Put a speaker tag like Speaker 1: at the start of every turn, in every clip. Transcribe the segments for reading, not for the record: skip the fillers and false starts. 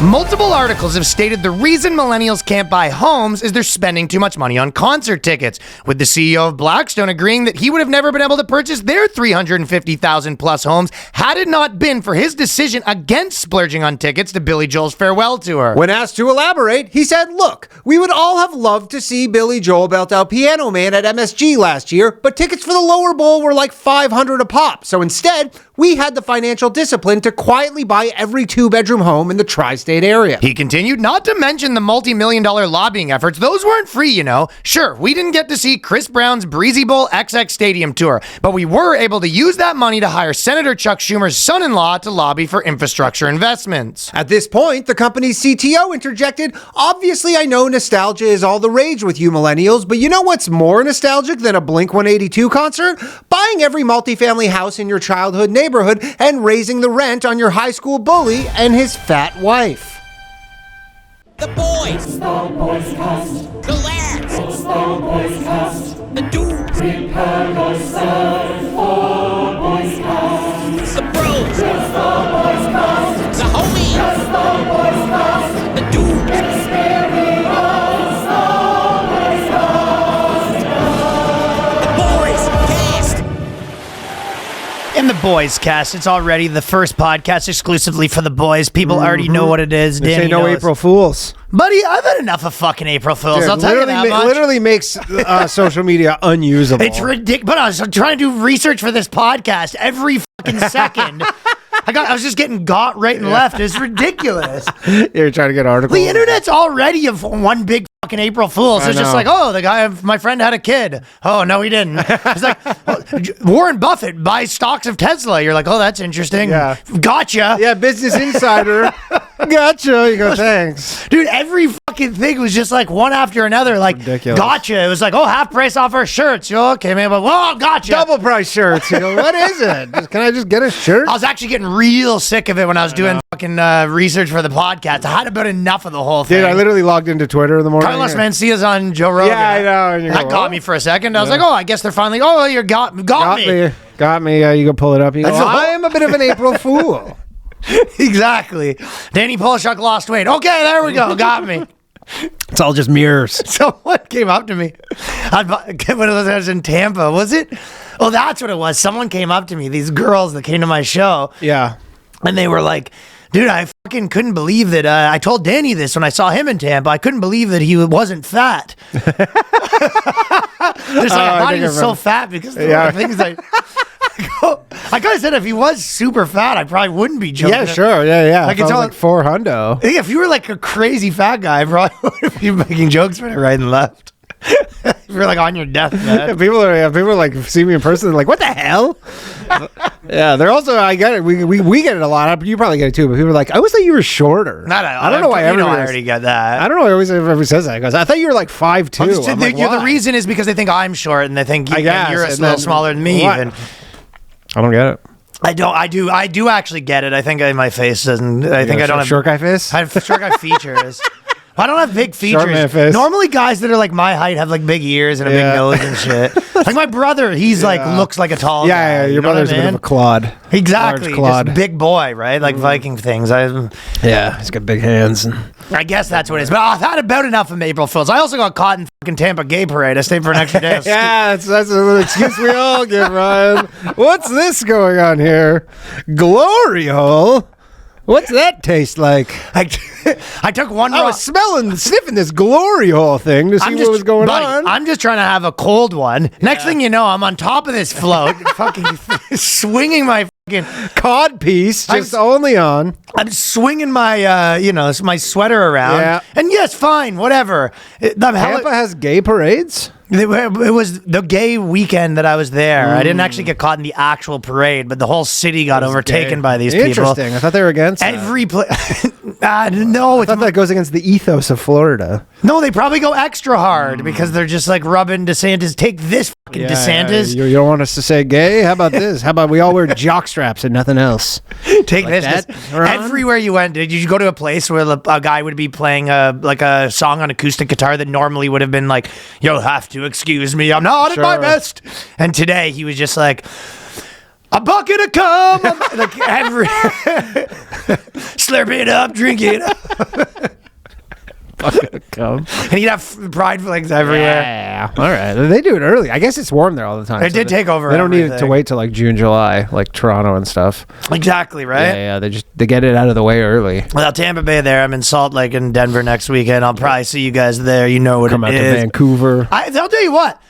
Speaker 1: Multiple articles have stated the reason millennials can't buy homes is they're spending too much money on concert tickets, with the CEO of Blackstone agreeing that he would have never been able to purchase their 350,000 plus homes had it not been for his decision against splurging on tickets to Billy Joel's farewell tour.
Speaker 2: When asked to elaborate, he said, "Look, we would all have loved to see Billy Joel belt out Piano Man at MSG last year, but tickets for the lower bowl were like $500 a pop. So instead, we had the financial discipline to quietly buy every two-bedroom home in the tri-state area."
Speaker 1: He continued, not to mention the multi-million-dollar lobbying efforts. Those weren't free, you know. Sure, we didn't get to see Chris Brown's Breezy Bowl XX Stadium tour, but we were able to use that money to hire Senator Chuck Schumer's son-in-law to lobby for infrastructure investments.
Speaker 2: At this point, the company's CTO interjected, "Obviously, I know nostalgia is all the rage with you millennials, but you know what's more nostalgic than a Blink-182 concert? Buying every multifamily house in your childhood neighborhood and raising the rent on your high school bully and his fat wife."
Speaker 3: The boys.
Speaker 4: It's the Boyscast.
Speaker 3: The lads.
Speaker 4: It's the Boyscast.
Speaker 3: The dudes.
Speaker 4: Prepare yourself for Boyscast.
Speaker 3: The bros.
Speaker 4: It's the Boyscast.
Speaker 3: The homies.
Speaker 4: It's the Boyscast.
Speaker 3: The dudes.
Speaker 4: Experience the Boyscast.
Speaker 3: The boys. Cast.
Speaker 1: In the Boys Cast, it's already the first podcast exclusively for the boys. People already know what it is.
Speaker 2: They say
Speaker 1: Danny
Speaker 2: no
Speaker 1: knows.
Speaker 2: April Fools.
Speaker 1: Buddy, I've had enough of fucking April Fools.
Speaker 2: Dude,
Speaker 1: I'll tell you that much.
Speaker 2: literally makes social media unusable.
Speaker 1: It's ridiculous. But I was trying to do research for this podcast every fucking second. I was just getting got right and left. It's ridiculous.
Speaker 2: You're trying to get articles.
Speaker 1: The internet's already one big fucking April Fool. So it's just like, oh, my friend had a kid. Oh, no, he didn't. It's like, Warren Buffett buys stocks of Tesla. You're like, oh, that's interesting.
Speaker 2: Yeah.
Speaker 1: Gotcha.
Speaker 2: Yeah, Business Insider. Gotcha. You go, thanks.
Speaker 1: Dude, every fucking thing was just like one after another. Like,
Speaker 2: ridiculous.
Speaker 1: Gotcha. It was like, oh, half price off our shirts. You're okay, man. But, well, gotcha.
Speaker 2: Double price shirts. You go, what is it? Can I just get a shirt?
Speaker 1: I was actually getting real sick of it when I was doing fucking research for the podcast. I had about enough of the whole thing.
Speaker 2: Dude, I literally logged into Twitter in the morning.
Speaker 1: Carlos Mencia's on Joe Rogan.
Speaker 2: Yeah, I know. And you
Speaker 1: That
Speaker 2: go,
Speaker 1: got me for a second. I was like, oh, I guess they're finally, oh, you got me.
Speaker 2: Got me. You go pull it up. You go,
Speaker 1: That's
Speaker 2: I am a bit of an April Fool.
Speaker 1: Exactly. Danny Polishuk lost weight. Okay, there we go. Got me.
Speaker 2: It's all just mirrors.
Speaker 1: Someone came up to me. When I was in Tampa, was it? Oh, that's what it was. Someone came up to me, these girls that came to my show.
Speaker 2: Yeah.
Speaker 1: And they were like, dude, I fucking couldn't believe that. I told Danny this when I saw him in Tampa. I couldn't believe that he wasn't fat. They're like, I thought he was so fat because of the things I kind of said if he was super fat, I probably wouldn't be joking.
Speaker 2: Yeah, sure. Yeah.
Speaker 1: Like,
Speaker 2: it's all like $400.
Speaker 1: Yeah, if you were like a crazy fat guy, I probably would be making jokes about it right and left. If you're like on your deathbed.
Speaker 2: People are like see me in person, they're like, what the hell? Yeah, they're also, I get it. We get it a lot. You probably get it too. But people are like, I always thought you were shorter.
Speaker 1: I don't know why everyone already get that.
Speaker 2: I don't know why everybody says that. Because I thought you were like 5'2".
Speaker 1: The reason is because they think I'm short and they think you're a little smaller than me.
Speaker 2: What?
Speaker 1: Even.
Speaker 2: I don't get it.
Speaker 1: I do actually get it. I think my face doesn't. I think I don't have
Speaker 2: short guy face.
Speaker 1: I have short guy features. I don't have big features.
Speaker 2: Short man face.
Speaker 1: Normally, guys that are like my height have like big ears and a big nose and shit. Like my brother, he's like looks like a tall guy.
Speaker 2: Yeah, your brother's a bit of a clod.
Speaker 1: Exactly,
Speaker 2: Large clod.
Speaker 1: just big boy, right? Like Viking things.
Speaker 2: Yeah, he's got big hands.
Speaker 1: I guess that's what it is. But I've had about enough of April Fools. I also got caught in fucking Tampa Gay Parade. I stayed for an extra day.
Speaker 2: Yeah, that's an excuse we all give, Ryan. What's this going on here? Glory hole? What's that taste like?
Speaker 1: I took one.
Speaker 2: I was sniffing this glory hole thing to see what was going on.
Speaker 1: I'm just trying to have a cold one. Next thing you know, I'm on top of this float, fucking swinging my fucking
Speaker 2: cod piece, just only on.
Speaker 1: I'm swinging my, my sweater around.
Speaker 2: Yeah.
Speaker 1: And yes, fine, whatever.
Speaker 2: Tampa has gay parades?
Speaker 1: It was the gay weekend that I was there. I didn't actually get caught in the actual parade, but the whole city got overtaken by these people.
Speaker 2: Interesting. I thought they were against
Speaker 1: every place. No,
Speaker 2: I thought that goes against the ethos of Florida.
Speaker 1: No, they probably go extra hard because they're just like rubbing DeSantis. Take this, fucking DeSantis.
Speaker 2: You don't want us to say gay? How about this? How about we all wear jock straps and nothing else?
Speaker 1: Take like this. Everywhere you went, did you go to a place where a guy would be playing a song on acoustic guitar that normally would have been like, "You'll have to excuse me, I'm not at my best." And today he was just like, A bucket of cum. Like every slurp it up, drink it up.
Speaker 2: Come.
Speaker 1: And he'd have pride flags everywhere.
Speaker 2: Yeah. All right. They do it early. I guess it's warm there all the time.
Speaker 1: It did take over.
Speaker 2: They don't need it to
Speaker 1: everything.
Speaker 2: wait till like June, July, like Toronto and stuff.
Speaker 1: Exactly, right?
Speaker 2: Yeah. They get it out of the way early.
Speaker 1: Well, Tampa Bay there. I'm in Salt Lake and Denver next weekend. I'll probably see you guys there. You know what
Speaker 2: Come
Speaker 1: it
Speaker 2: out to
Speaker 1: is.
Speaker 2: Vancouver.
Speaker 1: I'll tell you what.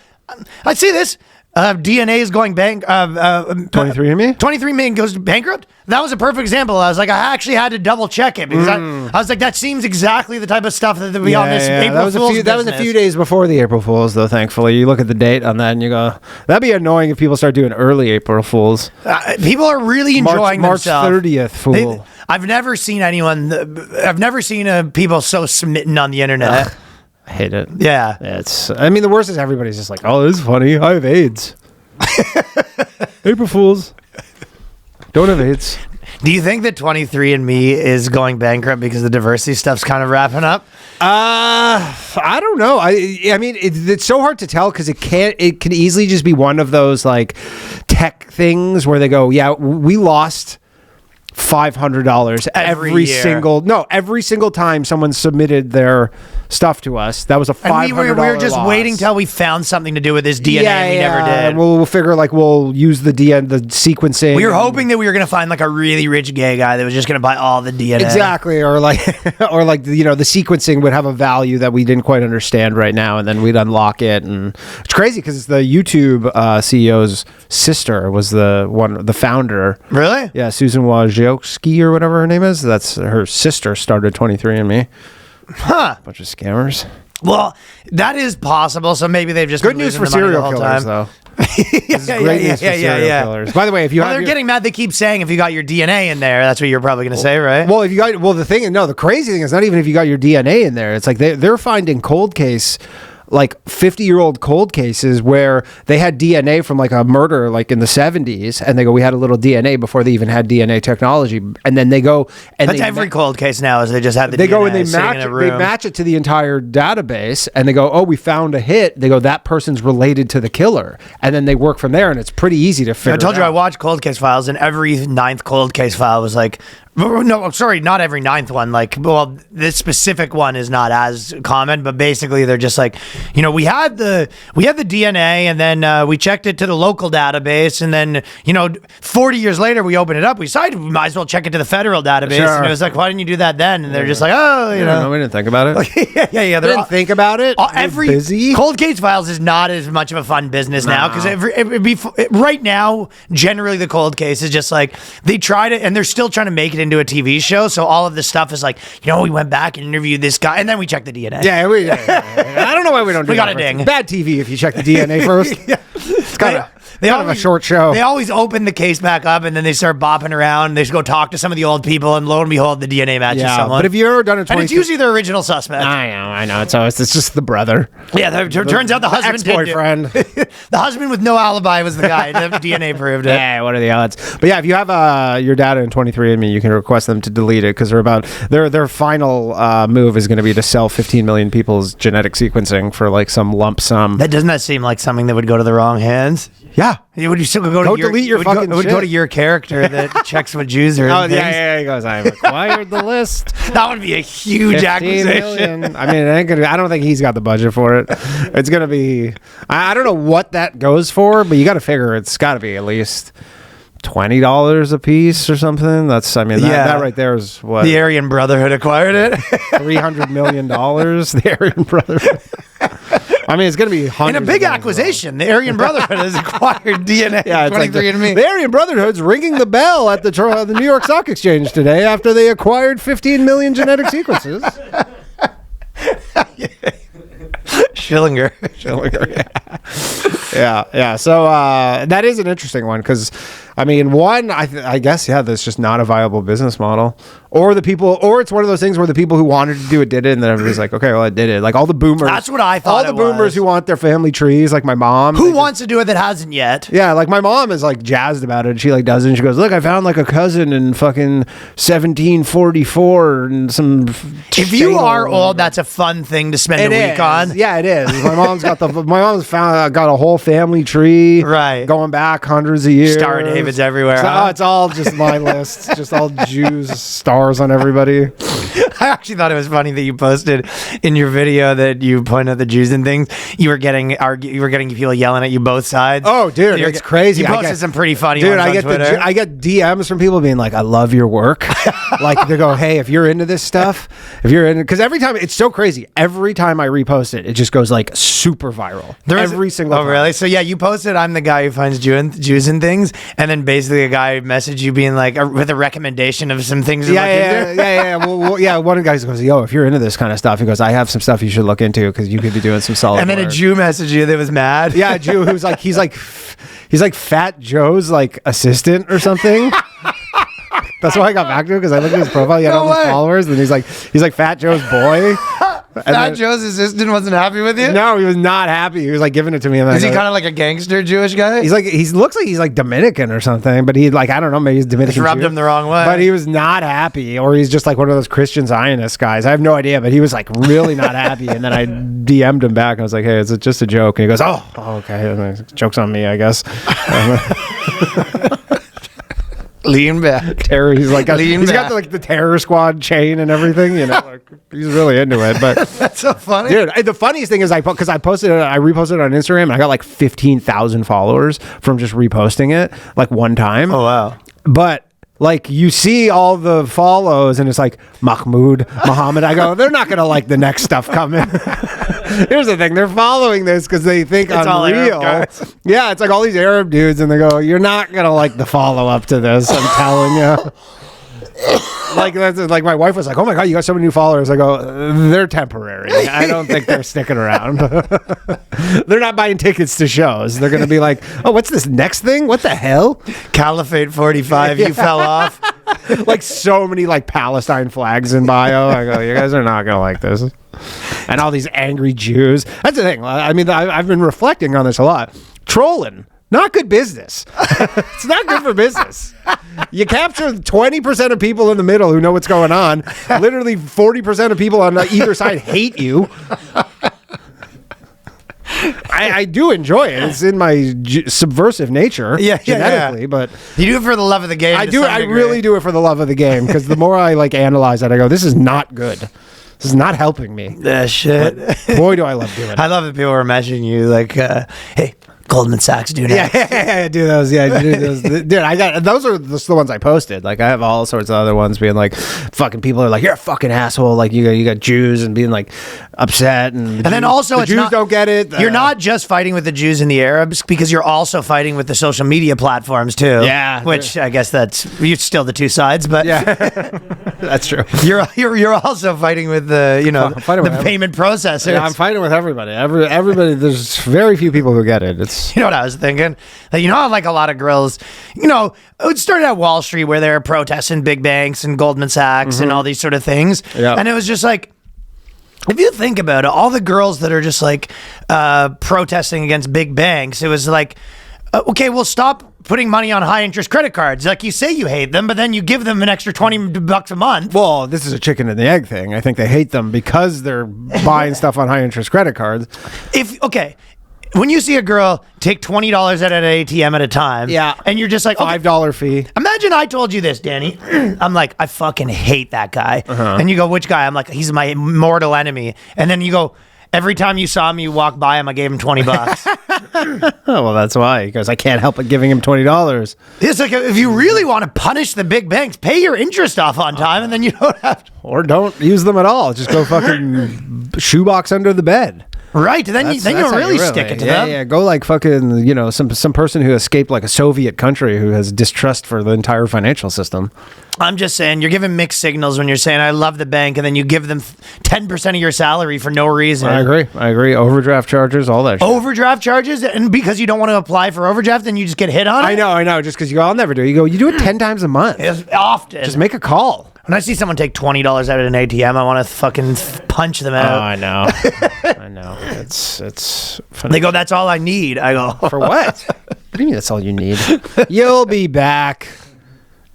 Speaker 1: I see this. DNA is going
Speaker 2: 23andMe?
Speaker 1: 23andMe goes bankrupt. That was a perfect example. I was like, I actually had to double check it because I was like, that seems exactly the type of stuff that we on this April Fool's
Speaker 2: That was a
Speaker 1: business.
Speaker 2: few days before the April Fools, though. Thankfully, you look at the date on that and you go, "That'd be annoying if people start doing early April Fools."
Speaker 1: People are really enjoying
Speaker 2: March
Speaker 1: themselves.
Speaker 2: 30th Fool.
Speaker 1: I've never seen anyone. I've never seen people so smitten on the internet.
Speaker 2: I hate it.
Speaker 1: Yeah.
Speaker 2: I mean, the worst is everybody's just like, "Oh, this is funny. I have AIDS." April Fools. Don't have AIDS.
Speaker 1: Do you think that 23andMe is going bankrupt because the diversity stuff's kind of wrapping up?
Speaker 2: I don't know. I mean, it's so hard to tell because it can easily just be one of those like tech things where they go, "Yeah, we lost $500
Speaker 1: Every year.
Speaker 2: every single time someone submitted their stuff to us. That was a $500
Speaker 1: And we were just
Speaker 2: loss.
Speaker 1: waiting till we found something to do with this DNA, and we never did.
Speaker 2: And we'll figure like we'll use the sequencing.
Speaker 1: We were hoping that we were going to find like a really rich gay guy that was just going to buy all the DNA.
Speaker 2: Exactly, or like the sequencing would have a value that we didn't quite understand right now, and then we'd unlock it. And it's crazy because the YouTube CEO's sister was the founder.
Speaker 1: Really?
Speaker 2: Yeah, Susan Wojcicki or whatever her name is. That's her sister started 23andMe.
Speaker 1: Huh.
Speaker 2: Bunch of scammers.
Speaker 1: Well, that is possible. So maybe they've just
Speaker 2: Good
Speaker 1: been
Speaker 2: news for
Speaker 1: losing the money the
Speaker 2: serial
Speaker 1: whole
Speaker 2: killers,
Speaker 1: time.
Speaker 2: though.
Speaker 1: yeah,
Speaker 2: Great news for serial killers. By the way, if you
Speaker 1: Well, they're getting mad. They keep saying if you got your DNA in there, that's what you're probably going to say, right?
Speaker 2: Well, the crazy thing is not even if you got your DNA in there. It's like they're finding cold case, like 50-year-old cold cases where they had DNA from like a murder like in the 70s, and they go, "We had a little DNA before they even had DNA technology," and then they go and
Speaker 1: That's every cold case now is they just have the
Speaker 2: they
Speaker 1: DNA
Speaker 2: go and they
Speaker 1: sitting in a room.
Speaker 2: match it to the entire database, and they go, "Oh, we found a hit." They go, "That person's related to the killer," and then they work from there, and it's pretty easy to figure.
Speaker 1: I told
Speaker 2: it
Speaker 1: you I
Speaker 2: out.
Speaker 1: watched cold case files, and every ninth cold case file was like, no, sorry, not every ninth one. Like, well, this specific one is not as common, but basically they're just like, we had the DNA, and then we checked it to the local database, and then 40 years later we opened it up. We decided we might as well check it to the federal database,
Speaker 2: Sure.
Speaker 1: and it was like, why didn't you do that then? And they're just like, oh,
Speaker 2: No, we didn't think about it.
Speaker 1: yeah.
Speaker 2: Didn't think about it.
Speaker 1: Every
Speaker 2: busy.
Speaker 1: cold case files is not as much of a fun business now because right now generally the cold case is just like they try to, and they're still trying to make it into a TV show. So all of this stuff is like, we went back and interviewed this guy, and then we checked the DNA.
Speaker 2: Yeah, I don't know why we don't do
Speaker 1: We got
Speaker 2: that
Speaker 1: a ding.
Speaker 2: Bad TV if you check the DNA first. It's kind of a short show.
Speaker 1: They always open the case back up, and then they start bopping around. They just go talk to some of the old people, and lo and behold, the DNA matches someone.
Speaker 2: But if you've ever done a
Speaker 1: and it's usually the original suspect.
Speaker 2: I know. It's just the brother.
Speaker 1: Yeah, it turns out the husband did do-
Speaker 2: ex-boyfriend.
Speaker 1: The husband with no alibi was the guy. The DNA proved it.
Speaker 2: Yeah, what are the odds? But yeah, if you have your data in 23andMe, you can request them to delete it because their final move is going to be to sell 15 million people's genetic sequencing for like some lump sum.
Speaker 1: Doesn't that seem like something that would go to the wrong hands?
Speaker 2: Yeah.
Speaker 1: Would you still go to
Speaker 2: Delete your fucking
Speaker 1: It would go
Speaker 2: shit.
Speaker 1: to your character that checks what Jews are.
Speaker 2: Oh,
Speaker 1: and things.
Speaker 2: yeah. He goes, "I've acquired the list."
Speaker 1: That would be a huge
Speaker 2: 15
Speaker 1: acquisition.
Speaker 2: million. I mean, it ain't gonna. I don't think he's got the budget for it. It's gonna be. I don't know what that goes for, but you got to figure it's got to be at least $20 a piece or something. That right there is what
Speaker 1: The Aryan Brotherhood acquired it.
Speaker 2: $300 million. The Aryan Brotherhood. I mean, it's going to be
Speaker 1: In
Speaker 2: hundreds
Speaker 1: a big
Speaker 2: of millions of
Speaker 1: acquisition, the Aryan Brotherhood has acquired DNA.
Speaker 2: Yeah, it's like
Speaker 1: 23andMe.
Speaker 2: the Aryan Brotherhood's ringing the bell at the New York Stock Exchange today after they acquired 15 million genetic sequences.
Speaker 1: Schillinger.
Speaker 2: Yeah. So that is an interesting one because, I mean, I guess that's just not a viable business model. Or it's one of those things where the people who wanted to do it did it, and then everybody's like, okay, well, I did it. Like all the boomers.
Speaker 1: That's what I thought
Speaker 2: All the
Speaker 1: it
Speaker 2: boomers
Speaker 1: was.
Speaker 2: who want their family trees, like my mom.
Speaker 1: Who wants to do it that hasn't yet?
Speaker 2: Yeah, like my mom is like jazzed about it. She like does it. And she goes, "Look, I found like a cousin in fucking 1744 and some."
Speaker 1: If you are old, that's a fun thing to spend a week on.
Speaker 2: Yeah, it is. My mom's got got a whole family tree,
Speaker 1: Right.
Speaker 2: going back hundreds of years.
Speaker 1: Star of David Davids everywhere.
Speaker 2: So,
Speaker 1: huh?
Speaker 2: it's all just my list. Just all Jews, stars on everybody.
Speaker 1: I actually thought it was funny that you posted in your video that you pointed out the Jews and things. You were getting people yelling at you both sides.
Speaker 2: Oh, dude, it's crazy.
Speaker 1: You posted some pretty funny
Speaker 2: dude,
Speaker 1: ones on
Speaker 2: I get
Speaker 1: Twitter.
Speaker 2: I get DMs from people being like, "I love your work." Like they go, "Hey, if you're into this stuff, because every time it's so crazy. Every time I repost it, it just goes like super viral. Every single time.
Speaker 1: Oh, really? So yeah, you posted, "I'm the guy who finds Jews and things," and then basically a guy messaged you being like with a recommendation of some things.
Speaker 2: Yeah. Well, yeah. One of the guys goes, "Yo, if you're into this kind of stuff," he goes, "I have some stuff you should look into because you could be doing some solid."
Speaker 1: And then
Speaker 2: work.
Speaker 1: a Jew messaged you that was mad.
Speaker 2: Yeah, a Jew who's like, he's like Fat Joe's like assistant or something. That's why I got back to him because I looked at his profile. He had all these followers, and he's like Fat Joe's boy.
Speaker 1: Fat Joe's assistant wasn't happy with you?
Speaker 2: No, he was not happy. He was like giving it to me. And
Speaker 1: Is he kind of like a gangster Jewish guy?
Speaker 2: He looks like he's like Dominican or something, but he like, I don't know, maybe he's Dominican.
Speaker 1: Just rubbed him the wrong way.
Speaker 2: But he was not happy, or he's just like one of those Christian Zionist guys. I have no idea, but he was like really not happy. And then I DM'd him back. I was like, "Hey, it's just a joke." And he goes, "Oh, okay, joke's on me, I guess."
Speaker 1: Lean back.
Speaker 2: Terror. He's like, he's got the terror squad chain and everything. You know, like, he's really into it. But
Speaker 1: That's so funny,
Speaker 2: dude. The funniest thing is I reposted it on Instagram, and I got like 15,000 followers from just reposting it like one time.
Speaker 1: Oh wow.
Speaker 2: But like you see all the follows, and it's like Mahmoud, Muhammad. I go, they're not gonna like the next stuff coming. Here's the thing: they're following this because they think
Speaker 1: It's all
Speaker 2: I'm real.
Speaker 1: Arab guys.
Speaker 2: Yeah, it's like all these Arab dudes, and they go, "You're not gonna like the follow up to this." I'm telling you. Like that's like my wife was like, "Oh my god, you got so many new followers." I go, "They're temporary. I don't think they're sticking around. They're not buying tickets to shows. They're gonna be like, oh, what's this next thing? What the hell?"
Speaker 1: Caliphate 45, you fell off.
Speaker 2: Like so many like Palestine flags in bio. I go, "You guys are not gonna like this." And all these angry Jews. That's the thing. I mean, I've been reflecting on this a lot. Trolling. Not good business. It's not good for business. You capture 20% of people in the middle who know what's going on. Literally 40% of people on either side hate you. I do enjoy it. It's in my subversive nature, genetically. But
Speaker 1: you do it for the love of the game.
Speaker 2: I do. I really do it for the love of the game because the more I like analyze it, I go, "This is not good. This is not helping me."
Speaker 1: Shit.
Speaker 2: But boy, do I love doing it.
Speaker 1: I love that people are messaging you like, "Hey, Goldman Sachs do next."
Speaker 2: Yeah, I do those. Yeah, I do those. Dude, I got those are the ones I posted. Like I have all sorts of other ones being like, fucking people are like, "You're a fucking asshole." Like you got Jews and being like upset, and
Speaker 1: then also
Speaker 2: the
Speaker 1: it's
Speaker 2: Jews
Speaker 1: not,
Speaker 2: don't get it.
Speaker 1: You're not just fighting with the Jews and the Arabs because you're also fighting with the social media platforms too.
Speaker 2: Yeah,
Speaker 1: which I guess you're still the two sides, but
Speaker 2: yeah, that's true.
Speaker 1: You're also fighting with the the payment processors.
Speaker 2: Yeah, I'm fighting with everybody. Everybody. There's very few people who get it. It's
Speaker 1: You know what I was thinking? Like, you know how like a lot of girls, it started at Wall Street where they were protesting big banks and Goldman Sachs and all these sort of things.
Speaker 2: Yeah.
Speaker 1: And it was just like, if you think about it, all the girls that are just like protesting against big banks, it was like, okay, well, stop putting money on high interest credit cards. Like you say you hate them, but then you give them an extra $20 a month.
Speaker 2: Well, this is a chicken and the egg thing. I think they hate them because they're buying stuff on high interest credit cards.
Speaker 1: When you see a girl take $20 out at an ATM at a time, and you're just like,
Speaker 2: $5 fee.
Speaker 1: Imagine I told you this, Danny. I'm like, I fucking hate that guy. And you go, which guy? I'm like, he's my mortal enemy. And then you go, every time you saw me walk by him, I gave him $20.
Speaker 2: Oh, well, that's why. Because I can't help but giving him $20.
Speaker 1: It's like, if you really want to punish the big banks, pay your interest off on time, and then you don't have to.
Speaker 2: Or don't use them at all. Just go fucking shoebox under the bed.
Speaker 1: Right, then you don't really stick it to them.
Speaker 2: Yeah, go like fucking, some person who escaped like a Soviet country who has distrust for the entire financial system.
Speaker 1: I'm just saying, you're giving mixed signals when you're saying, I love the bank, and then you give them 10% of your salary for no reason.
Speaker 2: I agree. Overdraft charges, all that shit.
Speaker 1: Overdraft charges, and because you don't want to apply for overdraft, then you just get hit on it?
Speaker 2: I know. Just because you go, I'll never do it. You do it 10 times a month.
Speaker 1: It's often.
Speaker 2: Just make a call.
Speaker 1: When I see someone take $20 out at an ATM, I want to fucking punch them out.
Speaker 2: Oh, I know. I know. It's funny.
Speaker 1: They go, that's all I need. I go,
Speaker 2: for what? What do you mean that's all you need? You'll be back.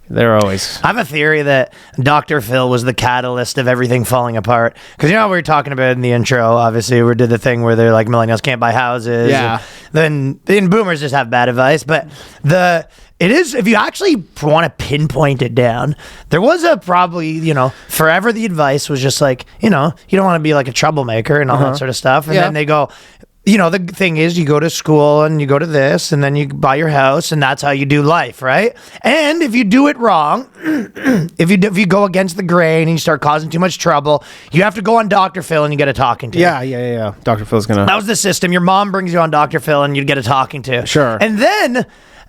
Speaker 2: They're always.
Speaker 1: I have a theory that Dr. Phil was the catalyst of everything falling apart. Because you know how we were talking about in the intro, obviously, we did the thing where they're like, millennials can't buy houses.
Speaker 2: Yeah.
Speaker 1: Then boomers just have bad advice. But it is, if you actually want to pinpoint it down, there was probably, forever the advice was just like, you don't want to be like a troublemaker and all that sort of stuff. And then they go, the thing is, you go to school and you go to this and then you buy your house and that's how you do life, right? And if you do it wrong, if you go against the grain and you start causing too much trouble, you have to go on Dr. Phil and you get a talking to.
Speaker 2: Yeah. Dr. Phil's gonna.
Speaker 1: That was the system. Your mom brings you on Dr. Phil and you get a talking to.
Speaker 2: Sure.
Speaker 1: And then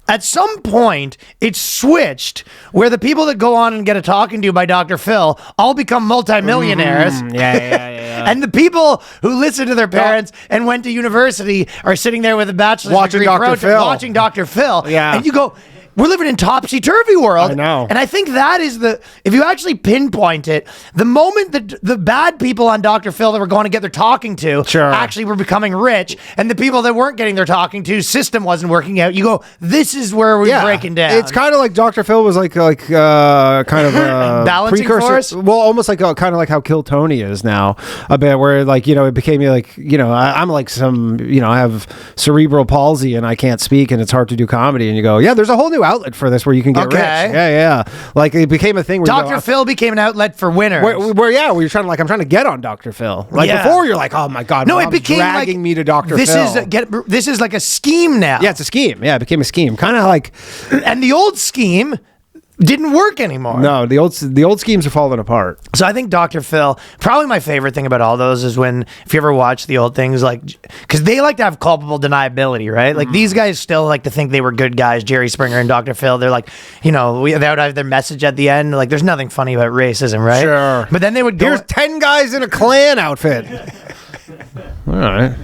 Speaker 1: at some point, it switched where the people that go on and get a talking to by Dr. Phil all become multimillionaires.
Speaker 2: Yeah.
Speaker 1: And the people who listen to their parents and went to university are sitting there with a bachelor's
Speaker 2: Watching
Speaker 1: degree
Speaker 2: Dr. Phil.
Speaker 1: watching Dr. Phil.
Speaker 2: Yeah.
Speaker 1: And you go, we're living in topsy-turvy world.
Speaker 2: I know.
Speaker 1: And I think that is if you actually pinpoint it, the moment that the bad people on Dr. Phil that were going to get their talking to actually were becoming rich, and the people that weren't getting their talking to, system wasn't working out, you go, this is where we're breaking down.
Speaker 2: It's kind of like Dr. Phil was like kind of a
Speaker 1: balancing
Speaker 2: precursor.
Speaker 1: force?
Speaker 2: Well, almost like kind of like how Kill Tony is now, a bit where like, it became like, I'm like some, I have cerebral palsy and I can't speak and it's hard to do comedy. And you go, yeah, there's a whole new outlet for this where you can get rich. Yeah. Like it became a thing where
Speaker 1: Dr. Phil became an outlet for winners.
Speaker 2: Where you're trying to I'm trying to get on Dr. Phil. Like before you're like, oh my God,
Speaker 1: no,
Speaker 2: Mom's
Speaker 1: it became
Speaker 2: dragging me to Dr.
Speaker 1: This
Speaker 2: Phil.
Speaker 1: This is like a scheme now.
Speaker 2: Yeah, it's a scheme. Yeah, it became a scheme. Kind of like,
Speaker 1: and the old scheme didn't work anymore.
Speaker 2: No, the old schemes are falling apart.
Speaker 1: So I think Dr. Phil, probably my favorite thing about all those is when, if you ever watch the old things, like, because they like to have culpable deniability, right? Like these guys still like to think they were good guys, Jerry Springer and Dr. Phil. They're like, they would have their message at the end. Like, there's nothing funny about racism, right?
Speaker 2: Sure.
Speaker 1: But then they would go.
Speaker 2: Here's 10 guys in a Klan outfit. All right.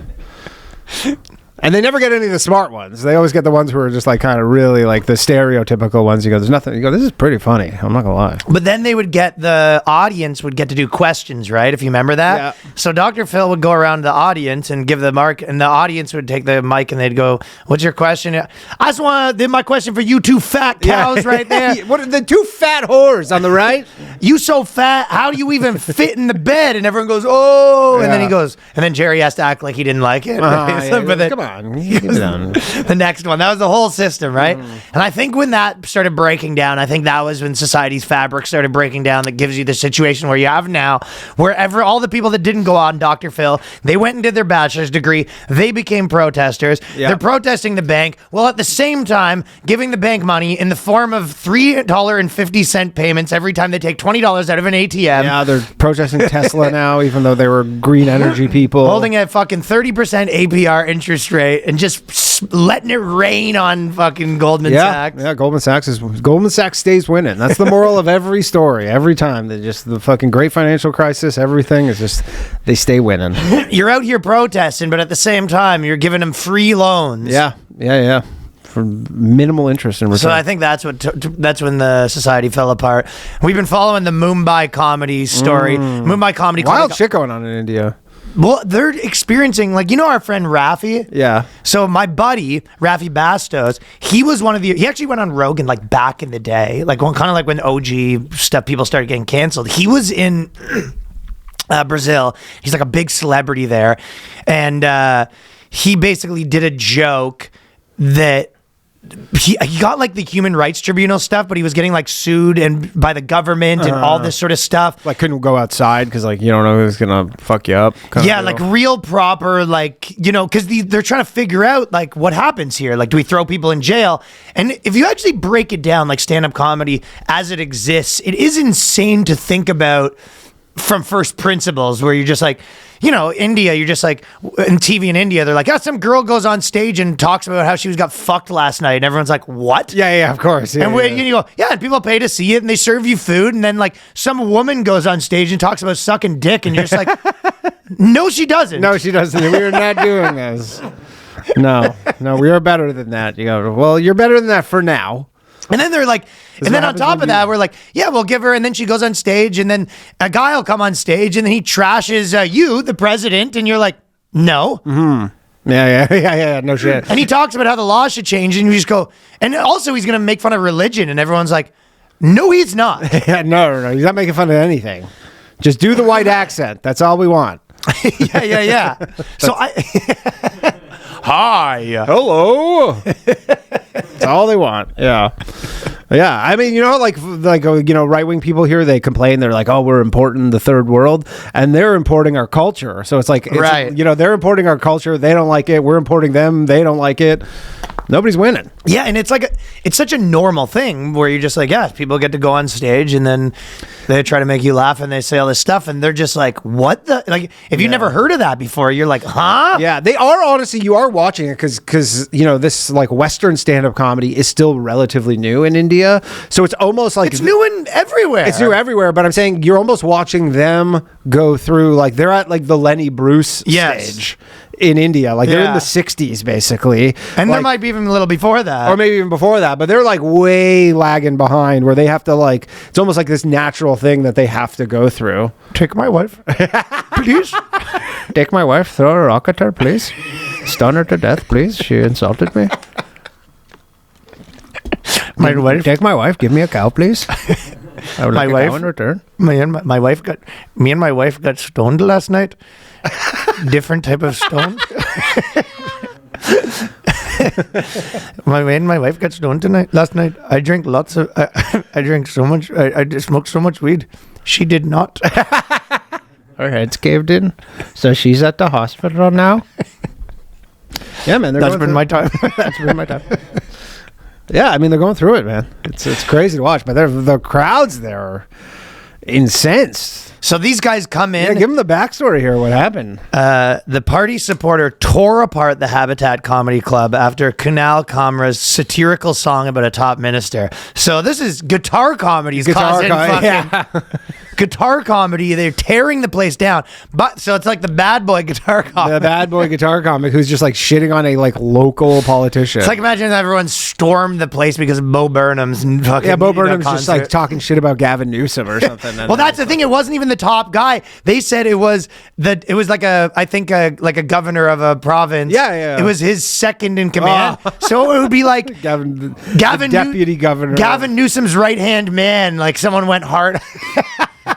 Speaker 2: And they never get any of the smart ones. They always get the ones who are just like kind of really like the stereotypical ones. You go, there's nothing. You go, this is pretty funny. I'm not gonna lie.
Speaker 1: But then they would get, the audience would get to do questions, right? If you remember that.
Speaker 2: Yeah.
Speaker 1: So Dr. Phil would go around the audience and give the mark, and the audience would take the mic and they'd go, what's your question? I just want to, my question for you two fat cows right there.
Speaker 2: What are the two fat whores on the right?
Speaker 1: You so fat, how do you even fit in the bed? And everyone goes, oh, and then he goes, and then Jerry has to act like he didn't like it. But then,
Speaker 2: come on.
Speaker 1: the next one, that was the whole system, right? And I think when that started breaking down, I think that was when society's fabric started breaking down. That gives you the situation where you have now, wherever all the people that didn't go on Dr. Phil, they went and did their bachelor's degree, they became protesters. They're protesting the bank, while at the same time giving the bank money in the form of $3.50 payments every time they take $20 out of an ATM.
Speaker 2: Yeah, they're protesting Tesla now, even though they were green energy people.
Speaker 1: Holding a fucking 30% APR interest rate and just letting it rain on fucking Goldman Sachs.
Speaker 2: Yeah, Goldman Sachs stays winning. That's the moral of every story. Every time, the fucking great financial crisis, everything is just, they stay winning.
Speaker 1: You're out here protesting, but at the same time, you're giving them free loans.
Speaker 2: Yeah. For minimal interest in return.
Speaker 1: So I think that's when the society fell apart. We've been following the Mumbai comedy story. Mumbai Comedy Club.
Speaker 2: Wild shit going on in India.
Speaker 1: Well, they're experiencing, like, our friend Rafi?
Speaker 2: Yeah.
Speaker 1: So my buddy, Rafi Bastos, he was he actually went on Rogan, like, back in the day, like, kind of like when OG stuff, people started getting canceled. He was in Brazil. He's like a big celebrity there. And he basically did a joke that he got like the human rights tribunal stuff, but he was getting like sued and by the government and all this sort of stuff.
Speaker 2: Like couldn't go outside because like you don't know who's gonna fuck you up.
Speaker 1: Yeah, like real proper, like, because they're trying to figure out like what happens here. Like, do we throw people in jail? And if you actually break it down, like stand-up comedy as it exists, it is insane to think about from first principles, where you're just like, India, you're just like, in TV in India, they're like, some girl goes on stage and talks about how she got fucked last night. And everyone's like, what?
Speaker 2: Yeah, of course. Yeah,
Speaker 1: and you go, and people pay to see it and they serve you food. And then like some woman goes on stage and talks about sucking dick. And you're just like, no, she doesn't.
Speaker 2: No, she doesn't. We're not doing this. No, we are better than that. You go, well, you're better than that for now.
Speaker 1: And then they're like, and then on top of that, we're like, yeah, we'll give her. And then she goes on stage and then a guy will come on stage and then he trashes you, the president. And you're like, no.
Speaker 2: Mm-hmm. Yeah. No shit.
Speaker 1: And he talks about how the law should change. And you just go, and also he's going to make fun of religion. And everyone's like, No, he's not.
Speaker 2: Yeah, no. He's not making fun of anything. Just do the white accent. That's all we want.
Speaker 1: yeah. So hi.
Speaker 2: Hello. That's all they want. Yeah. Yeah. I mean, right-wing people here, they complain. They're like, oh, we're importing the third world. And they're importing our culture. So it's like,
Speaker 1: right.
Speaker 2: They're importing our culture. They don't like it. We're importing them. They don't like it. Nobody's winning.
Speaker 1: Yeah, and it's like it's such a normal thing where you're just like, yeah, people get to go on stage and then they try to make you laugh and they say all this stuff and they're just like, what the? Like, if you've never heard of that before, you're like, huh?
Speaker 2: Yeah, they are, honestly, you are watching it because this like Western stand-up comedy is still relatively new in India. So it's almost like...
Speaker 1: It's new in everywhere.
Speaker 2: It's new everywhere, but I'm saying you're almost watching them go through, like, they're at like the Lenny Bruce stage in India. Like, they're in the 60s, basically.
Speaker 1: And
Speaker 2: like,
Speaker 1: there might be even a little before that.
Speaker 2: Or maybe even before that, but they're like way lagging behind where they have to like, it's almost like this natural thing that they have to go through.
Speaker 1: Take my wife, please.
Speaker 2: Take my wife, throw a rock at her, please. Stun her to death, please. She insulted me.
Speaker 1: My wife.
Speaker 2: Take my wife, give me a cow, please. I would like a cow in return.
Speaker 1: Me and my wife got stoned last night. Different type of stone. My wife got stoned last night. I drank lots of. I drank so much. I smoked so much weed. She did not.
Speaker 2: Her head's caved in, so she's at the hospital now. Yeah, man.
Speaker 1: That's been my time.
Speaker 2: That's been my time. Yeah, I mean, they're going through it, man. It's crazy to watch, but the crowds there are incensed.
Speaker 1: So these guys come in.
Speaker 2: Yeah, give them the backstory here. What happened?
Speaker 1: The party supporter tore apart the Habitat Comedy Club after Kunal Kamra's satirical song about a top minister. So this is guitar comedy. Guitar comedy. They're tearing the place down. But so it's like the bad boy guitar comic.
Speaker 2: The bad boy guitar comic who's just like shitting on a like local politician.
Speaker 1: It's like imagine everyone stormed the place because of Bo Burnham's fucking
Speaker 2: Bo Burnham's just like talking shit about Gavin Newsom or something.
Speaker 1: Well, that's the thing. It wasn't even the top guy. They said it was like a governor of a province.
Speaker 2: Yeah.
Speaker 1: It was his second in command. So it would be like
Speaker 2: Gavin deputy governor.
Speaker 1: Gavin Newsom's right hand man. Like someone went hard.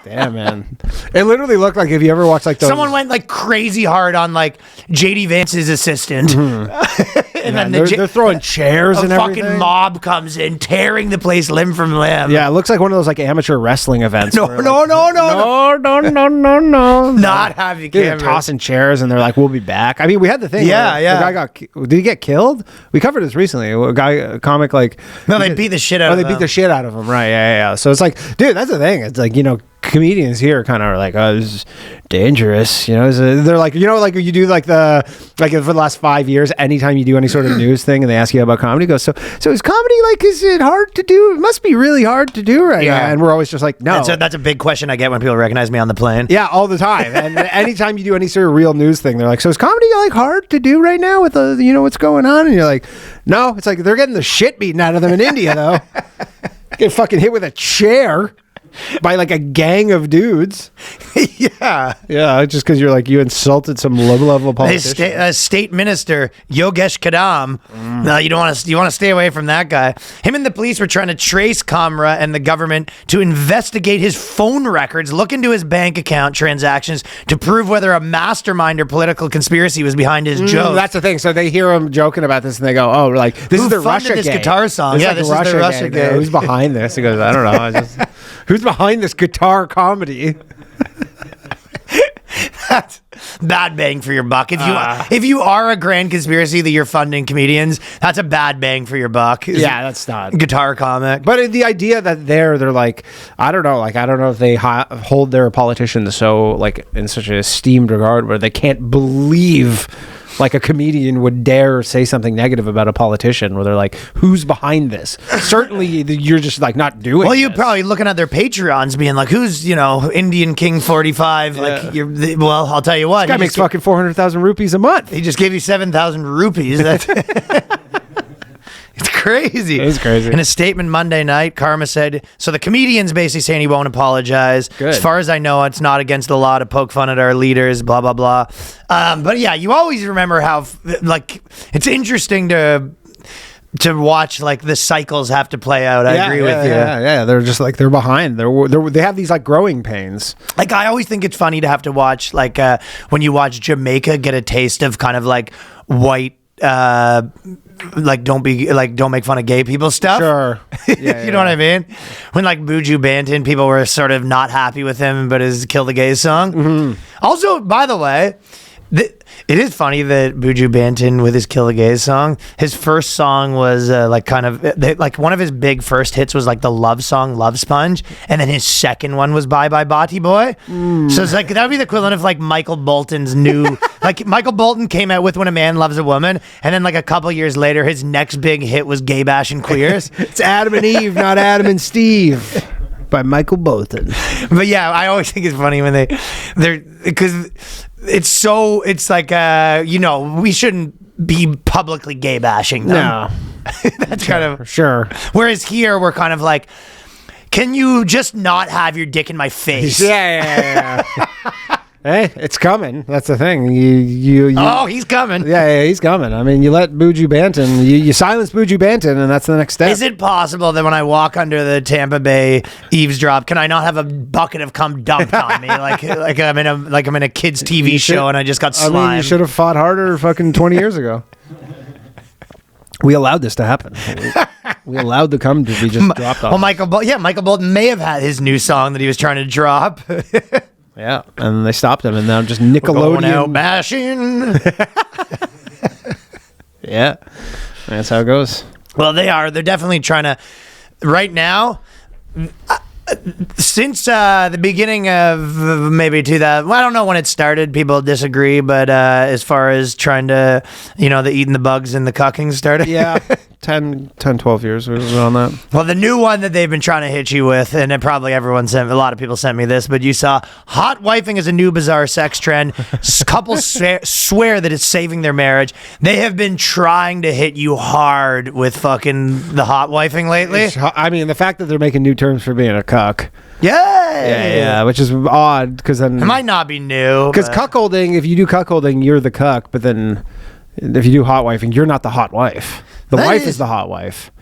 Speaker 2: Damn, man. It literally looked like, if you ever watched like those...
Speaker 1: Someone went like crazy hard on like JD Vance's assistant. Mm-hmm. And then
Speaker 2: they're throwing chairs and everything.
Speaker 1: A fucking mob comes in, tearing the place limb from limb.
Speaker 2: Yeah, it looks like one of those like amateur wrestling events.
Speaker 1: No. Not having
Speaker 2: cameras. They're tossing chairs and they're like, we'll be back. I mean, we had the thing.
Speaker 1: Yeah.
Speaker 2: The guy did he get killed? We covered this recently. A comic like...
Speaker 1: No, they beat the shit out of him.
Speaker 2: They beat the shit out of him. Right, yeah. So it's like, dude, that's the thing. It's like, comedians here kind of are like, oh, this is dangerous. They're like, like you do like for the last 5 years, anytime you do any sort of news thing and they ask you about comedy, goes, so is comedy like, is it hard to do? It must be really hard to do now. And we're always just like, no.
Speaker 1: That's a big question I get when people recognize me on the plane.
Speaker 2: Yeah, all the time. And anytime you do any sort of real news thing, they're like, so is comedy like hard to do right now with what's going on? And you're like, no. It's like they're getting the shit beaten out of them in India though. Get fucking hit with a chair by like a gang of dudes.
Speaker 1: Yeah,
Speaker 2: just because you insulted some low-level politician.
Speaker 1: State Minister Yogesh Kadam. No, you want to stay away from that guy. Him and the police were trying to trace Kamra and the government to investigate his phone records, look into his bank account transactions to prove whether a mastermind or political conspiracy was behind his joke.
Speaker 2: That's the thing. So they hear him joking about this and they go, "Oh, like this is the Russia
Speaker 1: this
Speaker 2: gang.
Speaker 1: guitar song.
Speaker 2: This is the Russia gang. Who's behind this?" He goes, "I don't know. Who's behind this guitar comedy?"
Speaker 1: That's bad bang for your buck. If you are a grand conspiracy that you're funding comedians, that's a bad bang for your buck.
Speaker 2: Yeah, that's not
Speaker 1: guitar comic.
Speaker 2: But the idea that they're like, I don't know if they hold their politicians so like in such an esteemed regard where they can't believe like a comedian would dare say something negative about a politician, where they're like, who's behind this? Certainly you're just like not doing
Speaker 1: Well, you're probably looking at their Patreons being like, who's, Indian King 45? Like, well, I'll tell you what.
Speaker 2: This guy makes fucking 400,000 rupees a month.
Speaker 1: He just gave you 7,000 rupees. It's crazy.
Speaker 2: It is crazy.
Speaker 1: In a statement Monday night, Karma said, so the comedian's basically saying he won't apologize.
Speaker 2: Good.
Speaker 1: As far as I know, it's not against the law to poke fun at our leaders, blah, blah, blah. But yeah, you always remember how, like, it's interesting to to watch like the cycles have to play out. I agree with you.
Speaker 2: Yeah. They're just like they're behind. They have these like growing pains.
Speaker 1: Like I always think it's funny to have to watch like when you watch Jamaica get a taste of kind of like white like don't make fun of gay people stuff.
Speaker 2: Sure.
Speaker 1: You know what I mean? When like Buju Banton, people were sort of not happy with him, but his Kill the Gay song. Mm-hmm. Also, by the way, it is funny that Buju Banton with his Kill the Gay song, his first song was like kind of like one of his big first hits was like the love song Love Sponge, and then his second one was Bye Bye Bati Boy. So it's like that would be the equivalent of like Michael Bolton's new like Michael Bolton came out with When a Man Loves a Woman, and then like a couple years later his next big hit was Gay Bashing Queers.
Speaker 2: It's Adam and Eve, not Adam and Steve. By Michael Bolton.
Speaker 1: But yeah, I always think it's funny when they're because it's like we shouldn't be publicly gay bashing them.
Speaker 2: No.
Speaker 1: That's kind of
Speaker 2: sure.
Speaker 1: Whereas here we're kind of like, can you just not have your dick in my face?
Speaker 2: Yeah. Hey, it's coming. That's the thing. You
Speaker 1: oh, he's coming.
Speaker 2: Yeah, he's coming. I mean, you let Buju Banton, you silence Buju Banton, and that's the next step.
Speaker 1: Is it possible that when I walk under the Tampa Bay eavesdrop, can I not have a bucket of cum dumped on me, like I'm in a kids TV show and I just got slime?
Speaker 2: I mean, you should have fought harder, fucking 20 years ago. We allowed this to happen. We allowed the cum to be just dropped off.
Speaker 1: Well, Michael Bolton may have had his new song that he was trying to drop.
Speaker 2: Yeah, and they stopped him, and now just Nickelodeon.
Speaker 1: Going out bashing.
Speaker 2: Yeah, that's how it goes.
Speaker 1: Well, they're definitely trying to. Right now, since the beginning of maybe 2000, well, I don't know when it started. People disagree, but as far as trying to, the eating the bugs and the cucking started.
Speaker 2: Yeah, 10, 12 years was on that.
Speaker 1: Well, the new one that they've been trying to hit you with, and it probably a lot of people sent me this, but you saw hotwifing is a new bizarre sex trend. Couples swear that it's saving their marriage. They have been trying to hit you hard with fucking the hotwifing lately.
Speaker 2: I mean, the fact that they're making new terms for being a cuck.
Speaker 1: Yeah,
Speaker 2: which is odd because then
Speaker 1: it might not be new.
Speaker 2: Because cuckolding, if you do cuckolding, you're the cuck, but then if you do hotwifing, you're not the hot wife. The wife is the hot wife.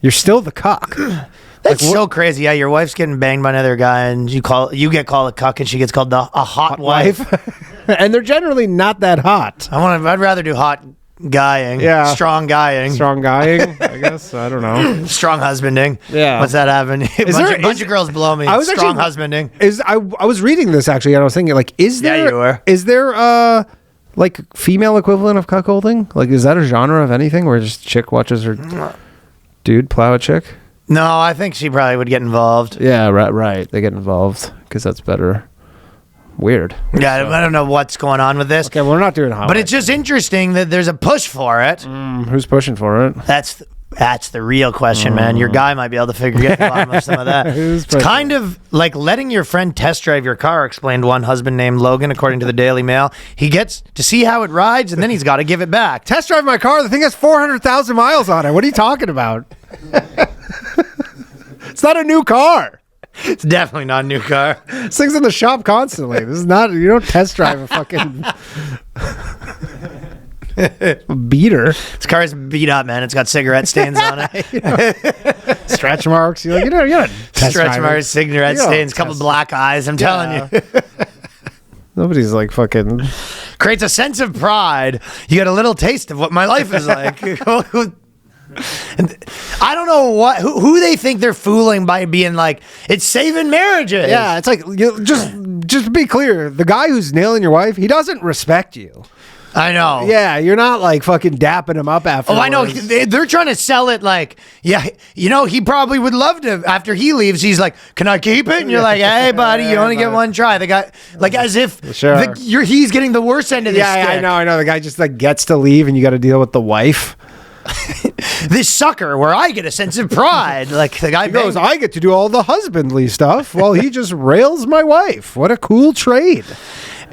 Speaker 2: You're still the cuck.
Speaker 1: That's so crazy. Yeah, your wife's getting banged by another guy, and you get called a cuck, and she gets called a hot wife.
Speaker 2: And they're generally not that hot.
Speaker 1: I'd rather do hot guying.
Speaker 2: Yeah,
Speaker 1: strong guying.
Speaker 2: Strong guying. I guess I don't know.
Speaker 1: Strong husbanding.
Speaker 2: Yeah.
Speaker 1: What's that having? A bunch of girls below me. Strong husbanding.
Speaker 2: I was reading this actually, and I was thinking like, is there like female equivalent of cuckolding? Like, is that a genre of anything where just chick watches her dude plow a chick?
Speaker 1: No, I think she probably would get involved.
Speaker 2: Yeah, right. They get involved because that's better. Weird.
Speaker 1: Yeah, I don't know what's going on with this.
Speaker 2: Okay, well, we're not doing hot.
Speaker 1: But it's just interesting that there's a push for it.
Speaker 2: Who's pushing for it?
Speaker 1: That's the real question, man. Your guy might be able to get the bottom of some of that. It's kind of like letting your friend test drive your car, explained one husband named Logan, according to the Daily Mail. He gets to see how it rides, and then he's got to give it back.
Speaker 2: Test drive my car? The thing has 400,000 miles on it. What are you talking about? It's not a new car.
Speaker 1: It's definitely not a new car.
Speaker 2: This thing's in the shop constantly. This is not, you don't test drive a fucking beater.
Speaker 1: This car's beat up, man. It's got cigarette stains on it.
Speaker 2: Stretch marks. You're not
Speaker 1: stretch marks, cigarette stains, couple black eyes. I'm telling you.
Speaker 2: Nobody's like fucking.
Speaker 1: Creates a sense of pride. You get a little taste of what my life is like. And I don't know who they think they're fooling by being like, it's saving marriages.
Speaker 2: Yeah, it's like, just to be clear, the guy who's nailing your wife, he doesn't respect you.
Speaker 1: I know.
Speaker 2: Yeah, you're not like fucking dapping him up afterwards.
Speaker 1: Oh, I know. They're trying to sell it like, yeah, he probably would love to. After he leaves, he's like, can I keep it? And you're like, hey, buddy, you only get one try. The guy, like, as if he's getting the worst end of this stick.
Speaker 2: I know. The guy just like gets to leave, and you got to deal with the wife.
Speaker 1: This sucker, where I get a sense of pride. Like the guy
Speaker 2: goes, I get to do all the husbandly stuff while he just rails my wife. What a cool trade.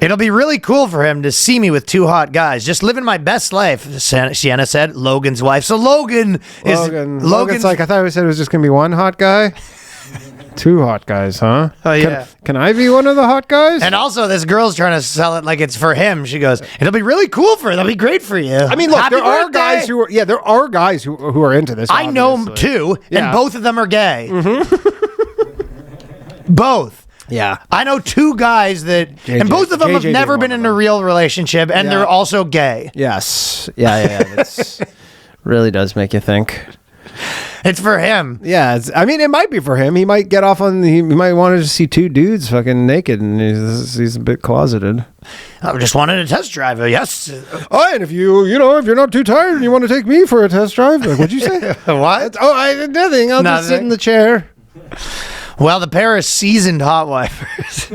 Speaker 1: It'll be really cool for him to see me with two hot guys, just living my best life, Sienna said, Logan's wife. So Logan's
Speaker 2: like, I thought we said it was just going to be one hot guy.
Speaker 5: 2 hot guys, huh?
Speaker 1: Oh, yeah.
Speaker 5: Can I be one of the hot guys?
Speaker 1: And also, this girl's trying to sell it like it's for him. She goes, "It'll be really cool for you. That'll be great for you."
Speaker 5: I mean, look,
Speaker 1: Happy
Speaker 5: there are
Speaker 1: birthday.
Speaker 5: guys who are, there are guys who are into this.
Speaker 1: I know
Speaker 5: obviously.
Speaker 1: two,
Speaker 5: Yeah.
Speaker 1: and both of them are gay. Both.
Speaker 5: Yeah.
Speaker 1: I know 2 guys that, and both of them have
Speaker 5: JJ
Speaker 1: never
Speaker 5: being
Speaker 1: been
Speaker 5: one
Speaker 1: in
Speaker 5: of
Speaker 1: a
Speaker 5: them.
Speaker 1: real relationship, and
Speaker 5: Yeah.
Speaker 1: they're also gay.
Speaker 5: Yes. Yeah. That's really does make you think.
Speaker 1: It's for him.
Speaker 5: Yeah, I mean, it might be for him. He might get off on. He might want to see 2 dudes fucking naked, and he's a bit closeted.
Speaker 1: I just wanted a test drive. Yes.
Speaker 5: Oh, and if you're not too tired and you want to take me for a test drive, like, what'd you say?
Speaker 1: What?
Speaker 5: Oh, nothing. I'll just sit
Speaker 1: Nothing.
Speaker 5: in the chair.
Speaker 1: Well, the pair is seasoned hotwifers,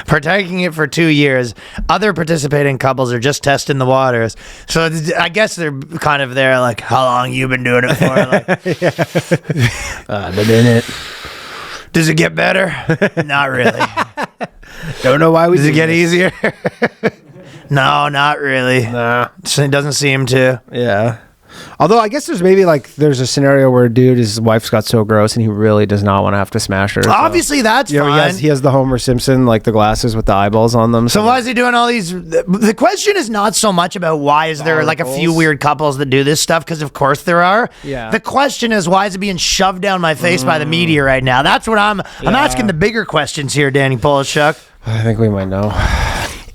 Speaker 1: partaking it for 2 years. Other participating couples are just testing the waters. So I guess they're kind of there, like, how long you been doing it for? Like,
Speaker 5: I've been in it.
Speaker 1: does it get better? Not really.
Speaker 5: Don't know why we
Speaker 1: Does it
Speaker 5: do
Speaker 1: get
Speaker 5: this.
Speaker 1: easier? No, not really.
Speaker 5: Nah.
Speaker 1: It doesn't seem to.
Speaker 5: Yeah. Although I guess there's a scenario where a dude, his wife's got so gross and he really does not want to have to smash her. So.
Speaker 1: Obviously, that's
Speaker 5: You know,
Speaker 1: fine.
Speaker 5: he has the Homer Simpson, like the glasses with the eyeballs on them.
Speaker 1: So why is he doing all these? The question is not so much about why is there like a few
Speaker 5: Articles.
Speaker 1: weird couples that do this stuff, because of course there are.
Speaker 5: Yeah.
Speaker 1: The question is, why is it being shoved down my face by the media right now? That's what I'm asking the bigger questions here, Danny Polishuk.
Speaker 5: I think we might know.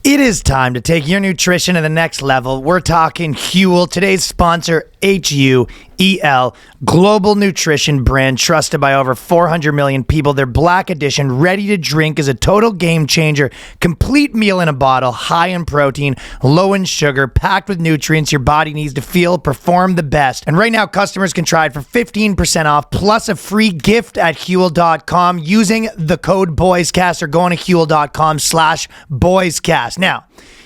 Speaker 1: It is time to take your nutrition to the next level. We're talking Huel, today's sponsor, Huel, global nutrition brand trusted by over 400 million people. Their Black Edition, ready to drink, is a total game changer. Complete meal in a bottle, high in protein, low in sugar, packed with nutrients your body needs to perform the best. And right now, customers can try it for 15% off, plus a free gift at Huel.com using the code Boyscast or going to Huel.com/Boyscast. Now,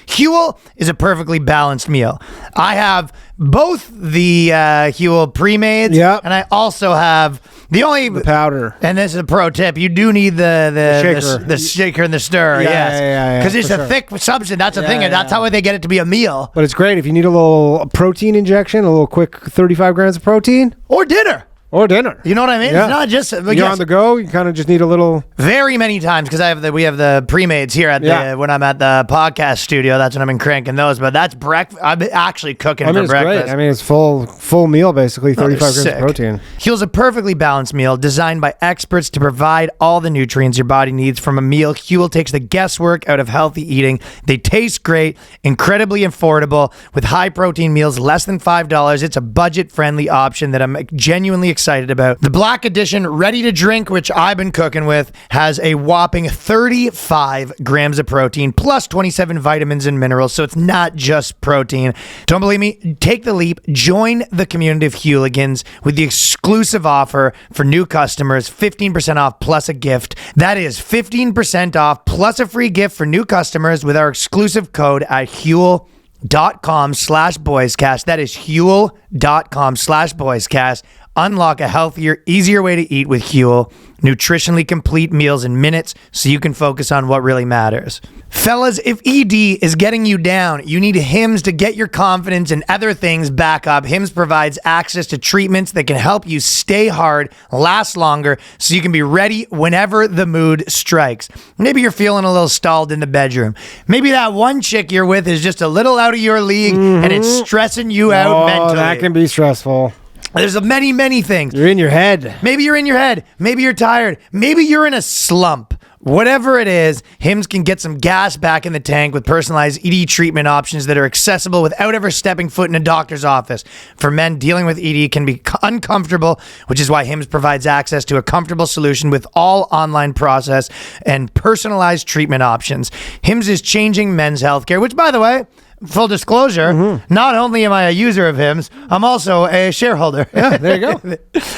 Speaker 1: Huel is a perfectly balanced meal. I have both the Huel pre-mades,
Speaker 5: Yep.
Speaker 1: and I also have the
Speaker 5: Powder.
Speaker 1: And this is a pro tip: you do need the
Speaker 5: shaker.
Speaker 1: the shaker and the stir,
Speaker 5: Yeah,
Speaker 1: yes,
Speaker 5: yeah,
Speaker 1: because it's
Speaker 5: for
Speaker 1: a
Speaker 5: sure.
Speaker 1: thick substance. That's the thing,
Speaker 5: Yeah,
Speaker 1: and that's
Speaker 5: yeah.
Speaker 1: how they get it to be a meal
Speaker 5: But it's great if you need a little protein injection, a little quick 35 grams of protein,
Speaker 1: or dinner.
Speaker 5: or dinner.
Speaker 1: You know what I mean?
Speaker 5: Yeah.
Speaker 1: It's not just
Speaker 5: You're
Speaker 1: yes,
Speaker 5: on the go. You kind of just need a little.
Speaker 1: very many times because we have the pre-mades here at
Speaker 5: Yeah.
Speaker 1: when I'm at the podcast studio. That's when I've been cranking those. But that's breakfast. I'm actually cooking
Speaker 5: I mean,
Speaker 1: for
Speaker 5: it's
Speaker 1: breakfast.
Speaker 5: great. I mean, it's full meal basically, 35 grams
Speaker 1: Sick.
Speaker 5: of protein.
Speaker 1: Huel's a perfectly balanced meal designed by experts to provide all the nutrients your body needs from a meal. Huel takes the guesswork out of healthy eating. They taste great, incredibly affordable, with high protein meals less than $5. It's a budget friendly option that I'm genuinely excited about. The Black Edition ready to drink, which I've been cooking with, has a whopping 35 grams of protein plus 27 vitamins and minerals. So it's not just protein. Don't believe me? Take the leap. Join the community of Hueligans with the exclusive offer for new customers, 15% off plus a gift. That is 15% off plus a free gift for new customers with our exclusive code at Huel.com/Boyscast. That is Huel.com/Boyscast. Unlock a healthier, easier way to eat with Huel. Nutritionally complete meals in minutes so you can focus on what really matters. Fellas, if ED is getting you down, you need Hims to get your confidence and other things back up. Hims provides access to treatments that can help you stay hard, last longer, so you can be ready whenever the mood strikes. Maybe you're feeling a little stalled in the bedroom. Maybe that one chick you're with is just a little out of your league and it's stressing you out mentally.
Speaker 5: That can be stressful.
Speaker 1: There's many, many things.
Speaker 5: You're in your head.
Speaker 1: Maybe you're in your head. Maybe you're tired. Maybe you're in a slump. Whatever it is, Hims can get some gas back in the tank with personalized ED treatment options that are accessible without ever stepping foot in a doctor's office. For men, dealing with ED can be uncomfortable, which is why Hims provides access to a comfortable solution with all online process and personalized treatment options. Hims is changing men's healthcare, which, by the way, full disclosure, not only am I a user of Hims, I'm also a shareholder.
Speaker 5: Yeah, there you go.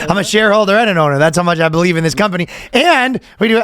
Speaker 1: I'm a shareholder and an owner. That's how much I believe in this company. And we do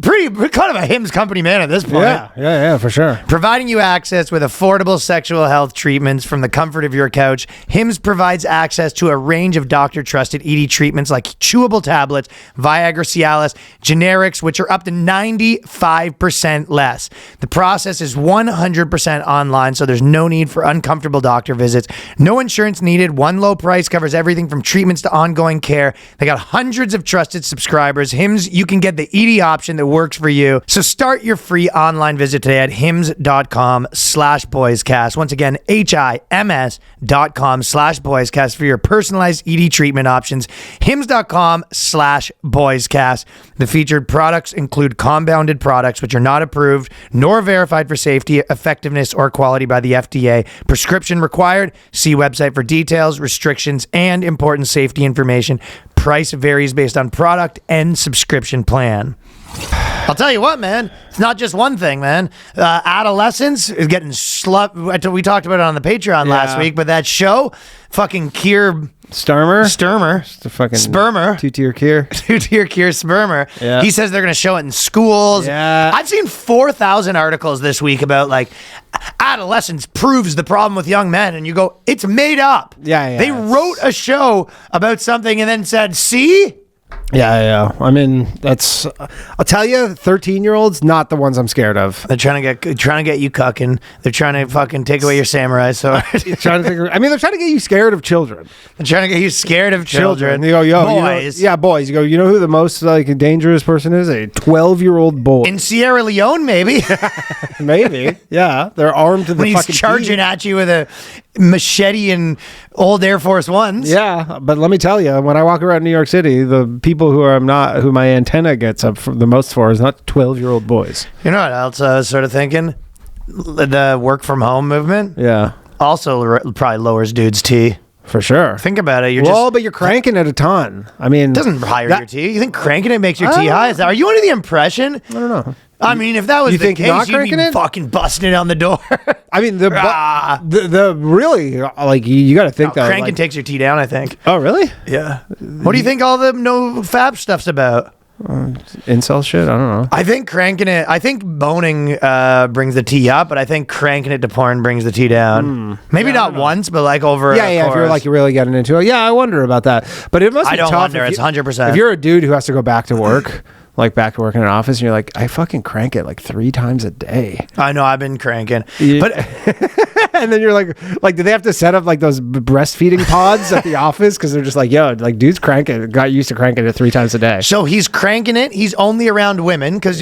Speaker 1: pretty kind of a Hims company man at this point.
Speaker 5: Yeah, for sure.
Speaker 1: Providing you access with affordable sexual health treatments from the comfort of your couch, Hims provides access to a range of doctor-trusted ED treatments like chewable tablets, Viagra, Cialis, generics, which are up to 95% less. The process is 100% online, so so there's no need for uncomfortable doctor visits. No insurance needed. One low price covers everything from treatments to ongoing care. They got hundreds of trusted subscribers. Hims, you can get the ED option that works for you. So start your free online visit today at hims.com/boyscast. Once again, HIMS.com/boyscast for your personalized ED treatment options. hims.com/boyscast. The featured products include compounded products which are not approved nor verified for safety, effectiveness, or quality by the FDA. Prescription required. See website for details, restrictions, and important safety information. Price varies based on product and subscription plan. I'll tell you what, man. It's not just one thing, man. Adolescence is getting we talked about it on the Patreon last week, but that show, fucking Keir Sturmer.
Speaker 5: The fucking
Speaker 1: Spermer.
Speaker 5: Two-tier Keir.
Speaker 1: Two-tier Keir Spermer.
Speaker 5: Yeah.
Speaker 1: He says they're going to show it in schools.
Speaker 5: Yeah.
Speaker 1: I've seen 4,000 articles this week about, like, adolescence proves the problem with young men. And you go, it's made up.
Speaker 5: Yeah.
Speaker 1: They wrote a show about something and then said, see?
Speaker 5: Yeah. I mean, that's. I'll tell you, 13-year-olds, not the ones I'm scared of.
Speaker 1: They're trying to get you cucking. They're trying to fucking take away your samurai sword.
Speaker 5: They're trying to get you scared of children.
Speaker 1: They're trying to get you scared of children.
Speaker 5: You go,
Speaker 1: boys.
Speaker 5: Boys. You go, you know who the most like dangerous person is? A 12-year-old boy.
Speaker 1: In Sierra Leone, maybe.
Speaker 5: Maybe. Yeah. They're armed to the
Speaker 1: when
Speaker 5: fucking
Speaker 1: he's charging
Speaker 5: teeth.
Speaker 1: at you with a machete and old Air Force Ones.
Speaker 5: Yeah, but let me tell you, when I walk around New York City, the people who my antenna gets up for the most for is not 12-year-old boys.
Speaker 1: You know what else I was sort of thinking? The work from home movement.
Speaker 5: Yeah.
Speaker 1: Also probably lowers dudes' T.
Speaker 5: For sure.
Speaker 1: Think about it.
Speaker 5: But you're cranking it a ton. I mean,
Speaker 1: it doesn't higher your T. You think cranking it makes your T high? Are you under the impression?
Speaker 5: I don't know.
Speaker 1: I mean, if that was
Speaker 5: You
Speaker 1: the
Speaker 5: think
Speaker 1: case,
Speaker 5: not
Speaker 1: you'd be
Speaker 5: cranking it?
Speaker 1: fucking busting it on the door.
Speaker 5: I mean, the really, like, you got to think that.
Speaker 1: Cranking
Speaker 5: Like,
Speaker 1: takes your T down, I think.
Speaker 5: oh, really?
Speaker 1: Yeah. What do you think all the no fab stuff's about?
Speaker 5: Incel shit? I don't know.
Speaker 1: I think boning brings the T up, but I think cranking it to porn brings the T down. Maybe not once, but like over a
Speaker 5: Yeah,
Speaker 1: course.
Speaker 5: if you're really getting into it. Yeah, I wonder about that. But it must be
Speaker 1: I don't
Speaker 5: tough.
Speaker 1: wonder. It's 100%.
Speaker 5: If you're a dude who has to go back to work, like back to work in an office, and you're like, I fucking crank it like 3 times a day.
Speaker 1: I know, I've been cranking.
Speaker 5: Yeah.
Speaker 1: But
Speaker 5: And then you're like, do they have to set up like those breastfeeding pods at the office? Because they're just like, yo, like dudes got used to cranking it 3 times a day.
Speaker 1: so he's cranking it. He's only around women because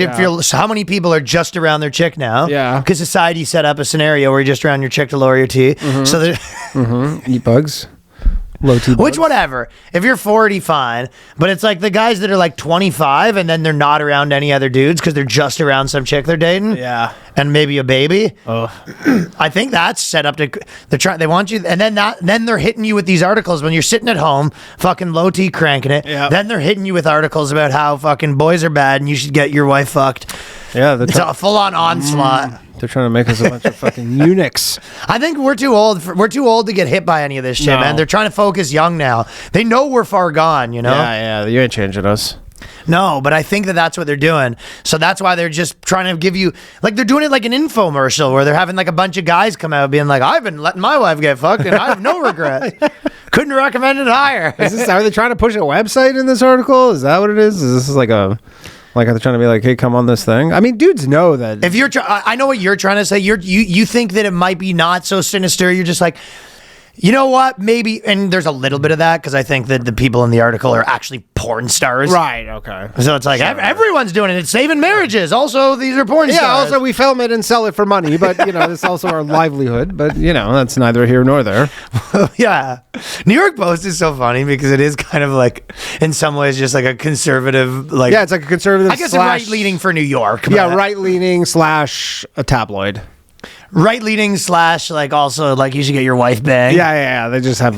Speaker 1: how many people are just around their chick now?
Speaker 5: Yeah.
Speaker 1: Because society set up a scenario where you're just around your chick to lower your T. So there,
Speaker 5: Eat bugs. Low T bugs.
Speaker 1: which whatever. If you're 40, fine. But it's like the guys that are like 25 and then they're not around any other dudes because they're just around some chick they're dating.
Speaker 5: Yeah.
Speaker 1: And maybe a baby.
Speaker 5: Oh.
Speaker 1: I think that's set up to they want you, and then they're hitting you with these articles when you're sitting at home, fucking low T cranking it.
Speaker 5: Yeah.
Speaker 1: Then they're hitting you with articles about how fucking boys are bad and you should get your wife fucked.
Speaker 5: Yeah.
Speaker 1: It's a full on onslaught.
Speaker 5: They're trying to make us a bunch of fucking eunuchs.
Speaker 1: I think we're too old. We're too old to get hit by any of this shit,
Speaker 5: No.
Speaker 1: man. They're trying to focus young now. They know we're far gone, you know.
Speaker 5: Yeah. You ain't changing us.
Speaker 1: No, but I think that's what they're doing. So that's why they're just trying to give you, like, they're doing it like an infomercial where they're having like a bunch of guys come out being like, I've been letting my wife get fucked and I have no regrets. Couldn't recommend it higher.
Speaker 5: Are they trying to push a website in this article? Is that what it is? Is this like are they trying to be like, hey, come on this thing? I mean, dudes know that.
Speaker 1: If you're, I know what you're trying to say. You think that it might be not so sinister. You're just like, you know what? Maybe, and there's a little bit of that because I think that the people in the article are actually porn stars.
Speaker 5: Right, okay.
Speaker 1: So it's like everyone's doing it. It's saving marriages. Also, these are porn
Speaker 5: Yeah,
Speaker 1: stars.
Speaker 5: also we film it and sell it for money, but it's also our livelihood. But that's neither here nor there.
Speaker 1: Yeah. New York Post is so funny because it is kind of like, in some ways, just like a conservative, like.
Speaker 5: Yeah, it's like a conservative.
Speaker 1: I guess right leaning for New York.
Speaker 5: Yeah, right leaning / a tabloid.
Speaker 1: Right leaning / like also like you should get your wife banged.
Speaker 5: Yeah. They just have.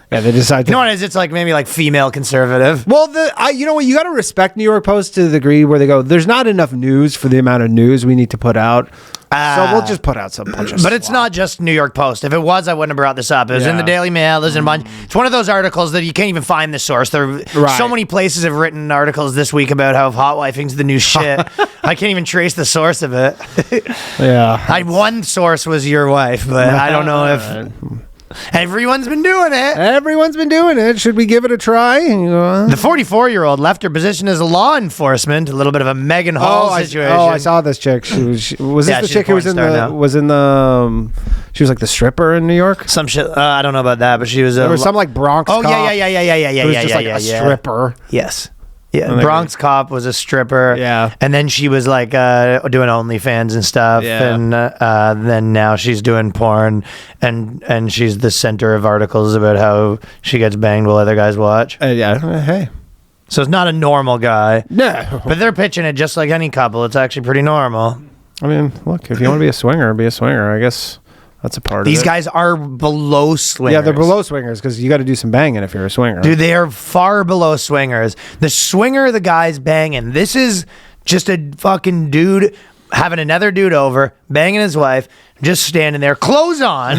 Speaker 5: They decide.
Speaker 1: You know what it is? It's like maybe like female conservative.
Speaker 5: Well, you know what? You got to respect New York Post to the degree where they go, there's not enough news for the amount of news we need to put out. So we'll just put out some bunch of
Speaker 1: But it's not just New York Post. If it was, I wouldn't have brought this up. It was in the Daily Mail. There's in a bunch. It's one of those articles that you can't even find the source. So many places have written articles this week about how hotwifing's the new shit. I can't even trace the source of it.
Speaker 5: Yeah.
Speaker 1: One source was your wife, but I don't know if. Everyone's been doing it.
Speaker 5: Everyone's been doing it. Should we give it a try?
Speaker 1: The 44-year-old left her position as a law enforcement. A little bit of a Megan Hall situation.
Speaker 5: I saw this chick. She was
Speaker 1: Yeah,
Speaker 5: this the
Speaker 1: she's a
Speaker 5: chick who was
Speaker 1: porn
Speaker 5: in
Speaker 1: star
Speaker 5: the
Speaker 1: now.
Speaker 5: she was like the stripper in New York?
Speaker 1: Some shit. I don't know about that, but she was.
Speaker 5: There was some like Bronx
Speaker 1: Oh
Speaker 5: cop
Speaker 1: yeah.
Speaker 5: who was just like a stripper.
Speaker 1: Yes. Yeah,
Speaker 5: And, like,
Speaker 1: Bronx cop was a stripper.
Speaker 5: Yeah.
Speaker 1: And then she was like doing OnlyFans and stuff.
Speaker 5: Yeah.
Speaker 1: And then now she's doing porn, and she's the center of articles about how she gets banged while other guys watch.
Speaker 5: Hey.
Speaker 1: So it's not a normal guy.
Speaker 5: No.
Speaker 1: But they're pitching it just like any couple. It's actually pretty normal.
Speaker 5: I mean, look, if you want to be a swinger, be a swinger. I guess that's a part of it.
Speaker 1: These guys are below swingers.
Speaker 5: Yeah, they're below swingers because you got to do some banging if you're a swinger.
Speaker 1: Dude, they are far below swingers. The swinger, the guy's banging. This is just a fucking dude having another dude over, banging his wife, just standing there, clothes on,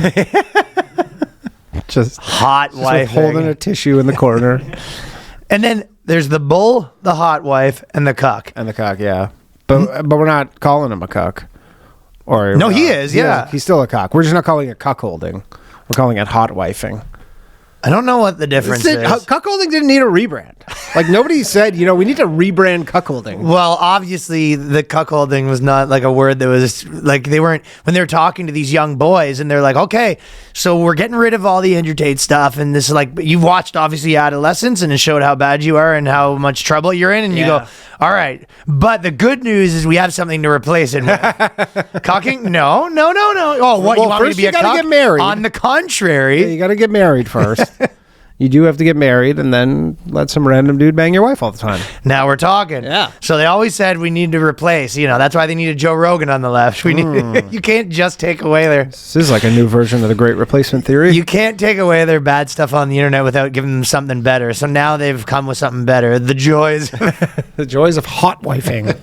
Speaker 5: just
Speaker 1: hot wife.
Speaker 5: holding a tissue in the corner.
Speaker 1: And then there's the bull, the hot wife, and the cuck.
Speaker 5: And the cock, yeah. But we're not calling him a cuck. Or
Speaker 1: No, he is, yeah.
Speaker 5: He's still a cock. We're just not calling it cuckolding. We're calling it hotwifing.
Speaker 1: I don't know what the difference is.
Speaker 5: Cuckolding didn't need a rebrand. Like nobody said, we need to rebrand cuckolding.
Speaker 1: Well, obviously, the cuckolding was not like a word that was like they weren't when they were talking to these young boys, and they're like, okay, so we're getting rid of all the entertain stuff, and this is like you've watched obviously Adolescence, and it showed how bad you are and how much trouble you're in, and you go, all right, but the good news is we have something to replace it with. Cucking? No. Oh, what
Speaker 5: Well,
Speaker 1: you want me to
Speaker 5: first
Speaker 1: be
Speaker 5: you
Speaker 1: a
Speaker 5: gotta
Speaker 1: cuck?
Speaker 5: get married.
Speaker 1: On the contrary,
Speaker 5: Yeah, you got to get married first. You do have to get married and then let some random dude bang your wife all the time.
Speaker 1: now we're talking.
Speaker 5: Yeah.
Speaker 1: So they always said we need to replace. That's why they needed Joe Rogan on the left. We need. You can't just take away their.
Speaker 5: This is like a new version of the Great Replacement Theory.
Speaker 1: You can't take away their bad stuff on the internet without giving them something better. So now they've come with something better. The joys.
Speaker 5: The joys of hotwifing.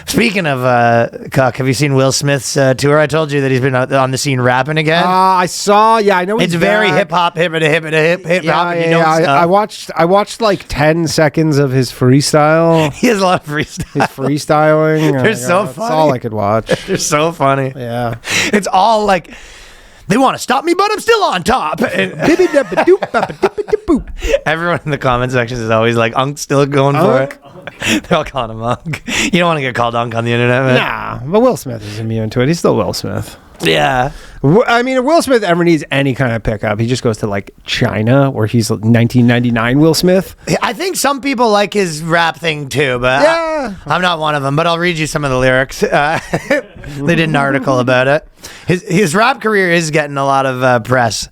Speaker 1: Speaking of cuck, have you seen Will Smith's tour? I told you that he's been on the scene rapping again.
Speaker 5: I saw. Yeah, I know.
Speaker 1: It's very hip hop, hip hip hip hop. And you don't stop.
Speaker 5: I watched like 10 seconds of his freestyle.
Speaker 1: He has a lot of freestyle.
Speaker 5: His freestyling.
Speaker 1: They're so
Speaker 5: That's
Speaker 1: funny.
Speaker 5: all I could watch.
Speaker 1: They're so funny.
Speaker 5: Yeah.
Speaker 1: It's all like. They want to stop me, but I'm still on top. And everyone in the comment section is always like, Unk's still going for it. They're all calling him Unk. You don't want to get called Unk on the internet, man.
Speaker 5: Nah, but Will Smith is immune to it. He's still Will Smith.
Speaker 1: Yeah.
Speaker 5: I mean, if Will Smith ever needs any kind of pickup, he just goes to like China, where he's 1999 Will Smith.
Speaker 1: I think some people like his rap thing too, but
Speaker 5: Yeah.
Speaker 1: I'm not one of them. But I'll read you some of the lyrics. They did an article about it. His rap career is getting a lot of press.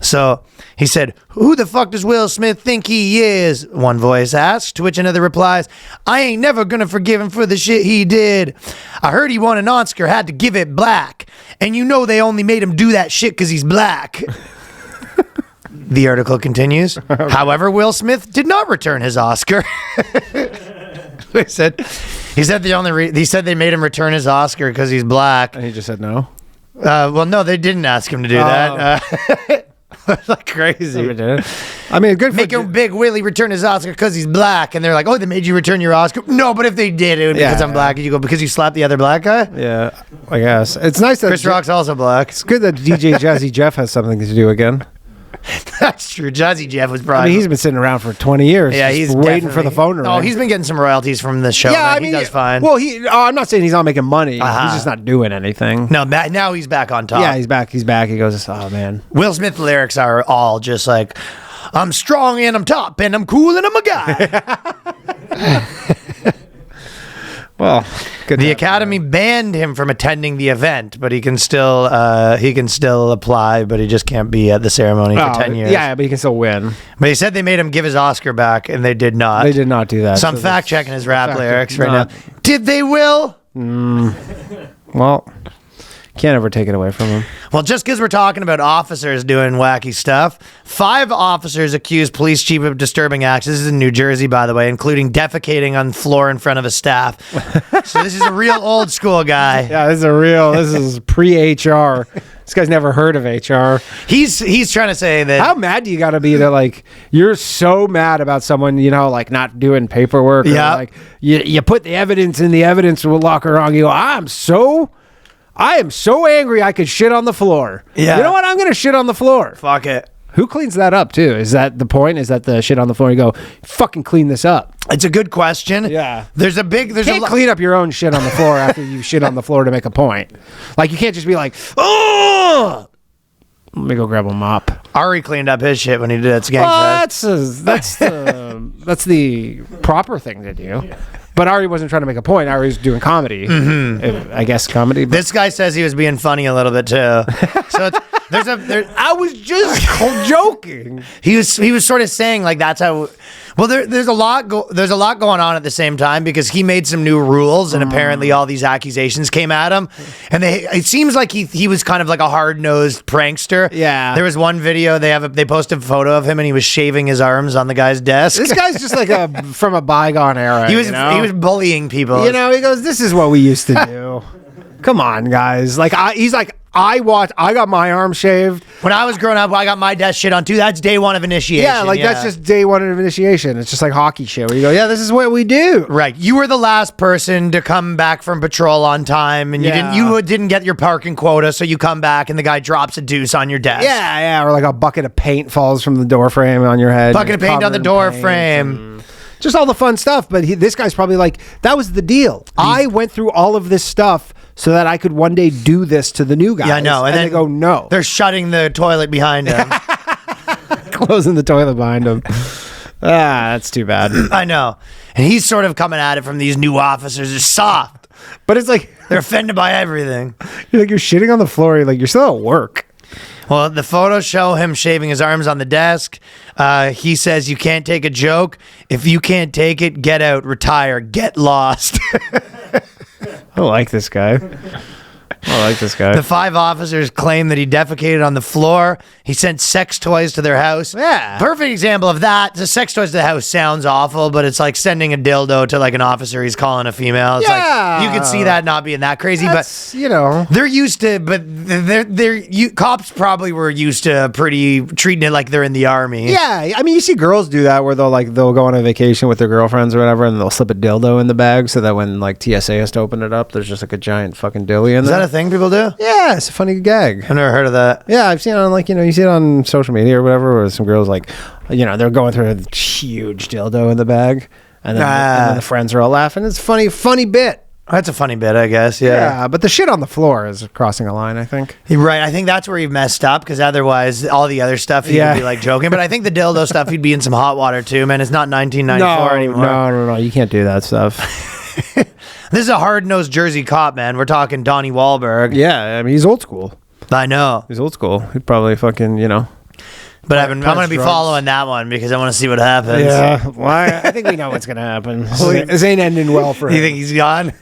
Speaker 1: So he said, "Who the fuck does Will Smith think he is?" One voice asked, to which another replies, "I ain't never gonna forgive him for the shit he did. I heard he won an Oscar, had to give it black. And you know they only made him do that shit because he's black." The article continues. However, Will Smith did not return his Oscar. He said they made him return his Oscar because he's black.
Speaker 5: And he just said no.
Speaker 1: Well, no, they didn't ask him to do that. That's like crazy.
Speaker 5: I mean, good for
Speaker 1: Make him Big Willie return his Oscar because he's black, and they're like, "Oh, they made you return your Oscar." No, but if they did, it would be because I'm black. And you go, because you slapped the other black guy.
Speaker 5: Yeah, I guess it's nice that
Speaker 1: Chris Rock's also black.
Speaker 5: It's good that DJ Jazzy Jeff has something to do again.
Speaker 1: That's true. Jazzy Jeff was
Speaker 5: I
Speaker 1: probably.
Speaker 5: mean, he's been sitting around for 20 years.
Speaker 1: Yeah,
Speaker 5: just
Speaker 1: he's
Speaker 5: waiting for the phone to ring.
Speaker 1: Oh, he's been getting some royalties from the show.
Speaker 5: Yeah,
Speaker 1: man.
Speaker 5: I mean,
Speaker 1: he does fine.
Speaker 5: Well, I'm not saying he's not making money. He's just not doing anything.
Speaker 1: No, now he's back on top.
Speaker 5: Yeah, he's back. He's back. He goes, "Oh man."
Speaker 1: Will Smith lyrics are all just like, "I'm strong and I'm top and I'm cool and I'm a guy."
Speaker 5: Well, good.
Speaker 1: The Academy banned him from attending the event, but he can still apply, but he just can't be at the ceremony for 10 years.
Speaker 5: Yeah, but he can still win.
Speaker 1: But he said they made him give his Oscar back, and they did not.
Speaker 5: They did not do that.
Speaker 1: So I'm
Speaker 5: So
Speaker 1: fact checking his rap
Speaker 5: fact
Speaker 1: lyrics
Speaker 5: check-
Speaker 1: right
Speaker 5: not-
Speaker 1: now. Did they, Will?
Speaker 5: Well, can't ever take it away from him.
Speaker 1: Well, just because we're talking about officers doing wacky stuff, 5 officers accused police chief of disturbing acts. This is in New Jersey, by the way, including defecating on the floor in front of a staff. So this is a real old school guy.
Speaker 5: Yeah, this is pre-HR. This guy's never heard of HR.
Speaker 1: He's trying to say that.
Speaker 5: How mad do you got to be that, like, you're so mad about someone, like not doing paperwork? Or,
Speaker 1: Yeah.
Speaker 5: like, you put the evidence in the evidence locker wrong. You go, I am so angry I could shit on the floor.
Speaker 1: Yeah.
Speaker 5: You know what? I'm going to shit on the floor.
Speaker 1: Fuck it.
Speaker 5: Who cleans that up, too? Is that the point? Is that the shit on the floor? You go, fucking clean this up.
Speaker 1: It's a good question.
Speaker 5: Yeah.
Speaker 1: There's
Speaker 5: You can't clean up your own shit on the floor after you shit on the floor to make a point. Like, you can't just be like, oh! Let me go grab a mop.
Speaker 1: Ari cleaned up his shit when he did that skank fest.
Speaker 5: That's the proper thing to do. But Ari wasn't trying to make a point. Ari was doing comedy. I guess comedy. But
Speaker 1: This guy says he was being funny a little bit too. So
Speaker 5: I was just joking.
Speaker 1: he was sort of saying like that's how. Well, there's a lot going on at the same time because he made some new rules and apparently all these accusations came at him, and it seems like he was kind of like a hard-nosed prankster.
Speaker 5: Yeah.
Speaker 1: There was one video they posted a photo of him and he was shaving his arms on the guy's desk.
Speaker 5: This guy's just like from a bygone era.
Speaker 1: he was bullying people.
Speaker 5: You know, he goes, "This is what we used to do." Come on, guys. Like he's like, I got my arm shaved.
Speaker 1: When I was growing up, I got my desk shit on too. That's day one of initiation.
Speaker 5: Yeah, that's just day one of initiation. It's just like hockey shit where you go, yeah, this is what we do.
Speaker 1: Right. You were the last person to come back from patrol on time, and you didn't get your parking quota, so you come back and the guy drops a deuce on your desk.
Speaker 5: Yeah, or like a bucket of paint falls from the door frame on your head.
Speaker 1: Bucket of paint on the door frame.
Speaker 5: Just all the fun stuff, but this guy's probably like, that was the deal. I went through all of this stuff so that I could one day do this to the new guys.
Speaker 1: Yeah, I know.
Speaker 5: And then they go, no.
Speaker 1: They're shutting the toilet behind him.
Speaker 5: Closing the toilet behind him. That's too bad.
Speaker 1: I know. And he's sort of coming at it from these new officers. They're soft.
Speaker 5: But it's like,
Speaker 1: They're offended by everything.
Speaker 5: you're shitting on the floor. You're still at work.
Speaker 1: Well, the photos show him shaving his arms on the desk. He says, you can't take a joke. If you can't take it, get out, retire, get lost.
Speaker 5: I like this guy.
Speaker 1: The 5 officers claim that he defecated on the floor. He sent sex toys to their house.
Speaker 5: Yeah.
Speaker 1: Perfect example of that. The sex toys to the house sounds awful, but it's like sending a dildo to like an officer he's calling a female. It's like, you could see that not being that crazy,
Speaker 5: That's,
Speaker 1: but they're used to, but cops probably were used to treating it like they're in the army.
Speaker 5: Yeah, I mean, you see girls do that where they'll go on a vacation with their girlfriends or whatever, and they'll slip a dildo in the bag so that when like TSA has to open it up, there's just like a giant fucking dilly in
Speaker 1: Is
Speaker 5: there.
Speaker 1: that a thing people do?
Speaker 5: Yeah, it's a funny gag.
Speaker 1: I've never heard of that.
Speaker 5: Yeah, I've seen it on you see it on social media or whatever, where some girls like, they're going through a huge dildo in the bag, and then the friends are all laughing. It's funny bit.
Speaker 1: That's a funny bit, I guess.
Speaker 5: Yeah, but the shit on the floor is crossing a line, I think.
Speaker 1: You're right. I think that's where he messed up because otherwise all the other stuff he would be like joking. But I think the dildo stuff he'd be in some hot water too, man. It's not 1994 anymore.
Speaker 5: No. You can't do that stuff.
Speaker 1: This is a hard-nosed Jersey cop, man. We're talking Donnie Wahlberg.
Speaker 5: Yeah, I mean, he's old school.
Speaker 1: I know.
Speaker 5: He's old school. He'd probably fucking,
Speaker 1: But I'm going to be following that one because I want to see what happens.
Speaker 5: Yeah, well, I think we know what's going to happen. This ain't ending well for him.
Speaker 1: You think he's gone?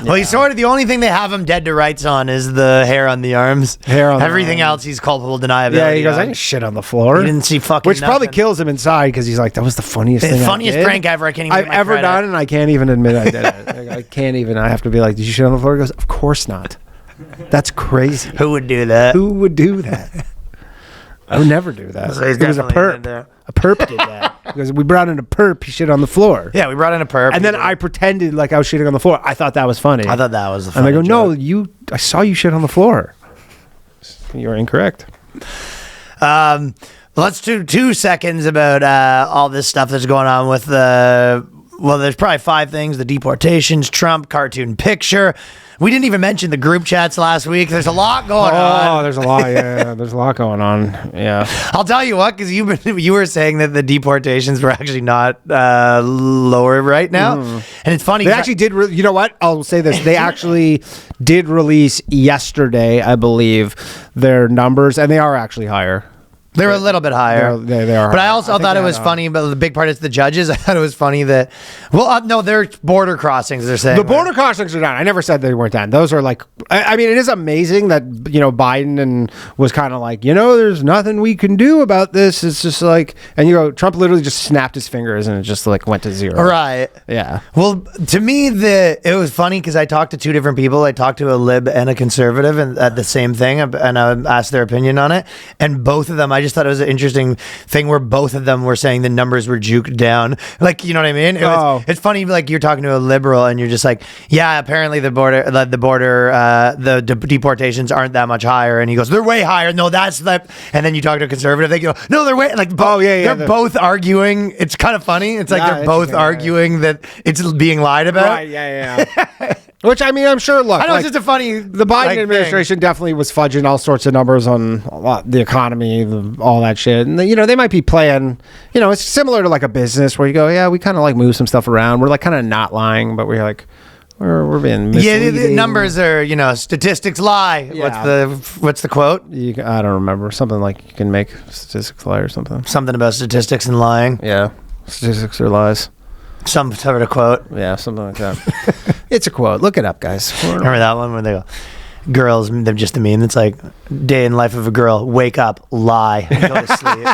Speaker 1: Well, he's sort of the only thing they have him dead to rights on is the hair on the arms. Everything else he's culpable deniability.
Speaker 5: Yeah, he goes,
Speaker 1: on.
Speaker 5: I didn't shit on the floor.
Speaker 1: He didn't see fucking
Speaker 5: Which probably
Speaker 1: nothing.
Speaker 5: kills him inside because he's like, that was the funniest thing
Speaker 1: funniest
Speaker 5: I did.
Speaker 1: prank ever. I can't even
Speaker 5: I've
Speaker 1: give my
Speaker 5: ever
Speaker 1: credit.
Speaker 5: done, and I can't even admit I did it. Like, I can't even. I have to be like, did you shit on the floor? He goes, of course not. That's crazy.
Speaker 1: Who would do that?
Speaker 5: Who would do that? I would never do that.
Speaker 1: So he's
Speaker 5: it was a
Speaker 1: definitely in
Speaker 5: perp.
Speaker 1: there.
Speaker 5: A perp did that. Because we brought in a perp, he shit on the floor.
Speaker 1: Yeah, we brought in a perp.
Speaker 5: And then I pretended like I was shitting on the floor. I thought that was funny.
Speaker 1: I thought that was the
Speaker 5: And
Speaker 1: funny
Speaker 5: they go, no,
Speaker 1: joke.
Speaker 5: I saw you shit on the floor. You're incorrect.
Speaker 1: Let's do 2 seconds about all this stuff that's going on with there's probably 5 things: the deportations, Trump, cartoon picture. We didn't even mention the group chats last week. There's a lot going on.
Speaker 5: Oh, there's a lot. Yeah, there's a lot going on. Yeah.
Speaker 1: I'll tell you what, because you were saying that the deportations were actually not lower right now, and it's funny.
Speaker 5: They actually did. You know what? I'll say this. They actually did release yesterday, I believe, their numbers, and they are actually higher.
Speaker 1: They're a little bit higher.
Speaker 5: They are.
Speaker 1: But I also thought it was funny, but the big part is the judges. I thought it was funny that, no, they're border crossings, they're saying.
Speaker 5: The border crossings are down. I never said they weren't down. Those are like, I mean, it is amazing that, Biden was kind of like, there's nothing we can do about this. It's just like, and Trump literally just snapped his fingers and it just like went to zero.
Speaker 1: Right.
Speaker 5: Yeah.
Speaker 1: Well, to me, it was funny because I talked to 2 different people. I talked to a lib and a conservative and at the same thing, and I asked their opinion on it. And both of them, I just thought it was an interesting thing where both of them were saying the numbers were juked down. Like, you know what I mean? It's funny, like you're talking to a liberal and you're just like, yeah, apparently the deportations aren't that much higher, and he goes, they're way higher. No, that's the. And then you talk to a conservative, they go, no, they're way like. They're both arguing. It's kind of funny. It's like they're both arguing that it's being lied about.
Speaker 5: Right? Yeah. Which, I mean, I'm sure. Look,
Speaker 1: I know, it's just a funny.
Speaker 5: The Biden administration definitely was fudging all sorts of numbers on the economy, all that shit, and they might be playing. It's similar to like a business where you go, yeah, we kind of like move some stuff around. We're like kind of not lying, but we're like. We're being misleading.
Speaker 1: Yeah, the numbers are, statistics lie.
Speaker 5: Yeah.
Speaker 1: What's the quote?
Speaker 5: I don't remember. Something like you can make statistics lie or something.
Speaker 1: Something about statistics and lying.
Speaker 5: Yeah, statistics are lies.
Speaker 1: Some sort of quote.
Speaker 5: Yeah, something like that. It's a quote. Look it up, guys.
Speaker 1: Remember that one where they go, girls, they're just a meme. It's like, day in life of a girl, wake up, lie, and go to sleep.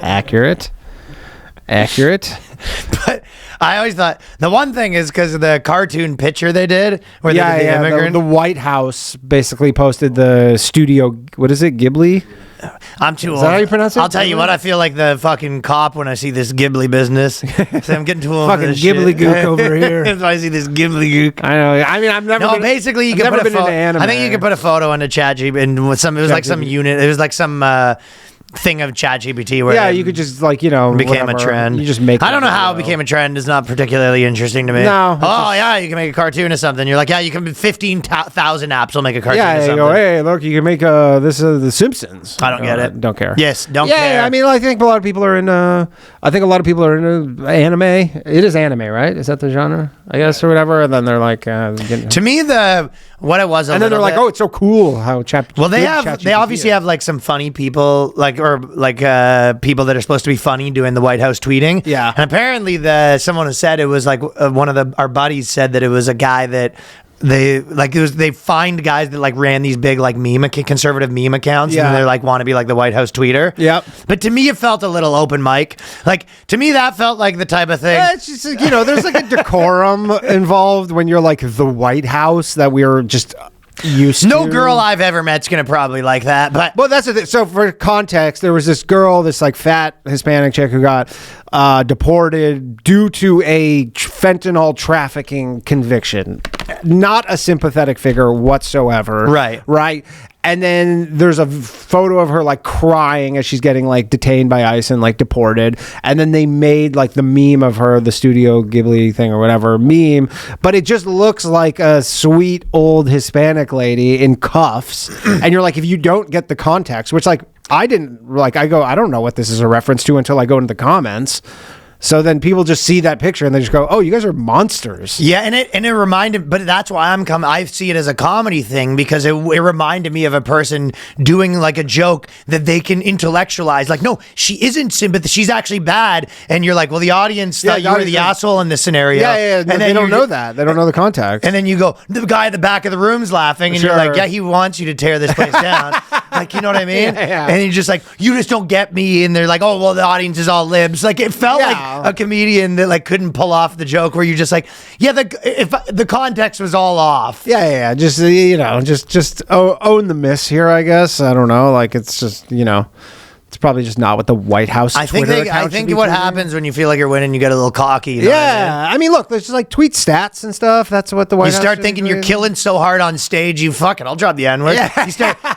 Speaker 5: Accurate.
Speaker 1: But I always thought the one thing is because of the cartoon picture they did where they did the immigrant.
Speaker 5: The White House basically posted the studio. What is it? Ghibli.
Speaker 1: I'm too old.
Speaker 5: Is that how you pronounce it?
Speaker 1: I'll tell you what, I feel like the fucking cop when I see this Ghibli business. So I'm getting too old
Speaker 5: fucking
Speaker 1: for this
Speaker 5: Ghibli
Speaker 1: shit.
Speaker 5: Gook over here.
Speaker 1: That's why I see this Ghibli Gook.
Speaker 5: I know. I mean, I've never.
Speaker 1: No,
Speaker 5: been,
Speaker 1: basically you
Speaker 5: I've
Speaker 1: can
Speaker 5: never
Speaker 1: put a
Speaker 5: been into
Speaker 1: photo.
Speaker 5: anime.
Speaker 1: I think you could put a photo into ChatGPT and with some. It was like some unit. It was like some. Thing of ChatGPT where
Speaker 5: you could just became
Speaker 1: a trend.
Speaker 5: You just make.
Speaker 1: I don't know how it became a trend. Is not particularly interesting to me.
Speaker 5: No.
Speaker 1: Yeah, you can make a cartoon of something. You're like, yeah, you can. 15,000 apps will make a cartoon.
Speaker 5: Yeah,
Speaker 1: of
Speaker 5: you
Speaker 1: something.
Speaker 5: go, hey, look, you can make this The Simpsons.
Speaker 1: I don't get it.
Speaker 5: Don't care.
Speaker 1: Yes, don't care.
Speaker 5: Yeah, I mean, I think a lot of people are into. I think a lot of people are into anime. It is anime, right? Is that the genre? I guess or whatever. And then they're like,
Speaker 1: to me, what it was,
Speaker 5: and then they're like, oh, it's so cool how
Speaker 1: they obviously have like some funny people, people that are supposed to be funny doing the White House tweeting.
Speaker 5: Yeah.
Speaker 1: And apparently someone has said it was like one of our buddies said that it was a guy that they find guys that like ran these big like conservative meme accounts and they're like want to be like the White House tweeter.
Speaker 5: Yep.
Speaker 1: But to me it felt a little open mic. Like to me that felt like the type of thing.
Speaker 5: Yeah, it's just there's like a decorum involved when you're like the White House that we're just used
Speaker 1: no
Speaker 5: to.
Speaker 1: girl I've ever met's gonna probably like that, but
Speaker 5: that's the thing. So for context, there was this girl, this like fat Hispanic chick who got deported due to a fentanyl trafficking conviction. Not a sympathetic figure whatsoever. Right. And then there's a photo of her like crying as she's getting like detained by ICE and like deported. And then they made like the meme of her, the Studio Ghibli thing or whatever meme. But it just looks like a sweet old Hispanic lady in cuffs. And you're like, if you don't get the context, which like I didn't like, I don't know what this is a reference to until I go into the comments. So then people just see that picture and they just go, "Oh, you guys are monsters."
Speaker 1: Yeah, and it reminded, but that's why I see it as a comedy thing because it reminded me of a person doing like a joke that they can intellectualize. Like, no, she isn't sympathetic. She's actually bad, and you're like, well, the audience thought you were the asshole in this scenario.
Speaker 5: Yeah. And they don't know that. They don't know the context.
Speaker 1: And then you go, the guy at the back of the room's laughing, and you're like, yeah, he wants you to tear this place down. Like, you know what I mean?
Speaker 5: Yeah.
Speaker 1: And you're just like, you just don't get me. And they're like, oh, well, the audience is all libs. Like, it felt like a comedian that like couldn't pull off the joke where you're just like, yeah, if the context was all off.
Speaker 5: Yeah. Just just own the miss here, I guess. I don't know. Like it's just it's probably just not what the White House.
Speaker 1: I think what happens when you feel like you're winning, you get a little cocky. You know
Speaker 5: I mean, look, there's just like tweet stats and stuff. That's what the White House.
Speaker 1: You start thinking you're killing so hard on stage, you fuck it. I'll drop the N-word. Yeah.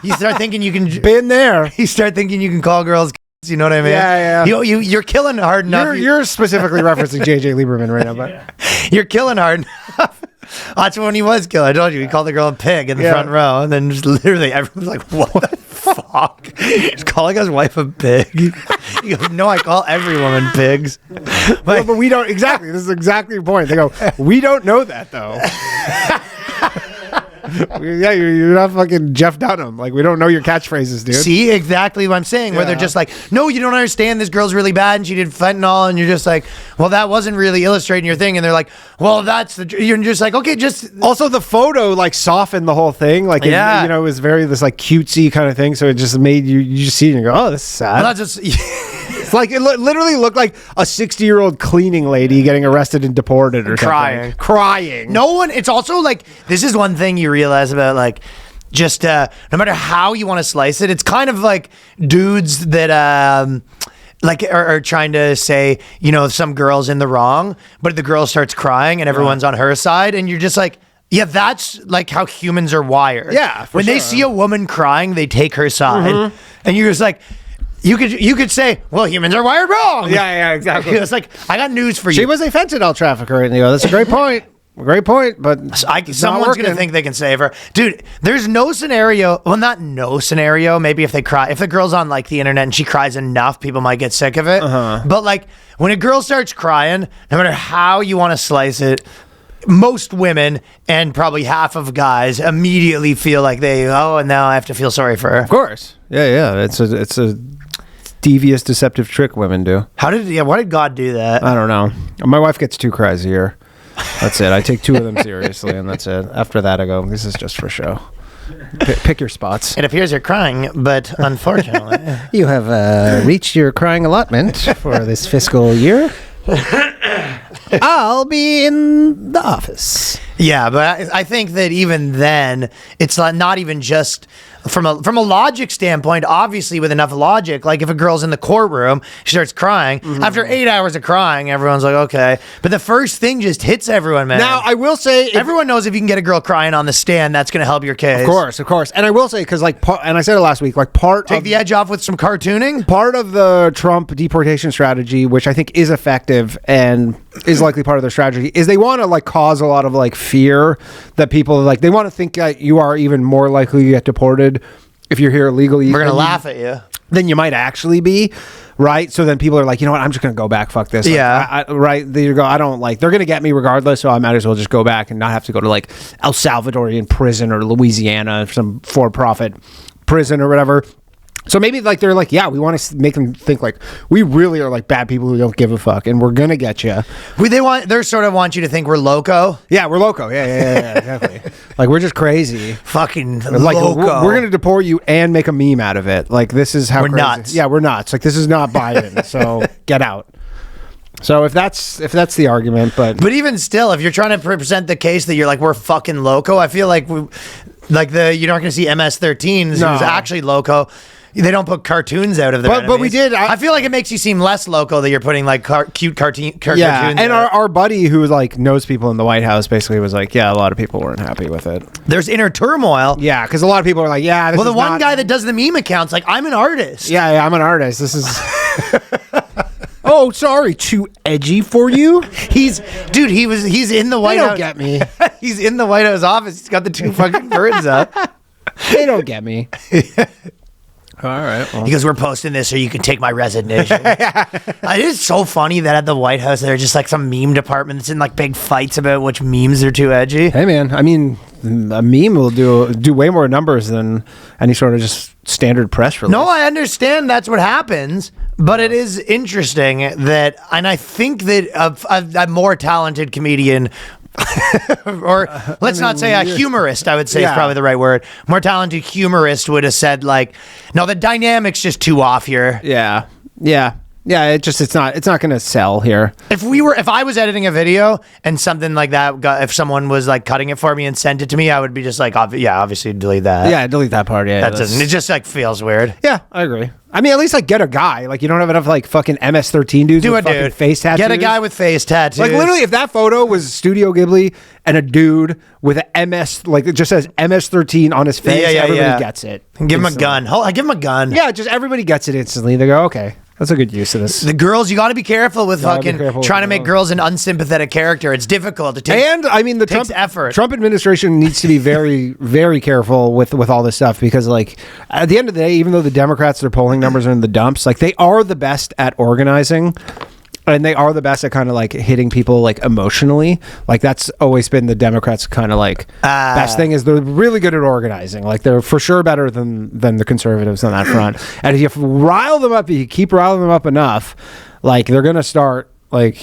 Speaker 1: You start thinking you can.
Speaker 5: Been there.
Speaker 1: You start thinking you can call girls. You know what I mean?
Speaker 5: Yeah.
Speaker 1: You're killing hard enough.
Speaker 5: You're specifically referencing JJ Lieberman right now, but
Speaker 1: you're killing hard enough. That's when he was killing. I told you, he called the girl a pig in the front row, and then just literally everyone's like, "What the fuck? He's calling his wife a pig." He goes, "No, I call every woman pigs."
Speaker 5: But we don't exactly. This is exactly the point. They go, "We don't know that though." Yeah, you're not fucking Jeff Dunham. Like, we don't know your catchphrases, dude.
Speaker 1: See, exactly what I'm saying. Where they're just like, no, you don't understand. This girl's really bad, and she did fentanyl, and you're just like, well, that wasn't really illustrating your thing. And they're like, well, you're just like, okay, just.
Speaker 5: Also, the photo like softened the whole thing. Like, it was very this like cutesy kind of thing. So it just made you just see it and go, oh, this is sad.
Speaker 1: Well, that's just.
Speaker 5: It's like it literally looked like a 60-year-old cleaning lady getting arrested and deported or
Speaker 1: crying.
Speaker 5: Crying.
Speaker 1: No one. It's also like this is one thing you realize about like just no matter how you want to slice it, it's kind of like dudes that like are trying to say, you know, some girl's in the wrong, but the girl starts crying and everyone's on her side, and you're just like, yeah, that's like how humans are wired.
Speaker 5: Yeah,
Speaker 1: when they see a woman crying, they take her side, and you're just like, you could say, well, humans are wired wrong.
Speaker 5: Yeah, exactly.
Speaker 1: It's like, I got news for you.
Speaker 5: She was a fentanyl trafficker, and that's a great point. Great point, but
Speaker 1: someone's going to think they can save her. Dude, there's no scenario, well, not no scenario, maybe if the girl's on like the internet and she cries enough, people might get sick of it. But like when a girl starts crying, no matter how you want to slice it, most women and probably half of guys immediately feel like and now I have to feel sorry for her.
Speaker 5: Of course. Yeah. It's a devious, deceptive trick women do.
Speaker 1: Why did God do that?
Speaker 5: I don't know. My wife gets 2 cries a year. That's it. I take 2 of them seriously, and that's it. After that, I go, this is just for show. Pick your spots.
Speaker 1: It appears you're crying, but unfortunately...
Speaker 5: You have reached your crying allotment for this fiscal year. I'll be in the office.
Speaker 1: Yeah, but I think that even then, it's not even just from a logic standpoint. Obviously, with enough logic, like if a girl's in the courtroom, she starts crying. After 8 hours of crying, everyone's like, okay. But the first thing just hits everyone, man.
Speaker 5: Now, I will say...
Speaker 1: everyone knows if you can get a girl crying on the stand, that's going to help your case.
Speaker 5: Of course. And I will say, because and I said it last week, like
Speaker 1: Take the edge off with some cartooning?
Speaker 5: Part of the Trump deportation strategy, which I think is effective and is likely part of their strategy, is they want to like cause a lot of like fear that people like, they want to think that you are even more likely to get deported if you're here illegally.
Speaker 1: We're going to laugh at you.
Speaker 5: Then you might actually be, right? So then people are like, you know what, I'm just going to go back. Fuck this.
Speaker 1: Yeah.
Speaker 5: Right. They're going to get me regardless, so I might as well just go back and not have to go to like El Salvadorian prison or Louisiana, some for-profit prison or whatever. So maybe like they're like, yeah, we want to make them think like we really are like bad people who don't give a fuck, and we're gonna get you.
Speaker 1: They sort of want you to think we're loco.
Speaker 5: Yeah, we're loco. Yeah, exactly. Like we're just crazy.
Speaker 1: Fucking
Speaker 5: like
Speaker 1: loco.
Speaker 5: We're gonna deport you and make a meme out of it. Like this is how
Speaker 1: we're
Speaker 5: crazy.
Speaker 1: nuts.
Speaker 5: Yeah, we're nuts. Like this is not Biden. So get out. So if that's the argument, but
Speaker 1: even still, if you're trying to present the case that you're like we're fucking loco, I feel like you're not going to see MS-13s who's actually loco. They don't put cartoons out of their enemies.
Speaker 5: But we did.
Speaker 1: I feel like it makes you seem less local that you're putting like cute cartoons.
Speaker 5: And
Speaker 1: out.
Speaker 5: our buddy who like knows people in the White House basically was like, yeah, a lot of people weren't happy with it.
Speaker 1: There's inner turmoil.
Speaker 5: Yeah, because a lot of people are like, yeah. This
Speaker 1: well, the
Speaker 5: is
Speaker 1: one
Speaker 5: not...
Speaker 1: guy that does the meme accounts, like, I'm an artist.
Speaker 5: Yeah, I'm an artist. This is. Oh, sorry, too edgy for you.
Speaker 1: He's in the White House.
Speaker 5: They don't get me.
Speaker 1: He's in the White House office. He's got the 2 fucking birds up.
Speaker 5: They don't get me. All right. Well.
Speaker 1: He goes, we're posting this so you can take my resignation. It is so funny that at the White House, there's just like some meme department that's in like big fights about which memes are too edgy.
Speaker 5: Hey, man. I mean, a meme will do way more numbers than any sort of just standard press release.
Speaker 1: No, I understand that's what happens, but it is interesting that, and I think that a more talented comedian or let's not say a humorist, I would say is probably the right word. More talented humorist would have said like, no, the dynamic's just too off here.
Speaker 5: Yeah. It's not going to sell here.
Speaker 1: If I was editing a video and something like that, if someone was like cutting it for me and sent it to me, I would be just like, obviously delete that.
Speaker 5: Yeah, delete that part. Yeah,
Speaker 1: it just like feels weird.
Speaker 5: Yeah, I agree. I mean, at least like get a guy. Like you don't have enough like fucking MS-13 dudes with fucking face tattoos.
Speaker 1: Get a guy with face tattoos.
Speaker 5: Like literally, if that photo was Studio Ghibli and a dude with an MS, like it just says MS-13 on his face, everybody gets it.
Speaker 1: Give him a gun. Give him a gun.
Speaker 5: Yeah, just everybody gets it instantly. They go, okay. That's a good use of this.
Speaker 1: The girls, you got to be careful with trying to make girls an unsympathetic character. It's difficult.
Speaker 5: And I mean,
Speaker 1: takes effort.
Speaker 5: Trump administration needs to be very, very careful with all this stuff because, like, at the end of the day, even though the Democrats, their polling numbers are in the dumps, like, they are the best at organizing. And they are the best at kind of like hitting people like emotionally. Like that's always been the Democrats' kind of like best thing is they're really good at organizing. Like they're for sure better than the conservatives on that front. And if you rile them up, if you keep riling them up enough, like they're gonna start like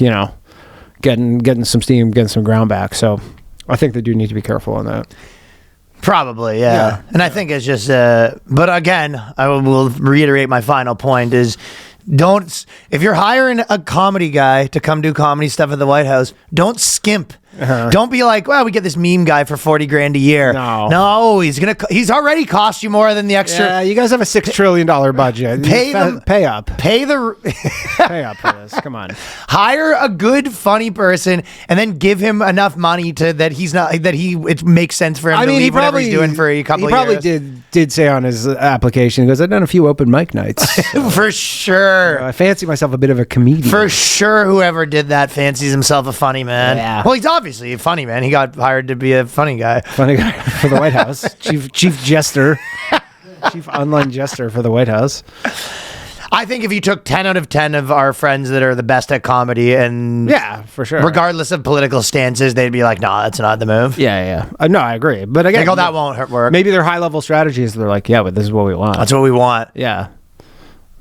Speaker 5: getting some steam, getting some ground back. So I think they do need to be careful on that.
Speaker 1: Probably, yeah. And I think it's just, but again, I will reiterate my final point is. If you're hiring a comedy guy to come do comedy stuff at the White House, don't skimp Don't be like, well, we get this meme guy for 40 grand a year. No, he's already cost you more than the extra.
Speaker 5: Yeah, you guys have a $6 trillion budget.
Speaker 1: Pay them.
Speaker 5: Pay up.
Speaker 1: Pay
Speaker 5: Pay up for this. Come on.
Speaker 1: Hire a good, funny person, and then give him enough money to that it makes sense for him to leave whatever he's doing for a couple of years.
Speaker 5: He probably did say on his application, he goes, I've done a few open mic nights.
Speaker 1: For sure.
Speaker 5: I fancy myself a bit of a comedian.
Speaker 1: For sure, whoever did that fancies himself a funny man.
Speaker 5: Yeah.
Speaker 1: Well, he's obviously a funny man. He got hired to be a funny guy.
Speaker 5: Funny guy for the White House. Chief jester. Chief online jester for the White House.
Speaker 1: I think if you took 10 out of 10 of our friends that are the best at comedy and
Speaker 5: yeah, for sure,
Speaker 1: regardless of political stances, they'd be like, "Nah, that's not the move."
Speaker 5: Yeah. No, I agree. But again,
Speaker 1: that won't work.
Speaker 5: Maybe their high level strategies. They're like, yeah, but this is what we want.
Speaker 1: That's what we want.
Speaker 5: Yeah.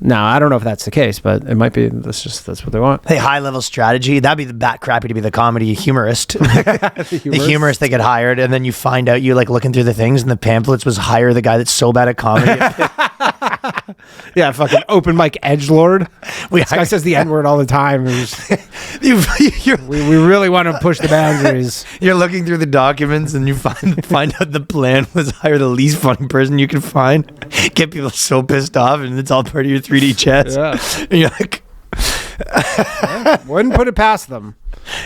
Speaker 5: Now, I don't know if that's the case, but it might be. That's what they want.
Speaker 1: Hey, high level strategy. That'd be the bat crappy to be the comedy humorist. The humorist that get hired, and then you find out you like looking through the things, and the pamphlets was hire the guy that's so bad at comedy.
Speaker 5: Yeah, fucking open mic edgelord. This guy says the N-word all the time. We really want to push the boundaries.
Speaker 1: You're looking through the documents and you find out the plan was hire the least funny person you can find, get people so pissed off, and it's all part of your 3D chess.
Speaker 5: Yeah.
Speaker 1: And you're like,
Speaker 5: wouldn't put it past them.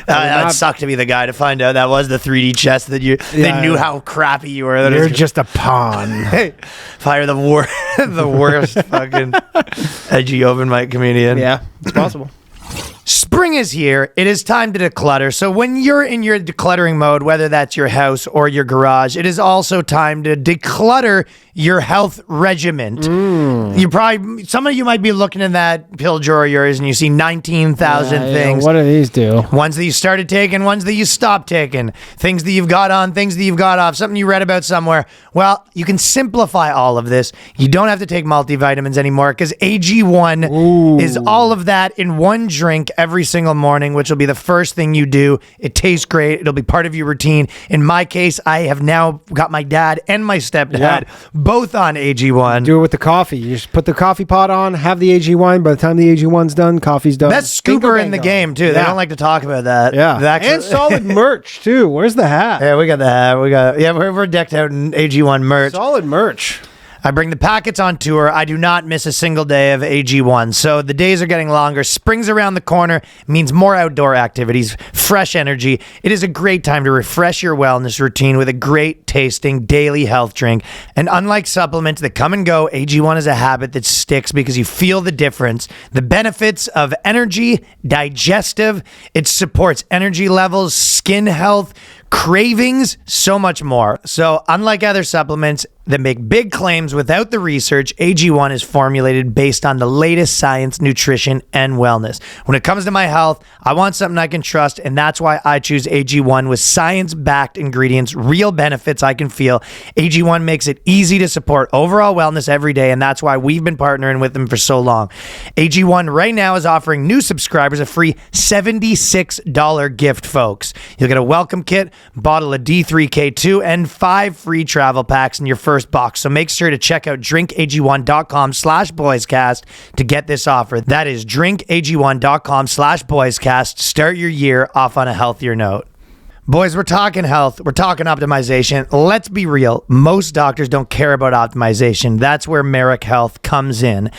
Speaker 1: That'd suck to be the guy to find out that was the 3D chess that they knew how crappy you were.
Speaker 5: You're just a pawn.
Speaker 1: Hey, fire the worst fucking edgy open mic comedian.
Speaker 5: Yeah, it's possible.
Speaker 1: Spring is here. It is time to declutter. So when you're in your decluttering mode, whether that's your house or your garage, it is also time to declutter your health regiment. Some of you might be looking in that pill drawer of yours and you see 19,000 things.
Speaker 5: What do these do?
Speaker 1: Ones that you started taking, ones that you stopped taking, things that you've got on, things that you've got off, something you read about somewhere. Well, you can simplify all of this. You don't have to take multivitamins anymore because AG1 is all of that in one drink every single morning, which will be the first thing you do. It tastes great. It'll be part of your routine. In my case, I have now got my dad and my stepdad both on AG1.
Speaker 5: Do it with the coffee. You just put the coffee pot on, have the AG1. By the time the AG1's done, coffee's done.
Speaker 1: That's Scooper in the game, too. They don't like to talk about that.
Speaker 5: Yeah. And solid merch, too. Where's the hat?
Speaker 1: Yeah, we got the hat. We're decked out in AG1 merch.
Speaker 5: Solid merch.
Speaker 1: I bring the packets on tour. I do not miss a single day of AG1. So the days are getting longer. Spring's around the corner. Means more outdoor activities, fresh energy. It is a great time to refresh your wellness routine with a great tasting daily health drink. And unlike supplements that come and go, AG1 is a habit that sticks because you feel the difference. The benefits of energy, digestive, it supports energy levels, skin health, cravings, so much more. So unlike other supplements that make big claims without the research, AG1 is formulated based on the latest science, nutrition, and wellness. When it comes to my health, I want something I can trust, and that's why I choose AG1 with science-backed ingredients, real benefits I can feel. AG1 makes it easy to support overall wellness every day, and that's why we've been partnering with them for so long. AG1 right now is offering new subscribers a free $76 gift, folks. You'll get a welcome kit, bottle of D3K2, and 5 free travel packs in your first box. So make sure to check out drinkag1.com/boyscast to get this offer. That is drinkag1.com/boyscast. Start your year off on a healthier note. Boys, we're talking health. We're talking optimization. Let's be real. Most doctors don't care about optimization. That's where Marek Health comes in.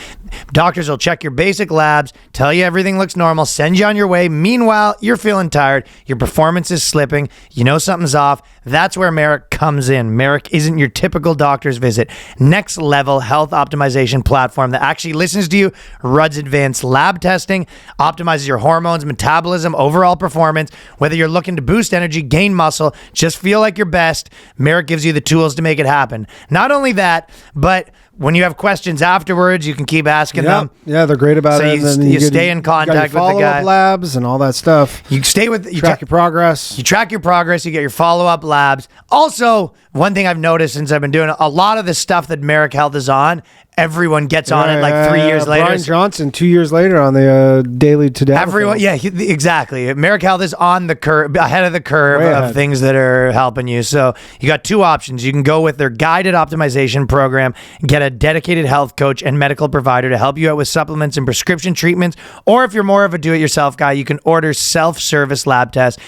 Speaker 1: Doctors will check your basic labs, tell you everything looks normal, send you on your way. Meanwhile, you're feeling tired. Your performance is slipping. You know something's off. That's where Marek comes in. Marek isn't your typical doctor's visit. Next level health optimization platform that actually listens to you, runs advanced lab testing, optimizes your hormones, metabolism, overall performance. Whether you're looking to boost energy, gain muscle, just feel like your best, Marek gives you the tools to make it happen. Not only that, but when you have questions afterwards, you can keep asking them.
Speaker 5: Yeah, they're great about it.
Speaker 1: So you stay in contact with the guy.
Speaker 5: Follow-up labs and all that stuff.
Speaker 1: You stay with
Speaker 5: you track your progress.
Speaker 1: You track your progress. You get your follow-up labs. Also, one thing I've noticed since I've been doing a lot of the stuff that Marek Health is on, everyone gets on it like 3 years later.
Speaker 5: Brian Johnson 2 years later on the daily today.
Speaker 1: Everyone, exactly. Marek Health is on the curve, ahead of the curve of things that are helping you. So you got two options. You can go with their guided optimization program, get a dedicated health coach and medical provider to help you out with supplements and prescription treatments. Or if you're more of a do-it-yourself guy, you can order self-service lab tests,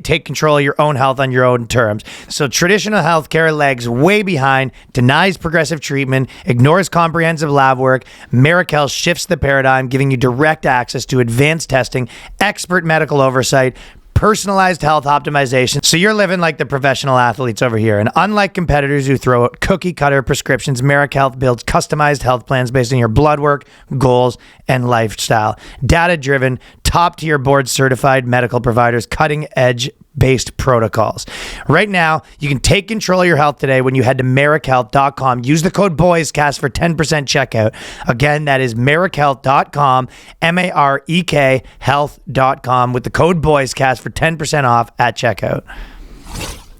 Speaker 1: take control of your own health on your own terms. So traditional healthcare lags way behind, denies progressive treatment, ignores comprehensive lab work. Marek Health shifts the paradigm, giving you direct access to advanced testing, expert medical oversight, personalized health optimization. So you're living like the professional athletes over here. And unlike competitors who throw out cookie cutter prescriptions, Marek Health builds customized health plans based on your blood work, goals, and lifestyle. Data driven, top tier board certified medical providers, cutting edge based protocols. Right now, you can take control of your health today when you head to marekhealth.com. Use the code Boyscast for 10% checkout. Again, that is marekhealth.com, MAREK health.com with the code Boyscast for 10% off at checkout.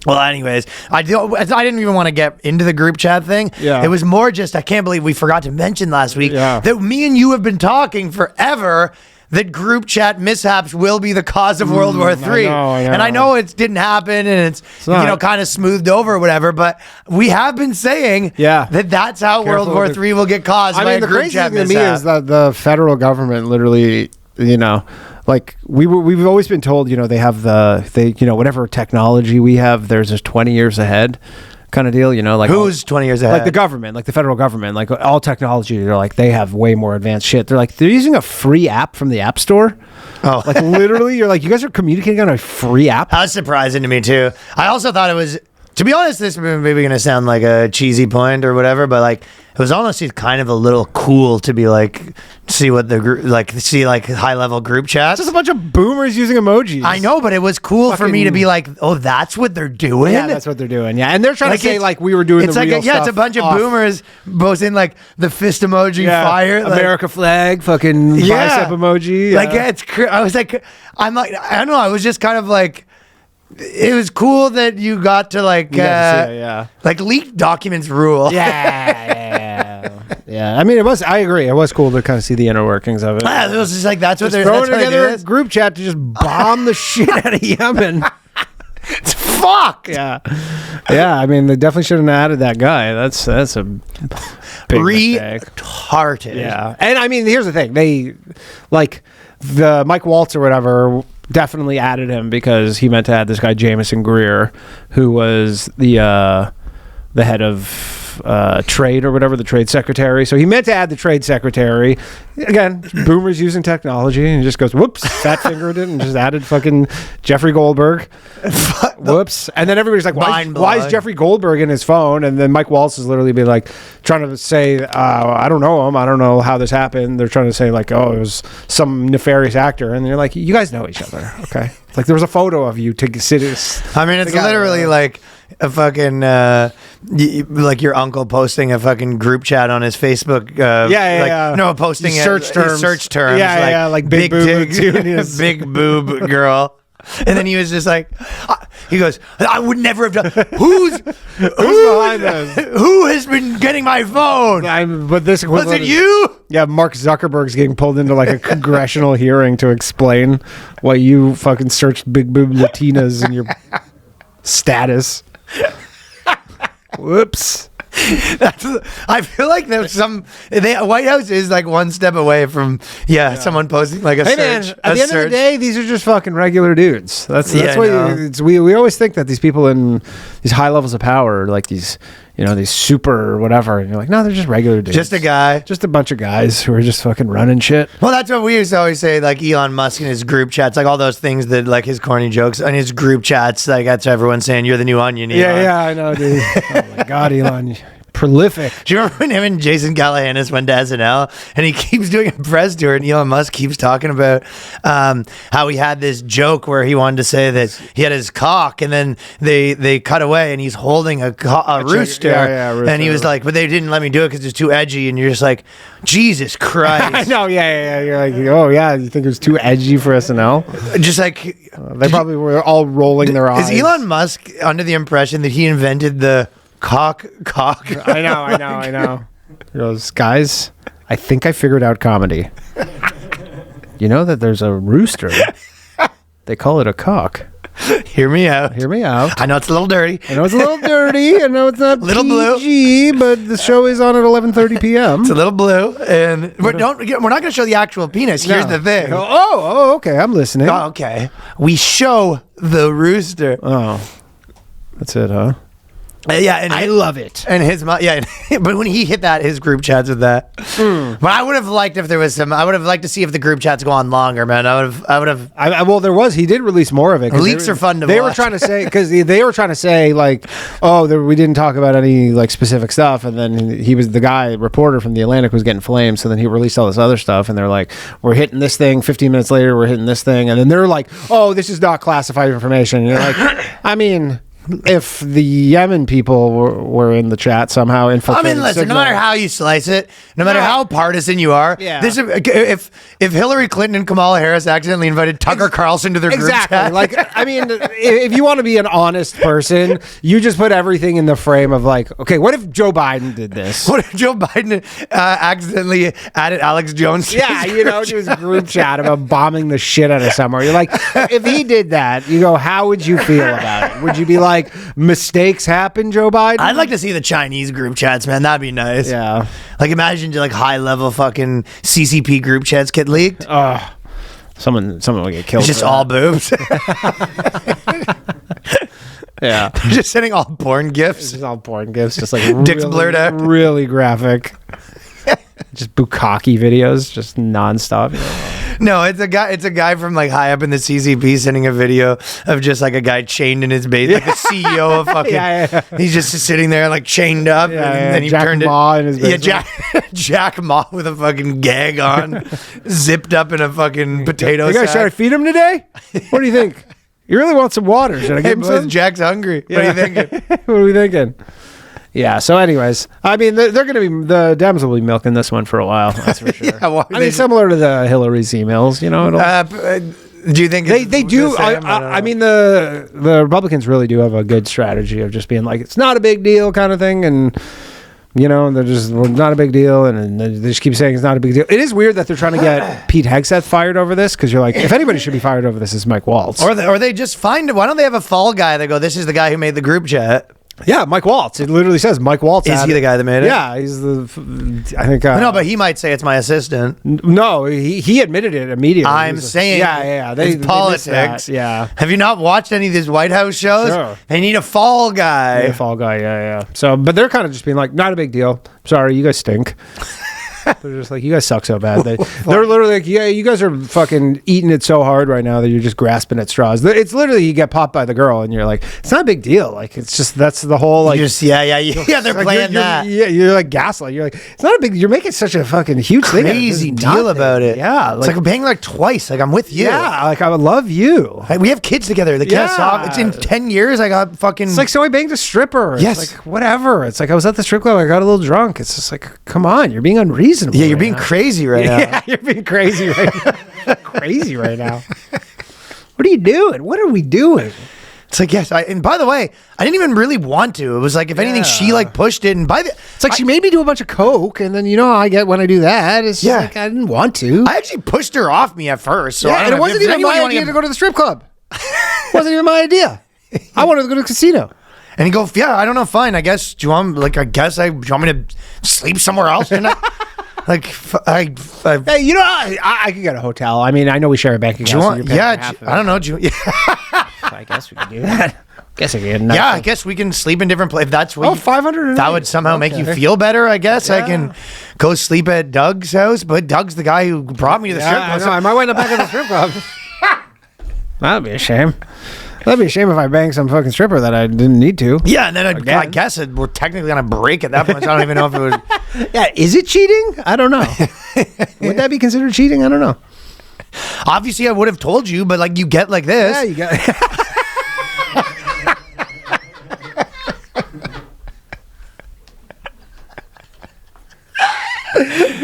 Speaker 1: Well, anyways, I didn't even want to get into the group chat thing.
Speaker 5: Yeah.
Speaker 1: It was more just, I can't believe we forgot to mention last week that me and you have been talking forever that group chat mishaps will be the cause of World War III.
Speaker 5: I know.
Speaker 1: And I know it didn't happen and it's kind of smoothed over or whatever, but we have been saying that that's how World War III will get caused by a
Speaker 5: the
Speaker 1: group
Speaker 5: crazy
Speaker 1: chat
Speaker 5: thing to
Speaker 1: mishap.
Speaker 5: me is that the federal government literally, like we've always been told, they have whatever technology we have, theirs is 20 years ahead. Kind of deal, like
Speaker 1: who's 20 years ahead?
Speaker 5: Like the government, like the federal government, like all technology. They're like they have way more advanced shit. They're using a free app from the App Store.
Speaker 1: Oh,
Speaker 5: like literally, you're like, you guys are communicating on a free app.
Speaker 1: That's surprising to me too. I also thought it was, to be honest, this is maybe going to sound like a cheesy point or whatever, but like it was honestly kind of a little cool to be like, see what the group, like see like high level group chats.
Speaker 5: It's just a bunch of boomers using emojis.
Speaker 1: I know, but it was cool for me to be like, oh, that's what they're doing.
Speaker 5: Yeah, that's what they're doing. Yeah, and they're trying to say like we were doing
Speaker 1: it's
Speaker 5: the
Speaker 1: like
Speaker 5: real stuff.
Speaker 1: Yeah, it's a bunch of boomers posting like the fist emoji, fire,
Speaker 5: America flag, fucking bicep emoji.
Speaker 1: Like I was like, I don't know. I was just kind of like. It was cool that you got to like, like leaked documents rule.
Speaker 5: Yeah. I mean, I agree. It was cool to kind of see the inner workings of it.
Speaker 1: Yeah, it was just like, that's what they're
Speaker 5: throwing together a group chat to just bomb the shit out of Yemen.
Speaker 1: It's fucked.
Speaker 5: Yeah. I mean, they definitely shouldn't have added that guy. That's a big mistake.
Speaker 1: Retarded.
Speaker 5: Yeah. And I mean, here's the thing. They like the Mike Waltz or whatever definitely added him because he meant to add this guy Jameson Greer, who was the head of trade or whatever, the trade secretary. So he meant to add the trade secretary. Again, boomers using technology, and he just goes, whoops, fat fingered it and just added fucking Jeffrey Goldberg. Whoops. And then everybody's like, why is Jeffrey Goldberg in his phone? And then Mike Waltz is literally be like trying to say, I don't know him. I don't know how this happened. They're trying to say like, oh, it was some nefarious actor. And you're like, you guys know each other. Okay. Like there was a photo of you to sit.
Speaker 1: I mean, it's literally like a fucking like your uncle posting a fucking group chat on his Facebook. No, posting
Speaker 5: search terms.
Speaker 1: Like
Speaker 5: big boob,
Speaker 1: big boob girl. And then he was just like, he goes, I would never have done. Who's
Speaker 5: behind this?
Speaker 1: Who has been getting my phone?
Speaker 5: Was
Speaker 1: it you?
Speaker 5: Yeah, Mark Zuckerberg's getting pulled into like a congressional hearing to explain why you fucking searched big boob Latinas in your status. Whoops.
Speaker 1: I feel like there's White House is like one step away from someone posting like a search.
Speaker 5: Man, at the end of the day, these are just fucking regular dudes. That's what we always think that these people in these high levels of power are like these these super whatever, and you're like, no, they're just regular dudes.
Speaker 1: Just a guy.
Speaker 5: Just a bunch of guys who are just fucking running shit.
Speaker 1: Well, that's what we used to always say, like Elon Musk in his group chats, like all those things that like his corny jokes on his group chats, like that's everyone saying you're the new onion, Elon.
Speaker 5: Yeah, I know, dude. Oh my God, Elon. Prolific.
Speaker 1: Do you remember when him and Jason Galahanis went to SNL and he keeps doing a press tour and Elon Musk keeps talking about how he had this joke where he wanted to say that he had his cock and then they cut away and he's holding a rooster.
Speaker 5: Rooster.
Speaker 1: And he was like, but they didn't let me do it because it's too edgy. And you're just like, Jesus Christ.
Speaker 5: I know, yeah. You're like, oh yeah, you think it was too edgy for SNL?
Speaker 1: Just like
Speaker 5: they probably were all rolling their eyes.
Speaker 1: Is Elon Musk under the impression that he invented the cock?
Speaker 5: I know. He goes, guys, I think I figured out comedy. You know that there's a rooster. They call it a cock.
Speaker 1: Hear me out.
Speaker 5: Hear me out.
Speaker 1: I know it's a little dirty.
Speaker 5: I know it's a little dirty. I know it's not
Speaker 1: Little
Speaker 5: PG, but the show is on at 11:30 p.m.
Speaker 1: It's a little blue, and we're not going to show the actual penis. Here's the thing.
Speaker 5: Okay. I'm listening.
Speaker 1: Oh, okay. We show the rooster.
Speaker 5: Oh, that's it, huh?
Speaker 1: Yeah, and
Speaker 5: I love it.
Speaker 1: And his mom, yeah, but when he hit that, his group chats with that. But I would have liked if there was some. I would have liked to see if the group chats go on longer, man. I would have.
Speaker 5: Well, there was. He did release more of it.
Speaker 1: Leaks are fun to
Speaker 5: They
Speaker 1: watch.
Speaker 5: were trying to say because they were trying to say like, we didn't talk about any like specific stuff, and then he was the guy reporter from the Atlantic was getting flamed, so then he released all this other stuff, and they're like, we're hitting this thing. 15 minutes later, we're hitting this thing, and then they're like, this is not classified information. And you're like, I mean. If the Yemen people were in the chat somehow infiltrating,
Speaker 1: listen. No matter how you slice it, no matter how partisan you are, this is, if Hillary Clinton and Kamala Harris accidentally invited Tucker Carlson to their group chat,
Speaker 5: like I mean, if you want to be an honest person, you just put everything in the frame of like, okay, what if Joe Biden did this?
Speaker 1: What if Joe Biden accidentally added Alex Jones? To
Speaker 5: his group chat about bombing the shit out of somewhere. You're like, if he did that, you go, how would you feel about it? Would you be like, mistakes happen, Joe Biden?
Speaker 1: I'd like to see the Chinese group chats, man. That'd be nice.
Speaker 5: Yeah.
Speaker 1: Like imagine like high level fucking CCP group chats get leaked.
Speaker 5: Someone will get killed.
Speaker 1: It's just all boobs.
Speaker 5: Yeah.
Speaker 1: They're just sending all porn gifs.
Speaker 5: Just all porn gifs, just like
Speaker 1: Dicks
Speaker 5: really,
Speaker 1: blurred out.
Speaker 5: really graphic. Just bukkake videos, just nonstop.
Speaker 1: No, it's a guy from like high up in the CCP sending a video of just like a guy chained in his base, like the CEO of fucking. He's just sitting there like chained up, and then he
Speaker 5: Jack
Speaker 1: turned
Speaker 5: Ma
Speaker 1: it.
Speaker 5: in his
Speaker 1: Jack Ma with a fucking gag on, zipped up in a fucking potato
Speaker 5: Hey guys, should I
Speaker 1: sack.
Speaker 5: feed him today? What do you think? You really want some water? Should I
Speaker 1: Hey
Speaker 5: give him
Speaker 1: boys,
Speaker 5: some?
Speaker 1: Jack's hungry. What are you thinking?
Speaker 5: What are we thinking? Yeah. So, anyways, I mean, they're going to be the Dems will be milking this one for a while. That's for sure. I mean, similar to the Hillary's emails, it'll.
Speaker 1: Do you think
Speaker 5: They do?
Speaker 1: the same?
Speaker 5: I mean, the Republicans really do have a good strategy of just being like, it's not a big deal kind of thing, and they're just not a big deal, and they just keep saying it's not a big deal. It is weird that they're trying to get Pete Hegseth fired over this because you're like, if anybody should be fired over this, it's Mike Waltz.
Speaker 1: Or they just find it. Why don't they have a fall guy that go, this is the guy who made the group chat?
Speaker 5: Yeah, Mike Waltz. It literally says Mike Waltz.
Speaker 1: Is he the guy that made it?
Speaker 5: Yeah, he's I think.
Speaker 1: No, but he might say it's my assistant.
Speaker 5: No, he admitted it immediately.
Speaker 1: I'm saying,
Speaker 5: It's
Speaker 1: politics.
Speaker 5: Yeah.
Speaker 1: Have you not watched any of these White House shows?
Speaker 5: Sure.
Speaker 1: They need a fall guy.
Speaker 5: A fall guy, yeah. So, but they're kind of just being like, not a big deal. Sorry, you guys stink. They're just like, you guys suck so bad. They're literally like, yeah, you guys are fucking eating it so hard right now that you're just grasping at straws. It's literally you get popped by the girl and you're like, it's not a big deal. Like, it's just, that's the whole like.
Speaker 1: They're
Speaker 5: like,
Speaker 1: playing that.
Speaker 5: You're like gaslight. You're like, it's not a big. You're making such a fucking huge thing.
Speaker 1: Crazy deal about it.
Speaker 5: Yeah,
Speaker 1: it's like I'm paying like twice. Like I'm with you.
Speaker 5: Yeah, like I would love you.
Speaker 1: Like, we have kids together. The kids off. It's in 10 years. I got fucking.
Speaker 5: It's like so I banged a stripper.
Speaker 1: Yes.
Speaker 5: It's like whatever. It's like I was at the strip club. I got a little drunk. It's just like, come on, you're being unreasonable.
Speaker 1: Yeah, you're being crazy right now.
Speaker 5: Yeah, you're being crazy right now. Crazy right now. What are you doing? What are we doing?
Speaker 1: It's like, yes. And by the way, I didn't even really want to. It was like, if anything, she like pushed it. And
Speaker 5: it's like she made me do a bunch of coke. And then, how I get when I do that. It's just like, I didn't want to.
Speaker 1: I actually pushed her off me at first. So
Speaker 5: and it wasn't even my idea to go to the strip club. It wasn't even my idea. I wanted to go to the casino.
Speaker 1: And he go, yeah, I don't know, fine. I guess, do you want, like, do you want me to sleep somewhere else? Like,
Speaker 5: hey, I could get a hotel. I mean, I know we share a bank account.
Speaker 1: Do you want, I don't know.
Speaker 5: I guess we can do that. Guess I can.
Speaker 1: Yeah, I guess we can sleep in different places. If that's what
Speaker 5: 500.
Speaker 1: That would somehow make you feel better, I guess. I can go sleep at Doug's house, but Doug's the guy who brought me to the strip club.
Speaker 5: I might wind up back at the strip club. That'd be a shame. That'd be a shame if I banged some fucking stripper that I didn't need to.
Speaker 1: Yeah, and then I guess we're technically on a break at that point. So I don't even know if it was.
Speaker 5: Yeah, is it cheating? I don't know. Would that be considered cheating? I don't know.
Speaker 1: Obviously, I would have told you, but like you get like this.
Speaker 5: Yeah, you got.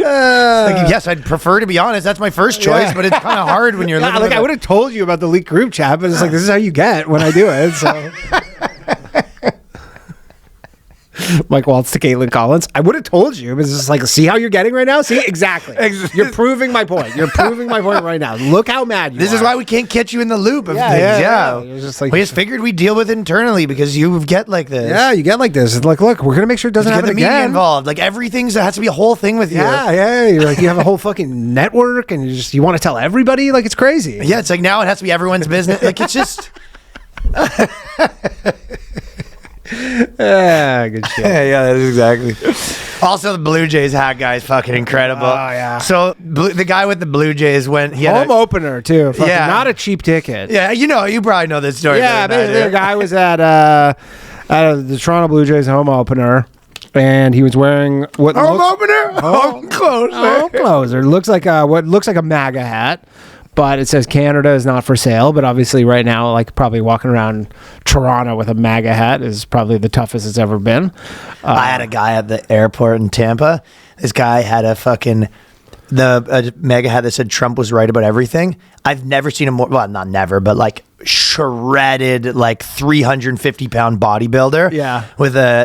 Speaker 1: Like, yes, I'd prefer to be honest. That's my first choice, but it's kind of hard when you're living.
Speaker 5: Like I would have told you about the leaked group chat, but it's like this is how you get when I do it. So Mike Waltz to Caitlin Collins. I would have told you. It's just like, see how you're getting right now? See, exactly. You're proving my point. You're proving my point right now. Look how mad you are.
Speaker 1: This is why we can't catch you in the loop of things.
Speaker 5: It was just like,
Speaker 1: we just figured we'd deal with it internally because you get like this.
Speaker 5: yeah, you get like this. It's like, look, we're gonna make sure it doesn't
Speaker 1: Get
Speaker 5: happen
Speaker 1: the media
Speaker 5: again.
Speaker 1: involved. Like everything's has to be a whole thing with you.
Speaker 5: Yeah. You're like, you have a whole fucking network, and you want to tell everybody. Like, it's crazy.
Speaker 1: Yeah, it's like now it has to be everyone's business. Like it's just.
Speaker 5: Yeah, good shit.
Speaker 1: Yeah, that is exactly. Also, the Blue Jays hat guy is fucking incredible.
Speaker 5: Oh, yeah.
Speaker 1: So the guy with the Blue Jays went. He had
Speaker 5: Home opener too. Fucking,
Speaker 1: Yeah.
Speaker 5: not a cheap ticket.
Speaker 1: Yeah, you probably know this story.
Speaker 5: Yeah,
Speaker 1: better than I
Speaker 5: basically,
Speaker 1: do.
Speaker 5: the guy was at the Toronto Blue Jays home opener, and he was wearing what
Speaker 1: Home
Speaker 5: looks,
Speaker 1: opener, home closer.
Speaker 5: home closer. Looks like what looks like a MAGA hat, but it says Canada is not for sale. But obviously, right now, like probably walking around Toronto with a MAGA hat is probably the toughest it's ever been.
Speaker 1: I had a guy at the airport in Tampa. This guy had a mega hat that said Trump was right about everything. I've never seen a more, well, not never, but like shredded, like 350-pound bodybuilder.
Speaker 5: Yeah.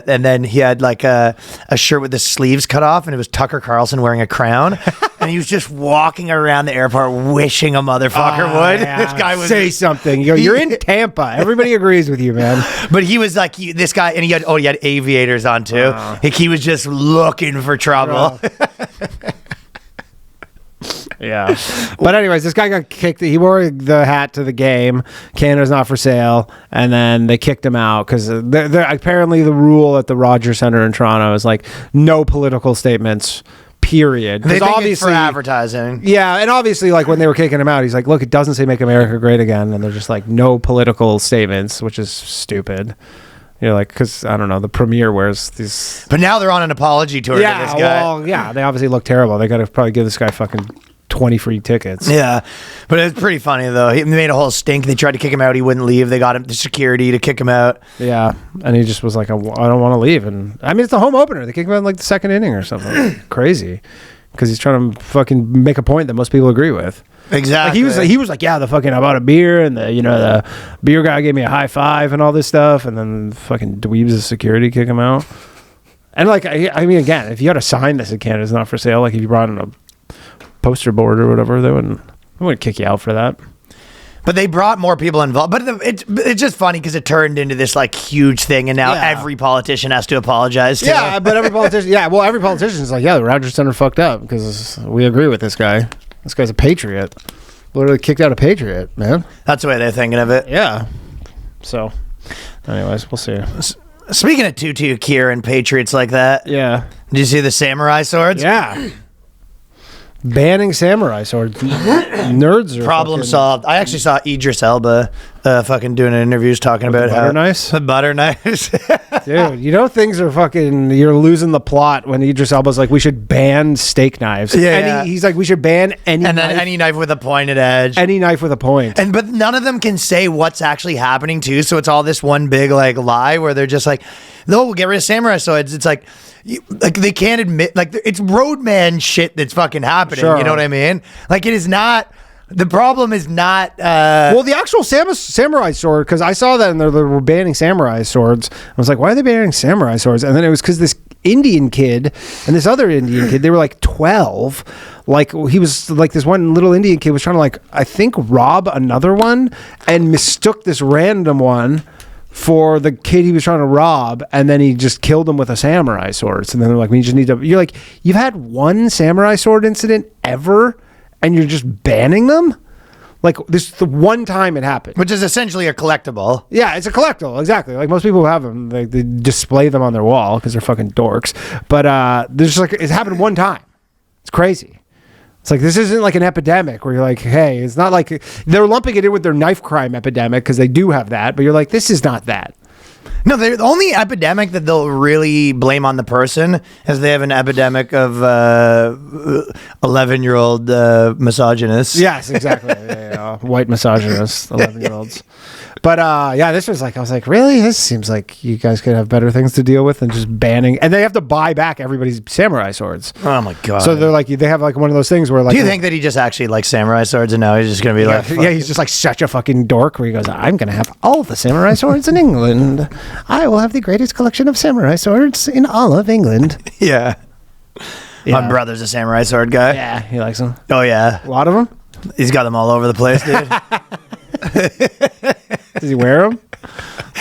Speaker 1: And then he had like a shirt with the sleeves cut off, and it was Tucker Carlson wearing a crown. And he was just walking around the airport wishing a motherfucker would.
Speaker 5: Yeah.
Speaker 1: This guy was
Speaker 5: say something. You're in Tampa. Everybody agrees with you, man.
Speaker 1: But he was like this guy, and he had aviators on too. Like he was just looking for trouble.
Speaker 5: Yeah. But anyways, this guy got kicked. He wore the hat to the game. Canada's not for sale. And then they kicked him out because apparently the rule at the Rogers Centre in Toronto is like no political statements, period.
Speaker 1: They
Speaker 5: Because
Speaker 1: think it's for advertising.
Speaker 5: Yeah, and obviously, like when they were kicking him out, he's like, "Look, it doesn't say make America great again," and they're just like, "No political statements," which is stupid. You're like, because I don't know, the premier wears these.
Speaker 1: But now they're on an apology tour to this guy.
Speaker 5: Well, yeah, they obviously look terrible. They got to probably give this guy fucking 20 free tickets.
Speaker 1: Yeah, but it's pretty funny though. He made a whole stink. They tried to kick him out. He wouldn't leave. They got him the security to kick him out.
Speaker 5: Yeah, and he just was like, "I don't want to leave." And I mean, it's the home opener. They kick him out in like the second inning or something. Crazy, because he's trying to fucking make a point that most people agree with.
Speaker 1: Exactly.
Speaker 5: Like he was like, yeah, the fucking I bought a beer, and the beer guy gave me a high five and all this stuff, and then fucking dweebs the security kick him out. And like I mean, again, if you had a sign that said Canada's not for sale, like if you brought in a poster board or whatever, they wouldn't kick you out for that.
Speaker 1: But they brought more people involved. But it's just funny because it turned into this like huge thing, and now every politician has to apologize to
Speaker 5: Yeah, but every politician, every politician is like, yeah, the Rogers Centre fucked up because we agree with this guy. This guy's a patriot. Literally kicked out a patriot, man.
Speaker 1: That's the way they're thinking of it.
Speaker 5: Yeah. So, anyways, we'll see.
Speaker 1: Speaking of Tutu Kier and patriots like that,
Speaker 5: Yeah.
Speaker 1: did you see the samurai swords?
Speaker 5: Yeah. Banning samurai swords. Nerds are
Speaker 1: Problem
Speaker 5: fucking-
Speaker 1: solved. I actually saw Idris Elba fucking doing interviews talking about
Speaker 5: the
Speaker 1: how
Speaker 5: butter knives?
Speaker 1: the butter knives.
Speaker 5: Dude, you know things are fucking. You're losing the plot when Idris Elba's like, we should ban steak knives.
Speaker 1: Yeah.
Speaker 5: He's like, we should ban any
Speaker 1: and then
Speaker 5: knife,
Speaker 1: any knife with a pointed edge.
Speaker 5: any knife with a point.
Speaker 1: But none of them can say what's actually happening too. So it's all this one big like lie where they're just like, no, we'll get rid of samurai swords. It's like, they can't admit, like it's roadman shit that's fucking happening.
Speaker 5: Sure.
Speaker 1: You know what I mean? Like it is not. The problem is not.
Speaker 5: Well, the actual samurai sword, because I saw that and they were banning samurai swords. I was like, why are they banning samurai swords? And then it was because this Indian kid and this other Indian kid, they were like 12. Like he was like this one little Indian kid was trying to like, I think, rob another one and mistook this random one for the kid he was trying to rob, and then he just killed him with a samurai sword. So then they're like, we just need to. You're like, you've had one samurai sword incident ever, and you're just banning them? Like, this is the one time it happened.
Speaker 1: which is essentially a collectible.
Speaker 5: Yeah, it's a collectible, exactly. Like, most people who have them, they display them on their wall because they're fucking dorks. But there's just like, it's happened one time. It's crazy. It's like, this isn't like an epidemic where you're like, hey, it's not like they're lumping it in with their knife crime epidemic because they do have that, but you're like, this is not that.
Speaker 1: No, the only epidemic that they'll really blame on the person is they have an epidemic of 11-year-old misogynists.
Speaker 5: Yes, exactly. Yeah. White misogynist, 11-year-olds. But yeah, this was like, I was like, really? This seems like you guys could have better things to deal with than just banning. And they have to buy back everybody's samurai swords.
Speaker 1: Oh my god.
Speaker 5: So they're like, they have like one of those things where like.
Speaker 1: Do you think that he just actually likes samurai swords and now he's just gonna be like,
Speaker 5: Yeah, he's just like such a fucking dork where he goes, I'm gonna have all the samurai swords in England. I will have the greatest collection of samurai swords in all of England.
Speaker 1: Yeah.
Speaker 5: Yeah.
Speaker 1: My brother's a samurai sword guy.
Speaker 5: Yeah, he likes them.
Speaker 1: Oh, yeah.
Speaker 5: A lot of them?
Speaker 1: He's got them all over the place, dude.
Speaker 5: Does he wear them?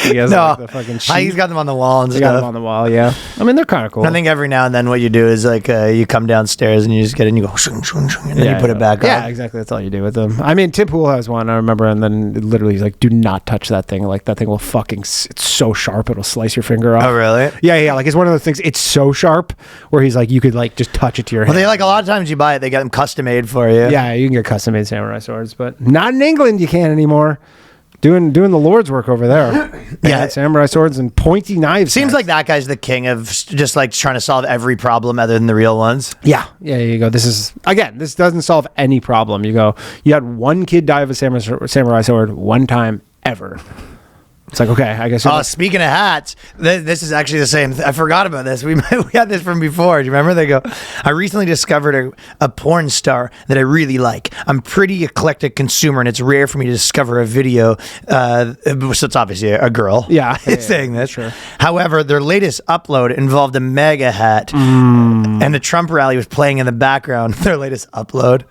Speaker 5: He has like the fucking sheath.
Speaker 1: He's got them on the wall and
Speaker 5: He got
Speaker 1: stuff.
Speaker 5: them on the wall, yeah. I mean, they're kind of cool.
Speaker 1: I think every now and then what you do is like you come downstairs and you just get it and you go shung, shung, shung, and then you put it back on.
Speaker 5: Yeah, exactly. That's all you do with them. I mean, Tim Pool has one, I remember, and then literally he's like, do not touch that thing. Like, that thing will fucking, it's so sharp, it'll slice your finger off.
Speaker 1: Oh, really?
Speaker 5: Yeah. Like, it's one of those things, it's so sharp where he's like, you could like just touch it to your hand.
Speaker 1: Well, they like a lot of times you buy it, they get them custom made for you.
Speaker 5: Yeah, you can get custom made samurai swords, but not in England you can't anymore. Doing the Lord's work over there.
Speaker 1: Yeah.
Speaker 5: Samurai swords and pointy knives.
Speaker 1: Seems like that guy's the king of just like trying to solve every problem other than the real ones.
Speaker 5: Yeah, you go. This doesn't solve any problem. You go, you had one kid die of a samurai sword one time ever. It's like, okay, I guess.
Speaker 1: Speaking of hats, this is actually the same. I forgot about this. We had this from before. Do you remember? They go, I recently discovered a porn star that I really like. I'm pretty eclectic consumer, and it's rare for me to discover a video. So it's obviously a girl.
Speaker 5: Yeah,
Speaker 1: saying this.
Speaker 5: Sure.
Speaker 1: However, their latest upload involved a MAGA hat, and the Trump rally was playing in the background. Their latest upload.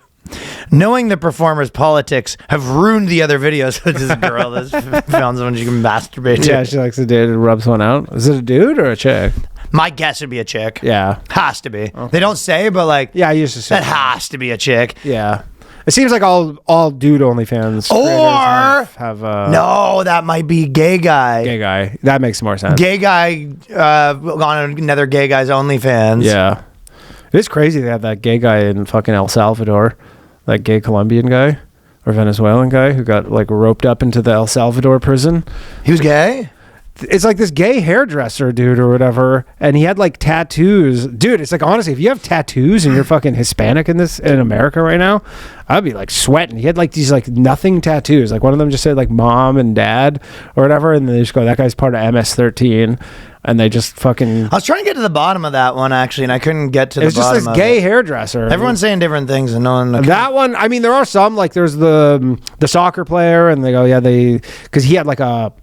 Speaker 1: Knowing the performer's politics have ruined the other videos with this girl that's found someone she can masturbate to.
Speaker 5: Yeah, she likes a dude who rubs one out. Is it a dude or a chick?
Speaker 1: My guess would be a chick.
Speaker 5: Yeah.
Speaker 1: Has to be.
Speaker 5: Okay.
Speaker 1: They don't say, but like,
Speaker 5: Yeah, I used to say
Speaker 1: that has to be a chick.
Speaker 5: Yeah. It seems like all dude OnlyFans
Speaker 1: Or
Speaker 5: have
Speaker 1: no, that might be gay guy.
Speaker 5: gay guy. That makes more sense.
Speaker 1: Gay guy on another gay guy's OnlyFans.
Speaker 5: Yeah. It is crazy they have that gay guy in fucking El Salvador. That gay Colombian guy or Venezuelan guy who got like roped up into the El Salvador prison.
Speaker 1: He was gay?
Speaker 5: It's like this gay hairdresser dude or whatever, and he had like tattoos. Dude, it's like, honestly, if you have tattoos and you're fucking Hispanic in America right now, I'd be like sweating. He had like these like nothing tattoos. Like one of them just said like mom and dad or whatever, and they just go, that guy's part of MS-13. And they just fucking...
Speaker 1: I was trying to get to the bottom of that one, actually, and I couldn't get to the bottom of it.
Speaker 5: It's just this gay hairdresser.
Speaker 1: Everyone's saying different things, and no one...
Speaker 5: That one, I mean, there are some, like there's the soccer player, and they go, yeah, because he had like a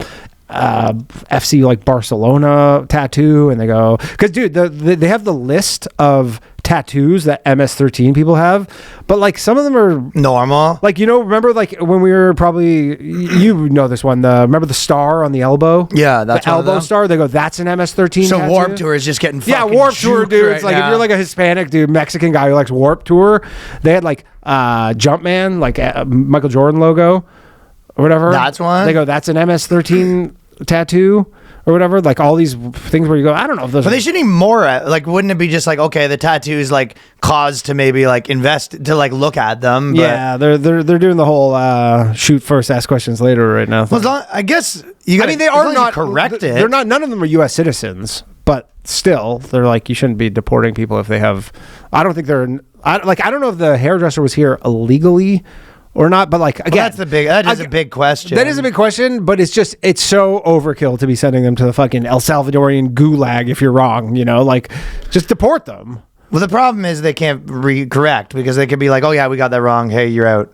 Speaker 5: FC like Barcelona tattoo, and they go, because dude, they have the list of tattoos that MS-13 people have, but like some of them are
Speaker 1: normal.
Speaker 5: Like, remember like when we were probably, this one, remember the star on the elbow?
Speaker 1: Yeah, that's
Speaker 5: the
Speaker 1: one of
Speaker 5: elbow
Speaker 1: them.
Speaker 5: star. They go, that's an MS-13
Speaker 1: So
Speaker 5: tattoo?
Speaker 1: Warped Tour is just getting fucking
Speaker 5: Warped Tour,
Speaker 1: juked
Speaker 5: dude.
Speaker 1: right
Speaker 5: It's like
Speaker 1: now.
Speaker 5: if you're like a Hispanic dude, Mexican guy who likes Warped Tour, they had like Jumpman, like a Michael Jordan logo or whatever.
Speaker 1: That's one?
Speaker 5: They go, that's an MS-13 tattoo or whatever. Like all these things where you go, I don't know if those.
Speaker 1: But they should need more. Like, wouldn't it be just like, okay, the tattoos like cause to maybe like invest to like look at them? But,
Speaker 5: yeah, they're doing the whole shoot first, ask questions later right now.
Speaker 1: Well, I guess you. Gotta,
Speaker 5: I mean, they are not
Speaker 1: correct it.
Speaker 5: They're not. None of them are U.S. citizens, but still, they're like, you shouldn't be deporting people if they have. I don't think they're. I don't know if the hairdresser was here illegally or not, but like again,
Speaker 1: that is a big question.
Speaker 5: That is a big question, but it's so overkill to be sending them to the fucking El Salvadorian gulag if you're wrong, like just deport them.
Speaker 1: Well, the problem is they can't correct because they could be like, oh yeah, we got that wrong. Hey, you're out.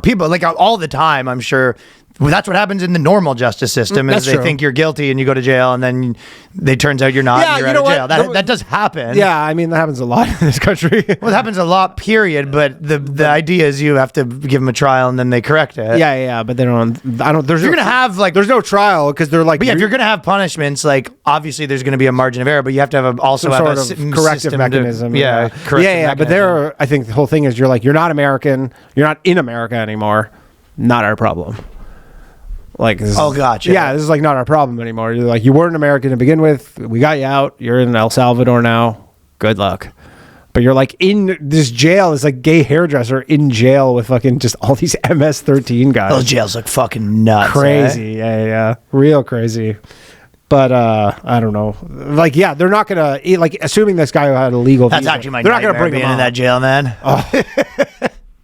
Speaker 1: People like all the time, I'm sure. Well, that's what happens in the normal justice system is they think you're guilty and you go to jail and then it turns out you're not and you're out of jail. That does happen.
Speaker 5: Yeah, I mean, that happens a lot in this country.
Speaker 1: Well, it happens a lot, period. But the idea is you have to give them a trial and then they correct it.
Speaker 5: Yeah, but they don't. There's
Speaker 1: you're gonna have like
Speaker 5: there's no trial because they're like.
Speaker 1: But yeah, if you're gonna have punishments, like obviously there's gonna be a margin of error, but you have to have also
Speaker 5: some
Speaker 1: have
Speaker 5: sort
Speaker 1: a
Speaker 5: of corrective mechanism.
Speaker 1: Corrective
Speaker 5: mechanism. But there, I think the whole thing is you're not American. You're not in America anymore. Not our problem. Like,
Speaker 1: gotcha.
Speaker 5: Yeah, this is like not our problem anymore. You're like, you weren't American to begin with. We got you out. You're in El Salvador now. Good luck. But you're like in this jail. This like gay hairdresser in jail with fucking just all these MS-13 guys.
Speaker 1: Those jails look fucking nuts.
Speaker 5: Crazy. Yeah. Real crazy. But I don't know. Like, yeah, they're not gonna like assuming this guy had a legal.
Speaker 1: That's
Speaker 5: visa,
Speaker 1: actually my.
Speaker 5: They're not gonna
Speaker 1: nightmare,
Speaker 5: bring him
Speaker 1: being in
Speaker 5: on.
Speaker 1: that jail, man.
Speaker 5: Oh.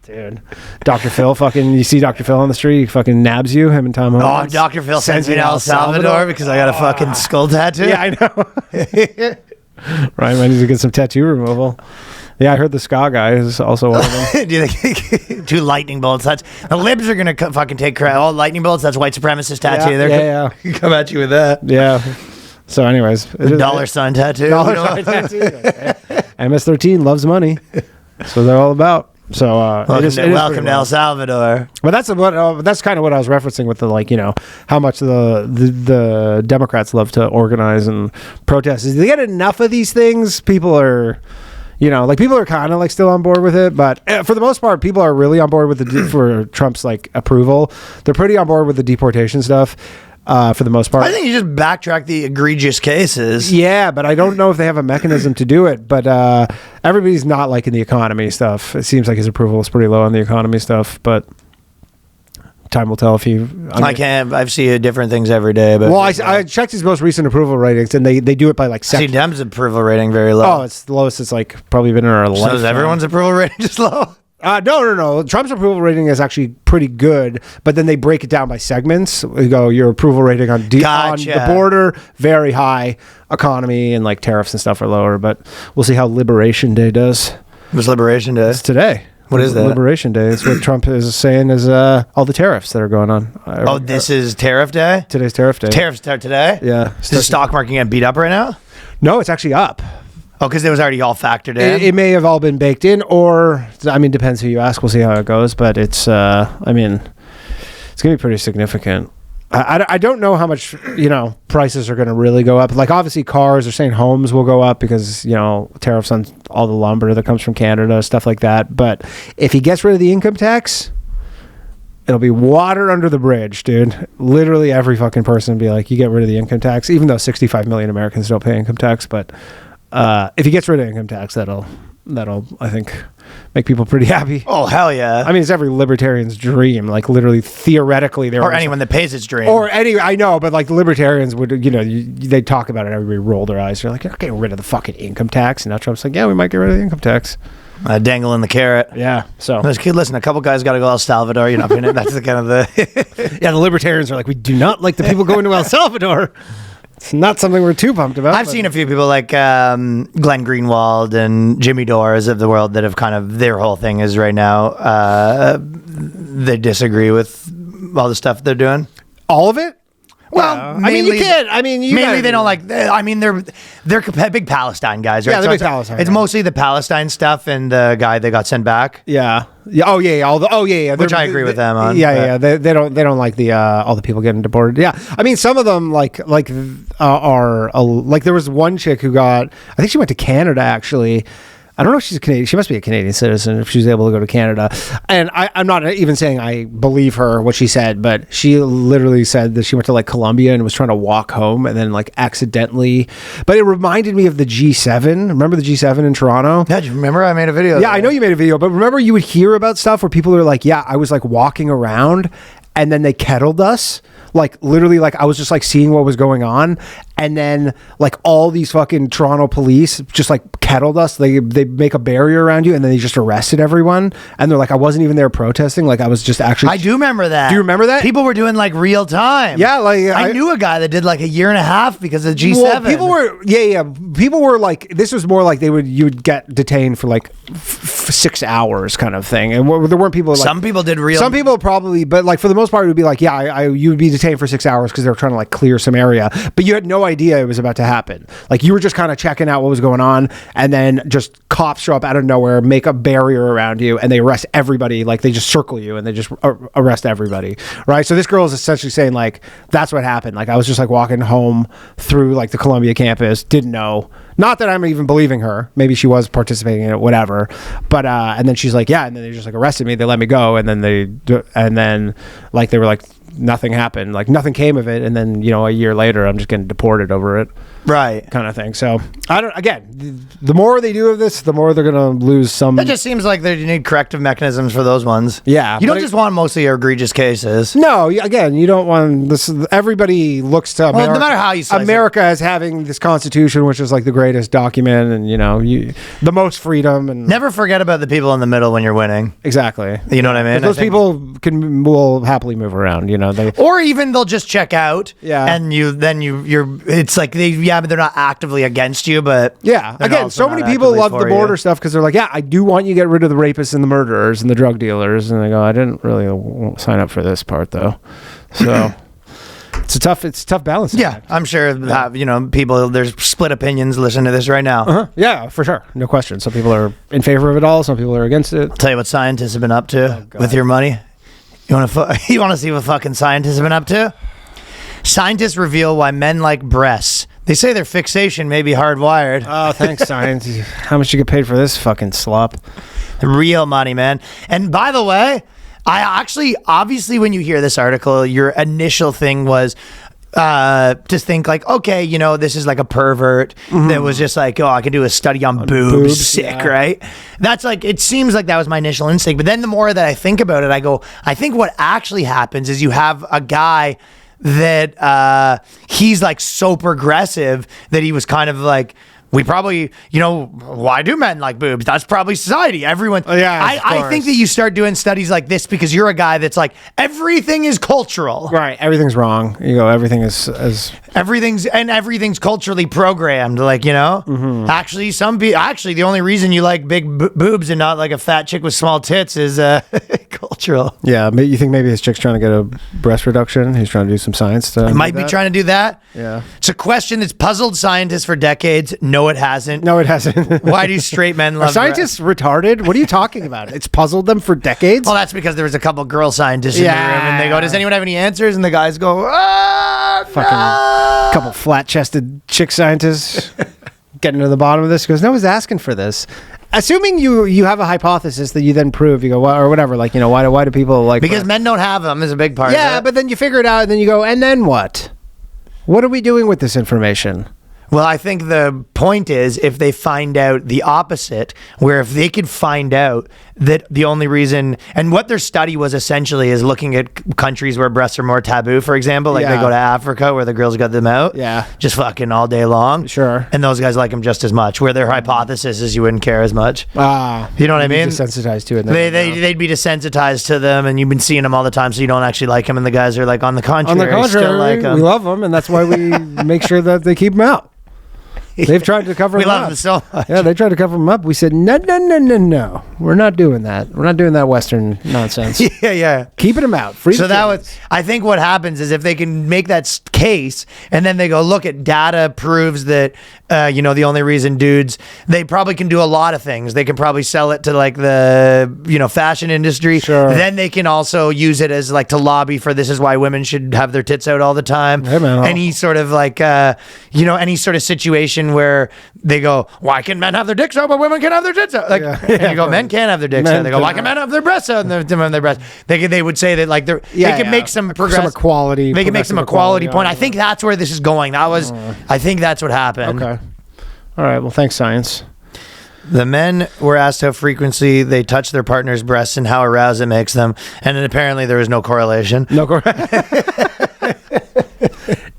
Speaker 5: Dude, Dr. Phil you see Dr. Phil on the street, he fucking nabs you, him and Tom Holmes.
Speaker 1: Oh, Dr. Phil sends me to El Salvador because I got a fucking skull tattoo.
Speaker 5: Yeah, I know. Ryan might need to get some tattoo removal. Yeah, I heard the ska guy is also one of them.
Speaker 1: Do you think 2 lightning bolts? That's the libs are gonna fucking take credit. Oh, lightning bolts. That's white supremacist tattoo.
Speaker 5: Yeah,
Speaker 1: They're come at you with that.
Speaker 5: Yeah. So, anyways,
Speaker 1: Dollar sign tattoo.
Speaker 5: dollar sign tattoo. MS-13 loves money. That's what they're all about. So,
Speaker 1: Welcome to El Salvador.
Speaker 5: But that's kind of what I was referencing with the how much the Democrats love to organize and protest. Is they get enough of these things, people are. People are kind of still on board with it, but for the most part, people are really on board with for Trump's approval. They're pretty on board with the deportation stuff for the most part.
Speaker 1: I think you just backtrack the egregious cases.
Speaker 5: Yeah, but I don't know if they have a mechanism to do it. But everybody's not liking the economy stuff. It seems like his approval is pretty low on the economy stuff, but time will tell if he.
Speaker 1: I've seen different things every day. But
Speaker 5: I checked his most recent approval ratings, and they do it by
Speaker 1: see Dem's approval rating very low.
Speaker 5: Oh, it's the lowest it's probably been in our life.
Speaker 1: So is everyone's approval rating just low?
Speaker 5: No. Trump's approval rating is actually pretty good, but then they break it down by segments. We go, your approval rating on the border, very high. Economy and tariffs and stuff are lower, but we'll see how Liberation Day does.
Speaker 1: What's Liberation Day?
Speaker 5: It's today.
Speaker 1: What is that?
Speaker 5: Liberation Day. It's what Trump is saying is all the tariffs that are going on.
Speaker 1: This is Tariff Day?
Speaker 5: Today's Tariff Day.
Speaker 1: Tariffs start today?
Speaker 5: Yeah.
Speaker 1: Is the stock market getting beat up right now?
Speaker 5: No, it's actually up.
Speaker 1: Oh, because it was already all factored in?
Speaker 5: It may have all been baked in, or, depends who you ask. We'll see how it goes, but it's going to be pretty significant. I don't know how much, prices are going to really go up. Obviously, cars are saying homes will go up because, tariffs on all the lumber that comes from Canada, stuff like that. But if he gets rid of the income tax, it'll be water under the bridge, dude. Literally every fucking person will be like, you get rid of the income tax, even though 65 million Americans don't pay income tax. But if he gets rid of income tax, that'll I think make people pretty happy.
Speaker 1: Oh, hell yeah.
Speaker 5: It's every libertarian's dream. Literally, theoretically,
Speaker 1: or anyone that pays its dream.
Speaker 5: I know, but the libertarians would, they talk about it. Everybody roll their eyes. They're like, you're not getting rid of the fucking income tax. And now Trump's like, yeah, we might get rid of the income tax.
Speaker 1: Dangling the carrot.
Speaker 5: Yeah. So
Speaker 1: listen, a couple guys got to go El Salvador. You're not being it. That's the kind of the.
Speaker 5: Yeah, the libertarians are like, we do not like the people going to El Salvador. It's not something we're too pumped about.
Speaker 1: I've seen a few people like Glenn Greenwald and Jimmy Dores of the world that have kind of, their whole thing is right now, they disagree with all the stuff they're doing.
Speaker 5: All of it?
Speaker 1: Well,
Speaker 5: mainly, you can't.
Speaker 1: Mainly they don't like. They're big Palestine guys, right?
Speaker 5: Yeah, they're big Palestine.
Speaker 1: It's mostly the Palestine stuff and the guy they got sent back.
Speaker 5: Yeah. Yeah. Oh yeah.
Speaker 1: Which I agree with them on.
Speaker 5: Yeah. They don't like the all the people getting deported. Yeah. Some of them are there was one chick who got. I think she went to Canada actually. I don't know if she's a Canadian. She must be a Canadian citizen if she was able to go to Canada. And I'm not even saying I believe her, what she said, but she literally said that she went to Colombia and was trying to walk home and then accidentally. But it reminded me of the G7. Remember the G7 in Toronto?
Speaker 1: Yeah, do you remember? I made a video.
Speaker 5: Yeah, I know you made a video, but remember you would hear about stuff where people are like, yeah, I was walking around and then they kettled us. Literally, I was just seeing what was going on, and then all these fucking Toronto police just kettled us. They make a barrier around you, and then they just arrested everyone. And they're like, I wasn't even there protesting. I was just actually.
Speaker 1: I do remember that.
Speaker 5: Do you remember that?
Speaker 1: People were doing real time.
Speaker 5: Yeah,
Speaker 1: I knew a guy that did a year and a half because of G7.
Speaker 5: Well, people were People were this was more you would get detained for 6 hours kind of thing, and there weren't people.
Speaker 1: Some people did real.
Speaker 5: Some people probably, but for the most part, it would be you would be detained for 6 hours because they were trying to clear some area, but you had no idea it was about to happen. You were just kind of checking out what was going on, and then just cops show up out of nowhere, make a barrier around you, and they arrest everybody. They just circle you and they just arrest everybody, right? So this girl is essentially saying that's what happened. I was just walking home through the Columbia campus, didn't know. Not that I'm even believing her. Maybe she was participating in it, whatever. But and then she's yeah, and then they just arrested me. They let me go, and then they were nothing happened. Nothing came of it. And then a year later, I'm just getting deported over it.
Speaker 1: Right.
Speaker 5: Kind of thing. So the more they do of this, the more they're gonna lose some.
Speaker 1: It just seems like they need corrective mechanisms for those ones.
Speaker 5: Yeah,
Speaker 1: you don't just want mostly egregious cases.
Speaker 5: No, again, you don't want this. Everybody looks to America.
Speaker 1: Well, no matter how you slice
Speaker 5: America as having this Constitution, which is the greatest document, and the most freedom. And
Speaker 1: never forget about the people in the middle when you're winning.
Speaker 5: Exactly.
Speaker 1: You know what I mean?
Speaker 5: Those people will happily move around.
Speaker 1: Or even they'll just check out.
Speaker 5: Yeah.
Speaker 1: And you're. It's yeah, but they're not actively against you. But
Speaker 5: Yeah.
Speaker 1: they're
Speaker 5: Again,
Speaker 1: also
Speaker 5: so
Speaker 1: not
Speaker 5: many people
Speaker 1: actively
Speaker 5: love the
Speaker 1: for
Speaker 5: border
Speaker 1: you.
Speaker 5: stuff because they're like, yeah, I do want you to get rid of the rapists and the murderers and the drug dealers. And they go, I didn't really sign up for this part though. So it's a tough balance.
Speaker 1: Yeah, I'm sure that, people, there's split opinions listening to this right now.
Speaker 5: Uh-huh. Yeah, for sure. No question. Some people are in favor of it all. Some people are against it.
Speaker 1: I'll tell you what scientists have been up to with your money. You want to see what fucking scientists have been up to? Scientists reveal why men like breasts. They say their fixation may be hardwired.
Speaker 5: Oh, thanks, science. How much you get paid for this fucking slop?
Speaker 1: Real money, man. And by the way, I actually, obviously, when you hear this article, your initial thing was to think like, okay, this is like a pervert that was just like, oh, I can do a study on boobs. Sick,
Speaker 5: yeah.
Speaker 1: right? That's like, it seems like that was my initial instinct. But then the more that I think about it, I go, I think what actually happens is you have a guy that he's like so progressive that he was kind of like, we probably, why do men like boobs? That's probably society. Everyone.
Speaker 5: Oh, yeah,
Speaker 1: I think that you start doing studies like this because you're a guy that's like, everything is cultural.
Speaker 5: Right. Everything's wrong. You go, everything is
Speaker 1: Everything's culturally programmed. Like, actually, the only reason you like big boobs and not like a fat chick with small tits is cultural.
Speaker 5: Yeah. You think maybe his chick's trying to get a breast reduction? He's trying to do some science to.
Speaker 1: Might be trying to do that.
Speaker 5: Yeah.
Speaker 1: It's a question that's puzzled scientists for decades. No, it hasn't.
Speaker 5: No, it hasn't.
Speaker 1: Why do straight men
Speaker 5: Are
Speaker 1: love
Speaker 5: scientists retarded? What are you talking about? It's puzzled them for decades?
Speaker 1: Well, that's because there was a couple girl scientists in the room, and they go, "Does anyone have any answers?" And the guys go,
Speaker 5: Fucking couple flat-chested chick scientists getting to the bottom of this. Goes, no one's asking for this. Assuming you have a hypothesis that you then prove, you go, well, or whatever, like, why do people like
Speaker 1: because
Speaker 5: breasts?
Speaker 1: men don't have them is a big part of
Speaker 5: Yeah,
Speaker 1: it.
Speaker 5: but then you figure it out, and then you go, and then what? What are we doing with this information?
Speaker 1: Well, I think the point is if they find out the opposite, where if they could find out that the only reason, and what their study was essentially is looking at countries where breasts are more taboo, for example, like they
Speaker 5: Yeah.
Speaker 1: go to Africa where the girls got them out.
Speaker 5: Yeah.
Speaker 1: Just fucking all day long.
Speaker 5: Sure.
Speaker 1: And those guys like them just as much, where their hypothesis is you wouldn't care as much. You know what I mean?
Speaker 5: Desensitized to it.
Speaker 1: They'd be desensitized to them, and you've been seeing them all the time, so you don't actually like them, and the guys are like, on the contrary,
Speaker 5: On the contrary,
Speaker 1: still like them.
Speaker 5: we love them, and that's why we make sure that they keep them out. They've tried to cover
Speaker 1: We
Speaker 5: them
Speaker 1: love
Speaker 5: up.
Speaker 1: them so much.
Speaker 5: Yeah, they tried to cover them up. We said, no. We're not doing that. We're not doing that Western nonsense.
Speaker 1: Yeah.
Speaker 5: Keeping them out. Free
Speaker 1: So
Speaker 5: the
Speaker 1: that
Speaker 5: kids.
Speaker 1: was, I think what happens is if they can make that case and then they go, look at data proves that, the only reason dudes, they probably can do a lot of things. They can probably sell it to like the, fashion industry.
Speaker 5: Sure.
Speaker 1: Then they can also use it as like to lobby for this is why women should have their tits out all the time.
Speaker 5: Hey, man,
Speaker 1: any sort of like, any sort of situation where they go, why can men have their dicks out but women can't have their tits out? Like, and you go, men can't have their dicks
Speaker 5: Men
Speaker 1: out. They go, why
Speaker 5: can-
Speaker 1: can men have their breasts out and their breasts? They would say that like they can make some
Speaker 5: equality.
Speaker 1: They can make some
Speaker 5: progressive
Speaker 1: equality point.
Speaker 5: yeah.
Speaker 1: I think that's where this is going. I think that's what happened.
Speaker 5: Okay. All right. Well, thanks, science.
Speaker 1: The men were asked how frequently they touch their partner's breasts and how aroused it makes them, and then apparently there was no correlation.
Speaker 5: No,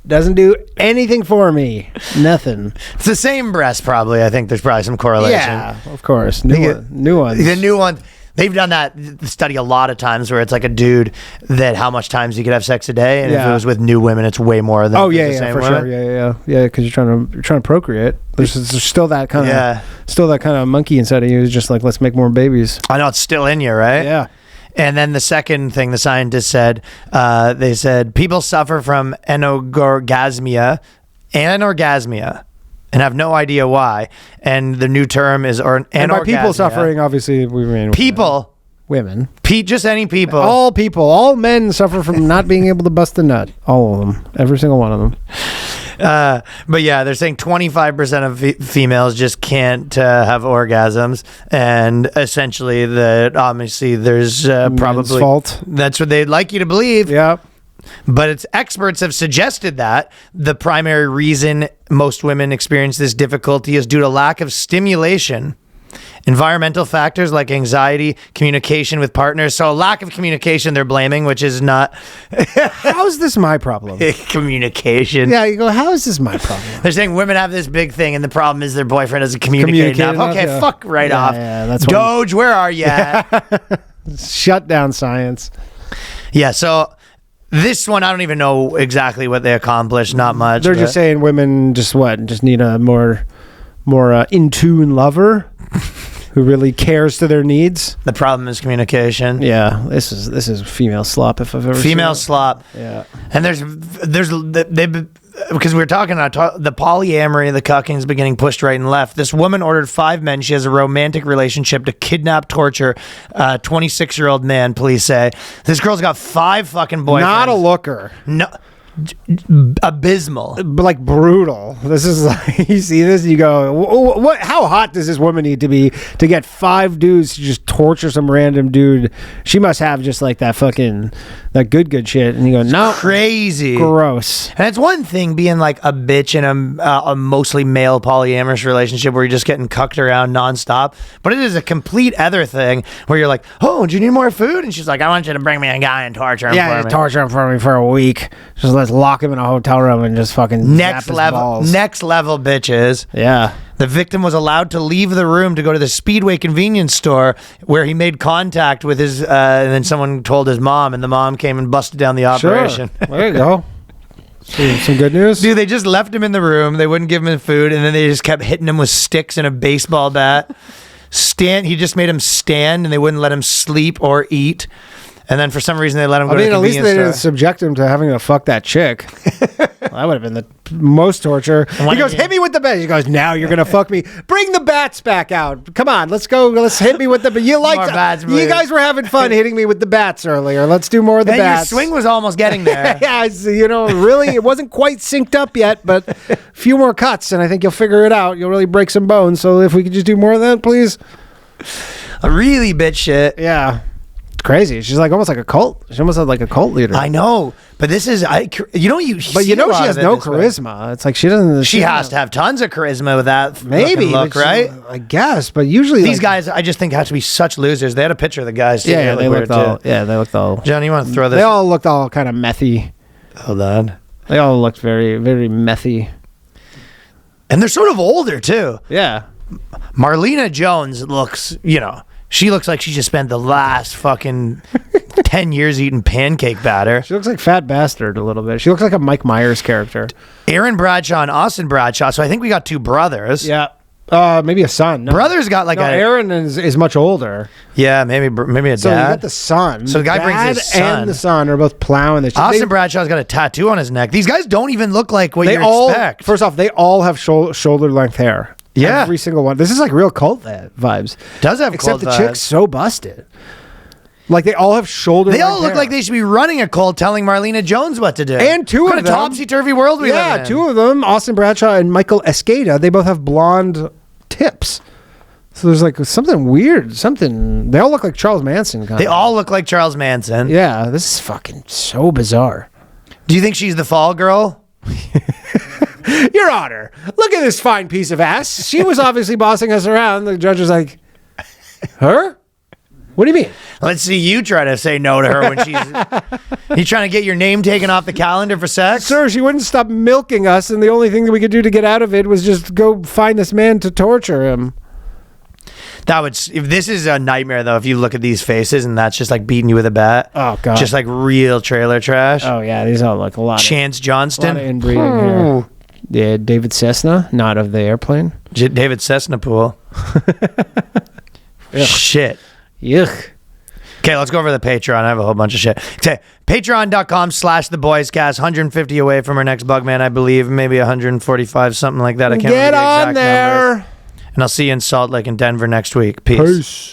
Speaker 5: doesn't do anything for me. Nothing.
Speaker 1: It's the same breast, probably. I think there's probably some correlation.
Speaker 5: Yeah, of course. New ones.
Speaker 1: The new one. They've done that study a lot of times where it's like a dude that how much times you could have sex a day, and if it was with new women, it's way more than
Speaker 5: Oh
Speaker 1: if it's
Speaker 5: yeah,
Speaker 1: the
Speaker 5: yeah,
Speaker 1: same
Speaker 5: for
Speaker 1: women.
Speaker 5: sure. Yeah, because you're trying to procreate. There's still that kind of monkey inside of you. Is just like let's make more babies.
Speaker 1: I know it's still in you, right?
Speaker 5: Yeah.
Speaker 1: And then the second thing the scientists said, they said people suffer from anorgasmia, and have no idea why. And the new term is anorgasmia.
Speaker 5: And by people suffering, obviously we mean
Speaker 1: people,
Speaker 5: women,
Speaker 1: just any people.
Speaker 5: all people, all men suffer from not being able to bust a nut. All of them, every single one of them.
Speaker 1: But yeah, they're saying 25% of females just can't have orgasms, and essentially that obviously there's probably
Speaker 5: fault.
Speaker 1: That's what they'd like you to believe.
Speaker 5: Yeah.
Speaker 1: But experts have suggested that the primary reason most women experience this difficulty is due to lack of stimulation. Environmental factors like anxiety, communication with partners. So lack of communication they're blaming, which is not
Speaker 5: How is this my problem?
Speaker 1: communication.
Speaker 5: Yeah, you go, how is this my problem?
Speaker 1: They're saying women have this big thing, and the problem is their boyfriend doesn't communicate enough.
Speaker 5: enough,
Speaker 1: Okay,
Speaker 5: yeah.
Speaker 1: fuck right off.
Speaker 5: Yeah, that's
Speaker 1: Doge, where are you at?
Speaker 5: Shut down science.
Speaker 1: Yeah, so This one, I don't even know exactly what they accomplished. Not much.
Speaker 5: They're just saying women just need a more in tune lover who really cares to their needs.
Speaker 1: The problem is communication.
Speaker 5: Yeah, this is female slop if I've ever
Speaker 1: Female
Speaker 5: seen it.
Speaker 1: slop.
Speaker 5: Yeah,
Speaker 1: and they've because we were talking about the polyamory, the cucking is getting pushed right and left. This woman ordered 5 men. She has a romantic relationship to kidnap, torture a 26-year-old man, police say. This girl's got 5 fucking boyfriends.
Speaker 5: not a looker.
Speaker 1: No. Abysmal.
Speaker 5: But like brutal. This is like, you see this, you go, what? How hot does this woman need to be to get 5 dudes to just torture some random dude? She must have just like that good shit. And you go, no,
Speaker 1: Crazy.
Speaker 5: gross.
Speaker 1: And it's one thing being like a bitch in a mostly male polyamorous relationship where you're just getting cucked around nonstop. But it is a complete other thing where you're like, oh, do you need more food? And she's like, I want you to bring me a guy and torture him for me.
Speaker 5: Torture him for me for a week. Just let's lock him in a hotel room and just fucking
Speaker 1: Next
Speaker 5: zap his
Speaker 1: level,
Speaker 5: balls.
Speaker 1: next level bitches.
Speaker 5: Yeah.
Speaker 1: The victim was allowed to leave the room to go to the Speedway convenience store where he made contact with his, and then someone told his mom, and the mom came and busted down the operation.
Speaker 5: Sure. There you go. Some good news.
Speaker 1: Dude, they just left him in the room. They wouldn't give him food, and then they just kept hitting him with sticks and a baseball bat. He just made him stand, and they wouldn't let him sleep or eat. And then for some reason they let him go to the
Speaker 5: at least
Speaker 1: convenience
Speaker 5: they
Speaker 1: store.
Speaker 5: didn't subject him to having to fuck that chick. That would have been the most torture. He goes, hit me with the bat. He goes, now you're gonna fuck me. Bring the bats back out. Come on, let's go. Let's hit me with the. You
Speaker 1: More bats,
Speaker 5: you
Speaker 1: please.
Speaker 5: guys were having fun hitting me with the bats earlier. Let's do more of the
Speaker 1: And your
Speaker 5: bats.
Speaker 1: swing was almost getting there.
Speaker 5: Yeah, really, it wasn't quite synced up yet, but a few more cuts, and I think you'll figure it out. You'll really break some bones. So if we could just do more of that, please.
Speaker 1: Really bitch shit.
Speaker 5: Yeah. Crazy. She's like almost like a cult. She almost had like a cult leader.
Speaker 1: I know, but this is
Speaker 5: she has no charisma. It's like she doesn't.
Speaker 1: She has to have tons of charisma with that
Speaker 5: maybe
Speaker 1: look,
Speaker 5: but
Speaker 1: right?
Speaker 5: I guess, but usually
Speaker 1: These guys, I just think have to be such losers. They had a picture of the guys. Too.
Speaker 5: Yeah, they looked all.
Speaker 1: too.
Speaker 5: Yeah, they looked all.
Speaker 1: John, you want to throw this?
Speaker 5: They all looked all kind of methy.
Speaker 1: Hold on.
Speaker 5: They all looked very, very methy.
Speaker 1: And they're sort of older too.
Speaker 5: Yeah.
Speaker 1: Marlena Jones looks, she looks like she just spent the last fucking 10 years eating pancake batter.
Speaker 5: She looks like Fat Bastard a little bit. She looks like a Mike Myers character.
Speaker 1: Aaron Bradshaw and Austin Bradshaw. So I think we got 2 brothers.
Speaker 5: Yeah. Maybe a son. No.
Speaker 1: Brothers got like
Speaker 5: Aaron is much older.
Speaker 1: Yeah, maybe a
Speaker 5: So you
Speaker 1: dad.
Speaker 5: got the son.
Speaker 1: So the guy brings his
Speaker 5: Dad
Speaker 1: son.
Speaker 5: and the son are both plowing this.
Speaker 1: Austin Bradshaw's got a tattoo on his neck. These guys don't even look like what
Speaker 5: They
Speaker 1: you
Speaker 5: all
Speaker 1: expect.
Speaker 5: First off, they all have shoulder length hair.
Speaker 1: Yeah.
Speaker 5: Every single one. This is like real cult vibes.
Speaker 1: Does have
Speaker 5: Except
Speaker 1: cult
Speaker 5: the
Speaker 1: vibes.
Speaker 5: chick's so busted. Like they all have shoulder.
Speaker 1: They all
Speaker 5: length
Speaker 1: look
Speaker 5: hair.
Speaker 1: like they should be running a cult telling Marlena Jones what to do.
Speaker 5: And 2
Speaker 1: what
Speaker 5: of
Speaker 1: kind
Speaker 5: them.
Speaker 1: topsy-turvy world we live in.
Speaker 5: 2 of them, Austin Bradshaw and Michael Escada, they both have blonde tips. So there's like something weird. They all look like Charles Manson.
Speaker 1: They all look like Charles Manson.
Speaker 5: Yeah, this is fucking so bizarre.
Speaker 1: Do you think she's the fall girl?
Speaker 5: Your Honor, look at this fine piece of ass. She was obviously bossing us around. The judge was like, her? What do you mean?
Speaker 1: Let's see you try to say no to her when she's... You trying to get your name taken off the calendar for sex?
Speaker 5: Sir, she wouldn't stop milking us, and the only thing that we could do to get out of it was just go find this man to torture him.
Speaker 1: If this is a nightmare though, if you look at these faces and that's just like beating you with a bat.
Speaker 5: Oh, God.
Speaker 1: Just like real trailer trash.
Speaker 5: Oh, yeah, these all look a lot.
Speaker 1: Chance
Speaker 5: A lot
Speaker 1: Johnston.
Speaker 5: of inbreeding here. Yeah, David Cessna, not of the airplane.
Speaker 1: David Cessna pool. Shit.
Speaker 5: Yuck.
Speaker 1: Okay, let's go over the Patreon. I have a whole bunch of shit. Okay, patreon.com/theboyscast. 150 away from our next Bugman, I believe. Maybe 145, something like that. I can't
Speaker 5: Get
Speaker 1: remember the exact
Speaker 5: on there.
Speaker 1: numbers. And I'll see you in Salt Lake and Denver next week. Peace.
Speaker 5: Peace.